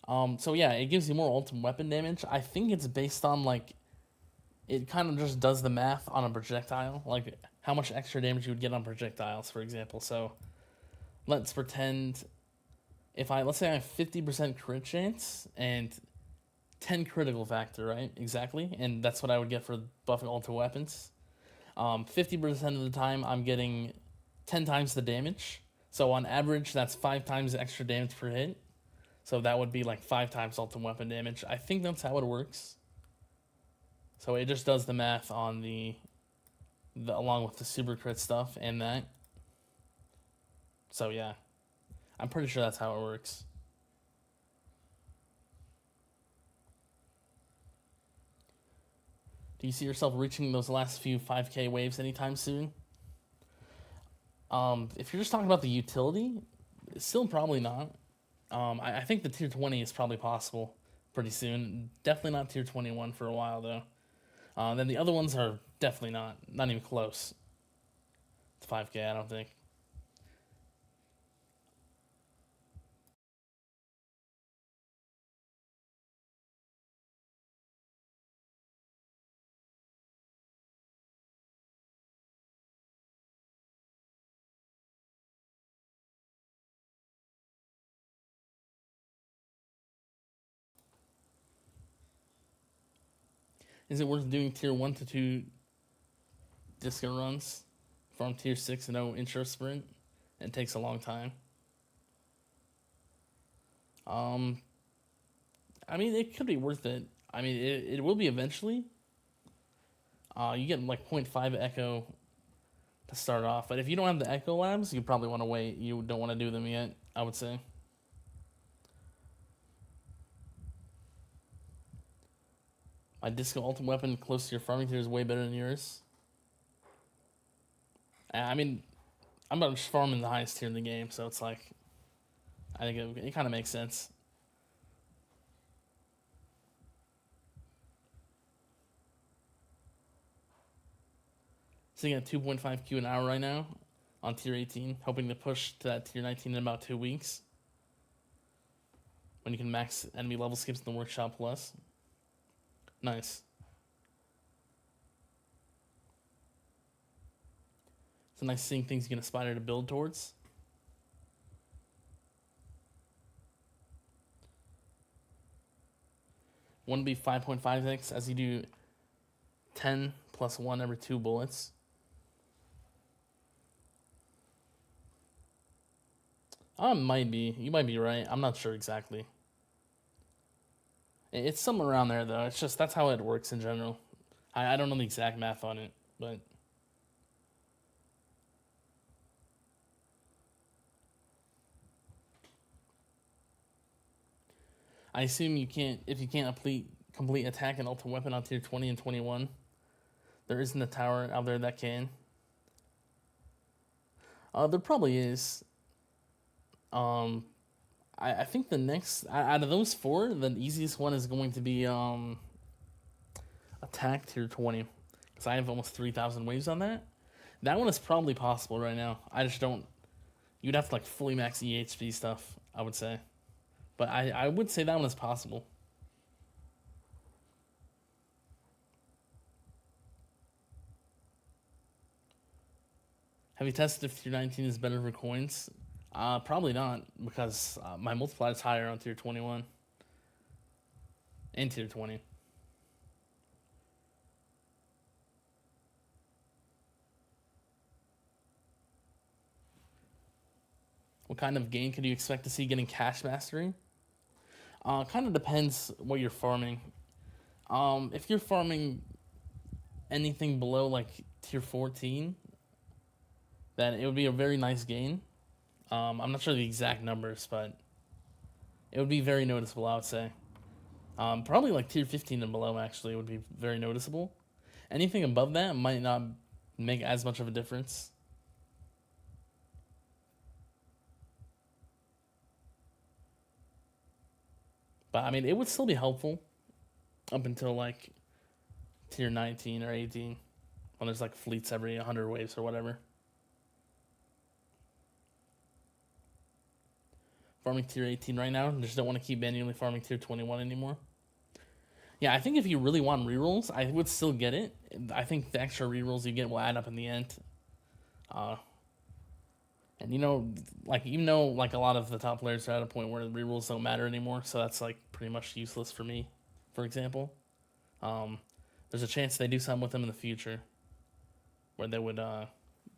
So yeah, it gives you more ultimate weapon damage. I think it's based on like, it kind of just does the math on a projectile, like how much extra damage you would get on projectiles, for example. So let's pretend let's say I have 50% crit chance and 10 critical factor, right? Exactly. And that's what I would get for buffing ultimate weapons. 50% of the time, I'm getting 10 times the damage. So on average, that's 5 times the extra damage per hit. So that would be like 5 times ultimate weapon damage. I think that's how it works. So it just does the math on the along with the super crit stuff and that. So yeah, I'm pretty sure that's how it works. Do you see yourself reaching those last few 5K waves anytime soon? If you're just talking about the utility, still probably not. I think the tier 20 is probably possible pretty soon. Definitely not tier 21 for a while though. Then the other ones are definitely not even close to 5K, I don't think. Is it worth doing tier 1 to 2 disco runs from tier 6 and no intro sprint? It takes a long time. I mean, it could be worth it. I mean, it will be eventually. You get like 0.5 echo to start off, but if you don't have the echo labs, you probably want to wait. You don't want to do them yet, I would say. My disco ultimate weapon close to your farming tier is way better than yours. I mean, I'm about to farm in the highest tier in the game, so it's like, I think it kind of makes sense. Sitting at 2.5 Q an hour right now on tier 18, hoping to push to that tier 19 in about 2 weeks. When you can max enemy level skips in the workshop plus. Nice. It's nice seeing things you can aspire to build towards. One be 5.5x as you do 10 plus 1 every 2 bullets. Might be. You might be right. I'm not sure exactly. It's somewhere around there, though. It's just that's how it works in general. I don't know the exact math on it, but I assume you can't, if you can't complete attack and ultimate weapon on tier 20 and 21. There isn't a tower out there that can. There probably is. I think the next out of those four, the easiest one is going to be attack tier 20, because I have almost 3,000 waves on that. That one is probably possible right now. I just don't. You'd have to like fully max EHP stuff, I would say, but I would say that one is possible. Have you tested if tier 19 is better for coins? Probably not, because my multiplier is higher on tier 21 and tier 20. What kind of gain could you expect to see getting cash mastery? Kind of depends what you're farming. If you're farming anything below like tier 14, then it would be a very nice gain. I'm not sure the exact numbers, but it would be very noticeable, I would say. Probably like tier 15 and below, actually, would be very noticeable. Anything above that might not make as much of a difference. But, I mean, it would still be helpful up until like tier 19 or 18, when there's like fleets every 100 waves or whatever. Farming tier 18 right now. Just don't want to keep manually farming tier 21 anymore. Yeah, I think if you really want rerolls, I would still get it. I think the extra rerolls you get will add up in the end. And you know, like even though like a lot of the top players are at a point where rerolls don't matter anymore, so that's like pretty much useless for me, for example. There's a chance they do something with them in the future where they would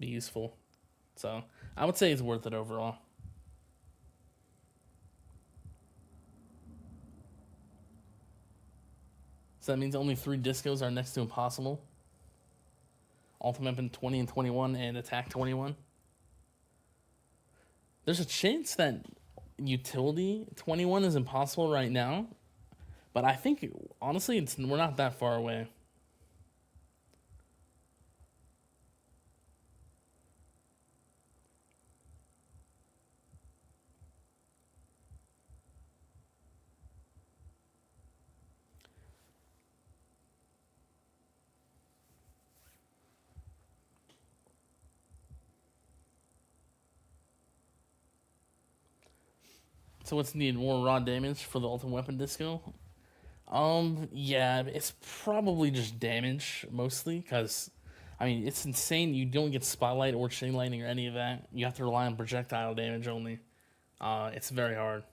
be useful. So I would say it's worth it overall. So that means only 3 discos are next to impossible. Ultimate weapon 20 and 21 and attack 21. There's a chance that utility 21 is impossible right now, but I think honestly we're not that far away. So what's needed? More raw damage for the ultimate weapon disco? Yeah, it's probably just damage mostly, because I mean it's insane. You don't get spotlight or chain lightning or any of that. You have to rely on projectile damage only. It's very hard.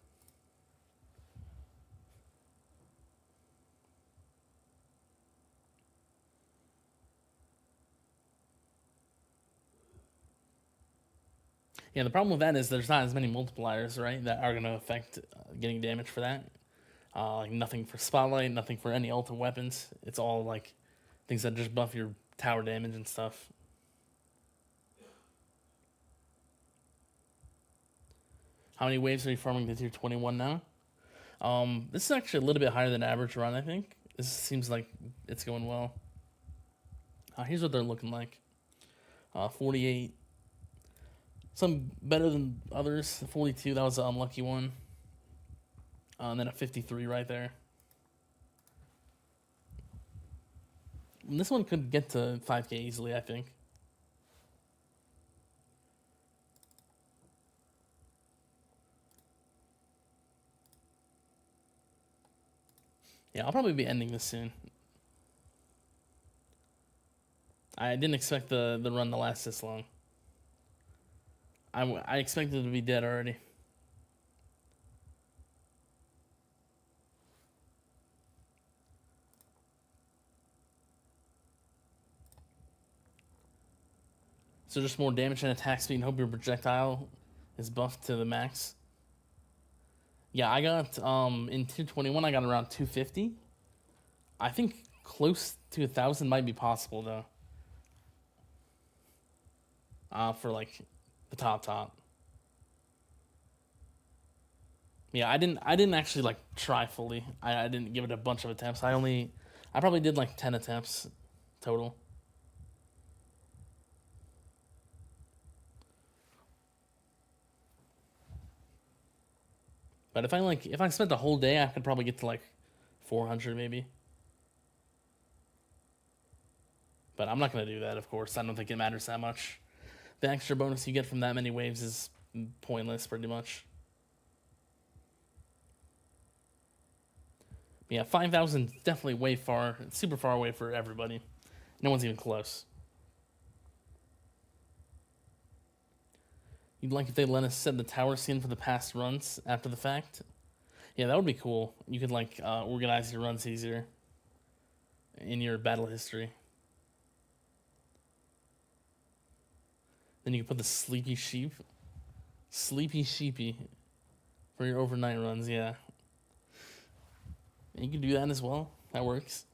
Yeah, the problem with that is there's not as many multipliers, right, that are going to affect getting damage for that. Like nothing for spotlight, nothing for any ultimate weapons. It's all like things that just buff your tower damage and stuff. How many waves are you farming to tier 21 now? This is actually a little bit higher than average run, I think. This seems like it's going well. Here's what they're looking like. 48. Some better than others. 42, that was the unlucky one. And then a 53 right there. And this one could get to 5k easily, I think. Yeah, I'll probably be ending this soon. I didn't expect the run to last this long. I expected it to be dead already. So just more damage and attack speed and hope your projectile is buffed to the max. Yeah, I got, in tier 21, I got around 250. I think close to 1,000 might be possible, though. For, like, the top. Yeah, I didn't actually like try fully. I didn't give it a bunch of attempts. I probably did like 10 attempts total. But if I spent the whole day, I could probably get to like 400 maybe. But I'm not gonna do that, of course. I don't think it matters that much. The extra bonus you get from that many waves is pointless, pretty much. Yeah, 5,000 definitely way far, super far away for everybody. No one's even close. You'd like if they let us set the tower skin for the past runs after the fact? Yeah, that would be cool. You could like organize your runs easier in your battle history. Then you can put the sleepy sheepy, for your overnight runs. Yeah, and you can do that as well. That works.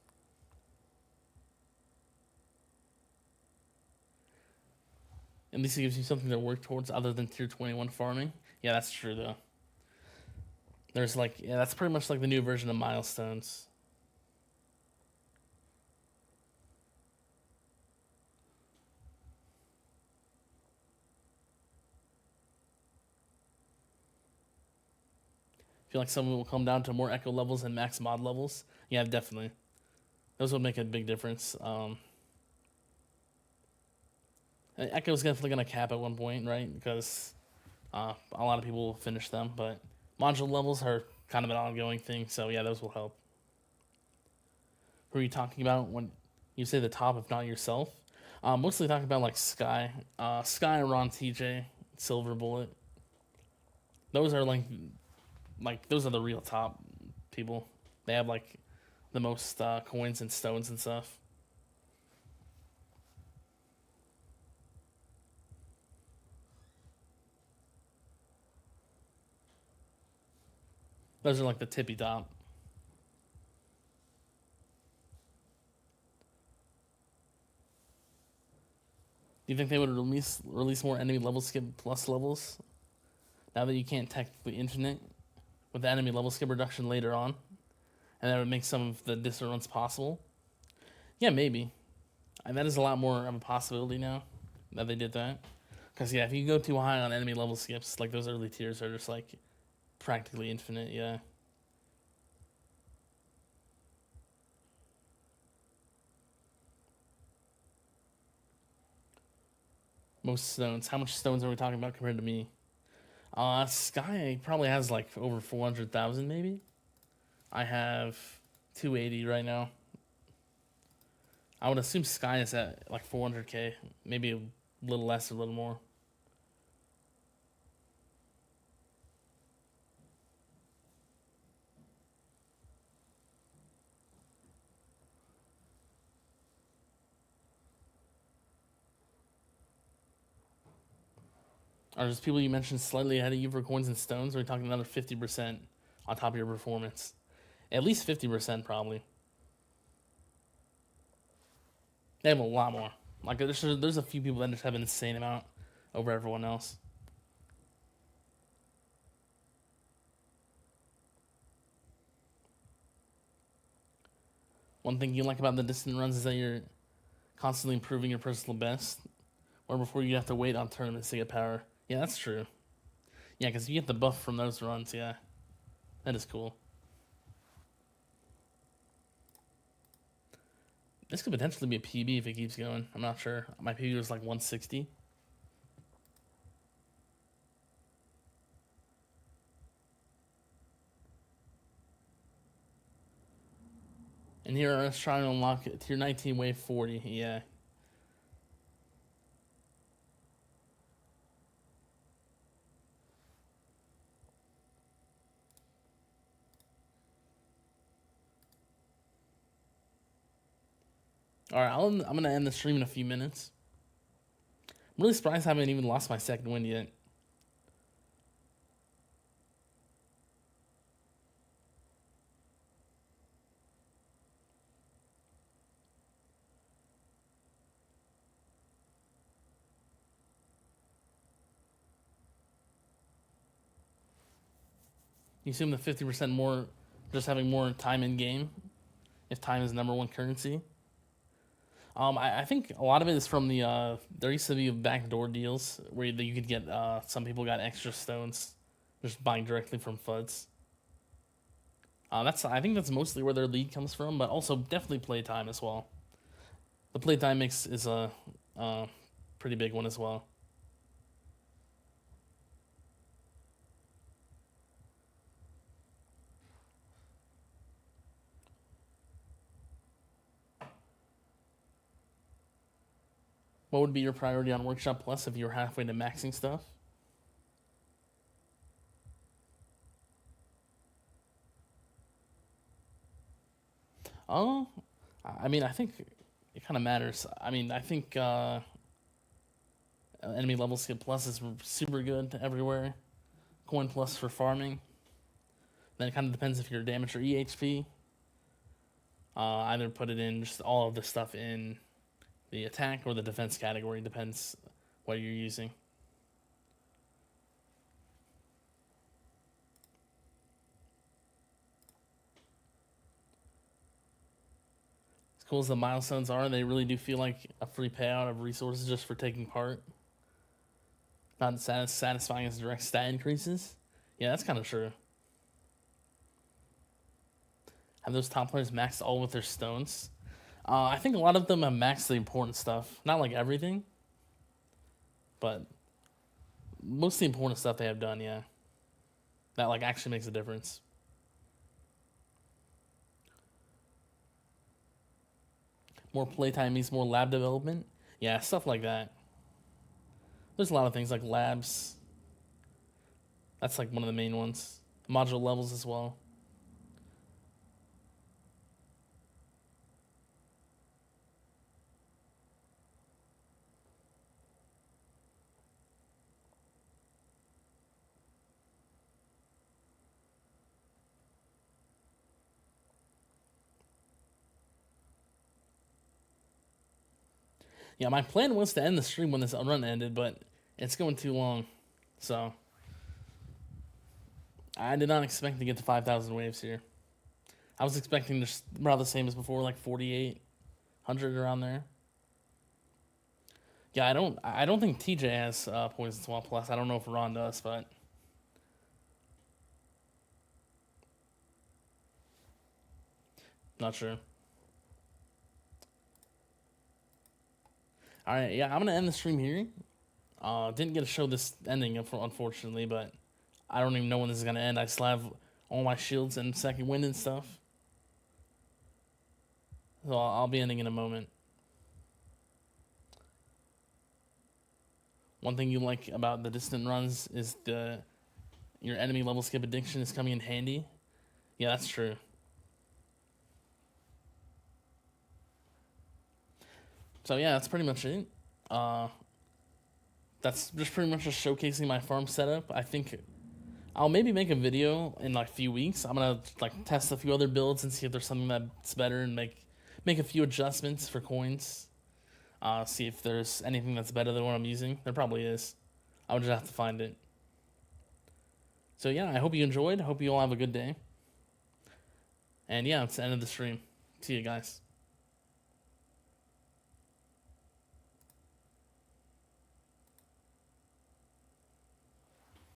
At least it gives you something to work towards other than tier 21 farming. Yeah, that's true though. There's like, yeah, that's pretty much like the new version of milestones. I feel like some will come down to more echo levels and max mod levels. Yeah, definitely. Those would make a big difference. Echo's definitely gonna cap at one point, right? Because a lot of people will finish them, but module levels are kind of an ongoing thing. So yeah, those will help. Who are you talking about when you say the top, if not yourself? Mostly talking about like Sky, Sky, Ron, TJ, Silver Bullet. Those are like those are the real top people. They have like the most coins and stones and stuff. Those are like the tippy top. Do you think they would release more enemy level skip plus levels now that you can't technically infinite with the enemy level skip reduction later on, and that would make some of the distant runs possible? Yeah, maybe. And that is a lot more of a possibility now that they did that. Because yeah, if you go too high on enemy level skips, like those early tiers are just like practically infinite. Yeah. Most stones. How much stones are we talking about compared to me? Sky probably has like over 400,000 maybe. I have 280 right now. I would assume Sky is at like 400k, maybe a little less, a little more. Are those people you mentioned slightly ahead of you for coins and stones? Or are we talking another 50% on top of your performance? At least 50% probably. They have a lot more. Like there's a few people that just have an insane amount over everyone else. One thing you like about the distant runs is that you're constantly improving your personal best, where before you have to wait on tournaments to get power. Yeah, that's true. Yeah, because you get the buff from those runs. Yeah, that is cool. This could potentially be a PB if it keeps going. I'm not sure. My PB was like 160. And here I was trying to unlock tier 19 wave 40. Yeah. All right, I'm gonna end the stream in a few minutes. I'm really surprised I haven't even lost my second win yet. You assume the 50% more, just having more time in game, if time is number one currency. I think a lot of it is from the there used to be backdoor deals where you could get some people got extra stones just buying directly from FUDs. I think that's mostly where their lead comes from, but also definitely playtime as well. The playtime mix is a pretty big one as well. What would be your priority on Workshop Plus if you were halfway to maxing stuff? Oh, I mean, I think it kind of matters. I mean, I think enemy level skip plus is super good everywhere. Coin plus for farming. Then it kind of depends if you're damage or EHP. Either put it in just all of the stuff in the attack or the defense category. Depends what you're using. As cool as the milestones are, they really do feel like a free payout of resources just for taking part. Not satisfying as direct stat increases. Yeah, that's kind of true. Have those top players maxed all with their stones? I think a lot of them have maxed the important stuff. Not like everything, but most of the important stuff they have done, yeah. That like actually makes a difference. More playtime means more lab development. Yeah, stuff like that. There's a lot of things like labs. That's like one of the main ones. Module levels as well. Yeah, my plan was to end the stream when this run ended, but it's going too long. So I did not expect to get to 5,000 waves here. I was expecting just about the same as before, like 4,800 around there. Yeah, I don't think TJ has Poison Swamp Plus. I don't know if Ron does, but not sure. All right, yeah, I'm gonna end the stream here. Didn't get to show this ending, unfortunately, but I don't even know when this is gonna end. I still have all my shields and second wind and stuff. So I'll be ending in a moment. One thing you like about the distant runs is your enemy level skip addiction is coming in handy. Yeah, that's true. So yeah, that's pretty much it. That's just pretty much just showcasing my farm setup. I think I'll maybe make a video in like a few weeks. I'm gonna like test a few other builds and see if there's something that's better and make a few adjustments for coins. See if there's anything that's better than what I'm using. There probably is. I would just have to find it. So yeah, I hope you enjoyed. I hope you all have a good day. And yeah, it's the end of the stream. See you guys.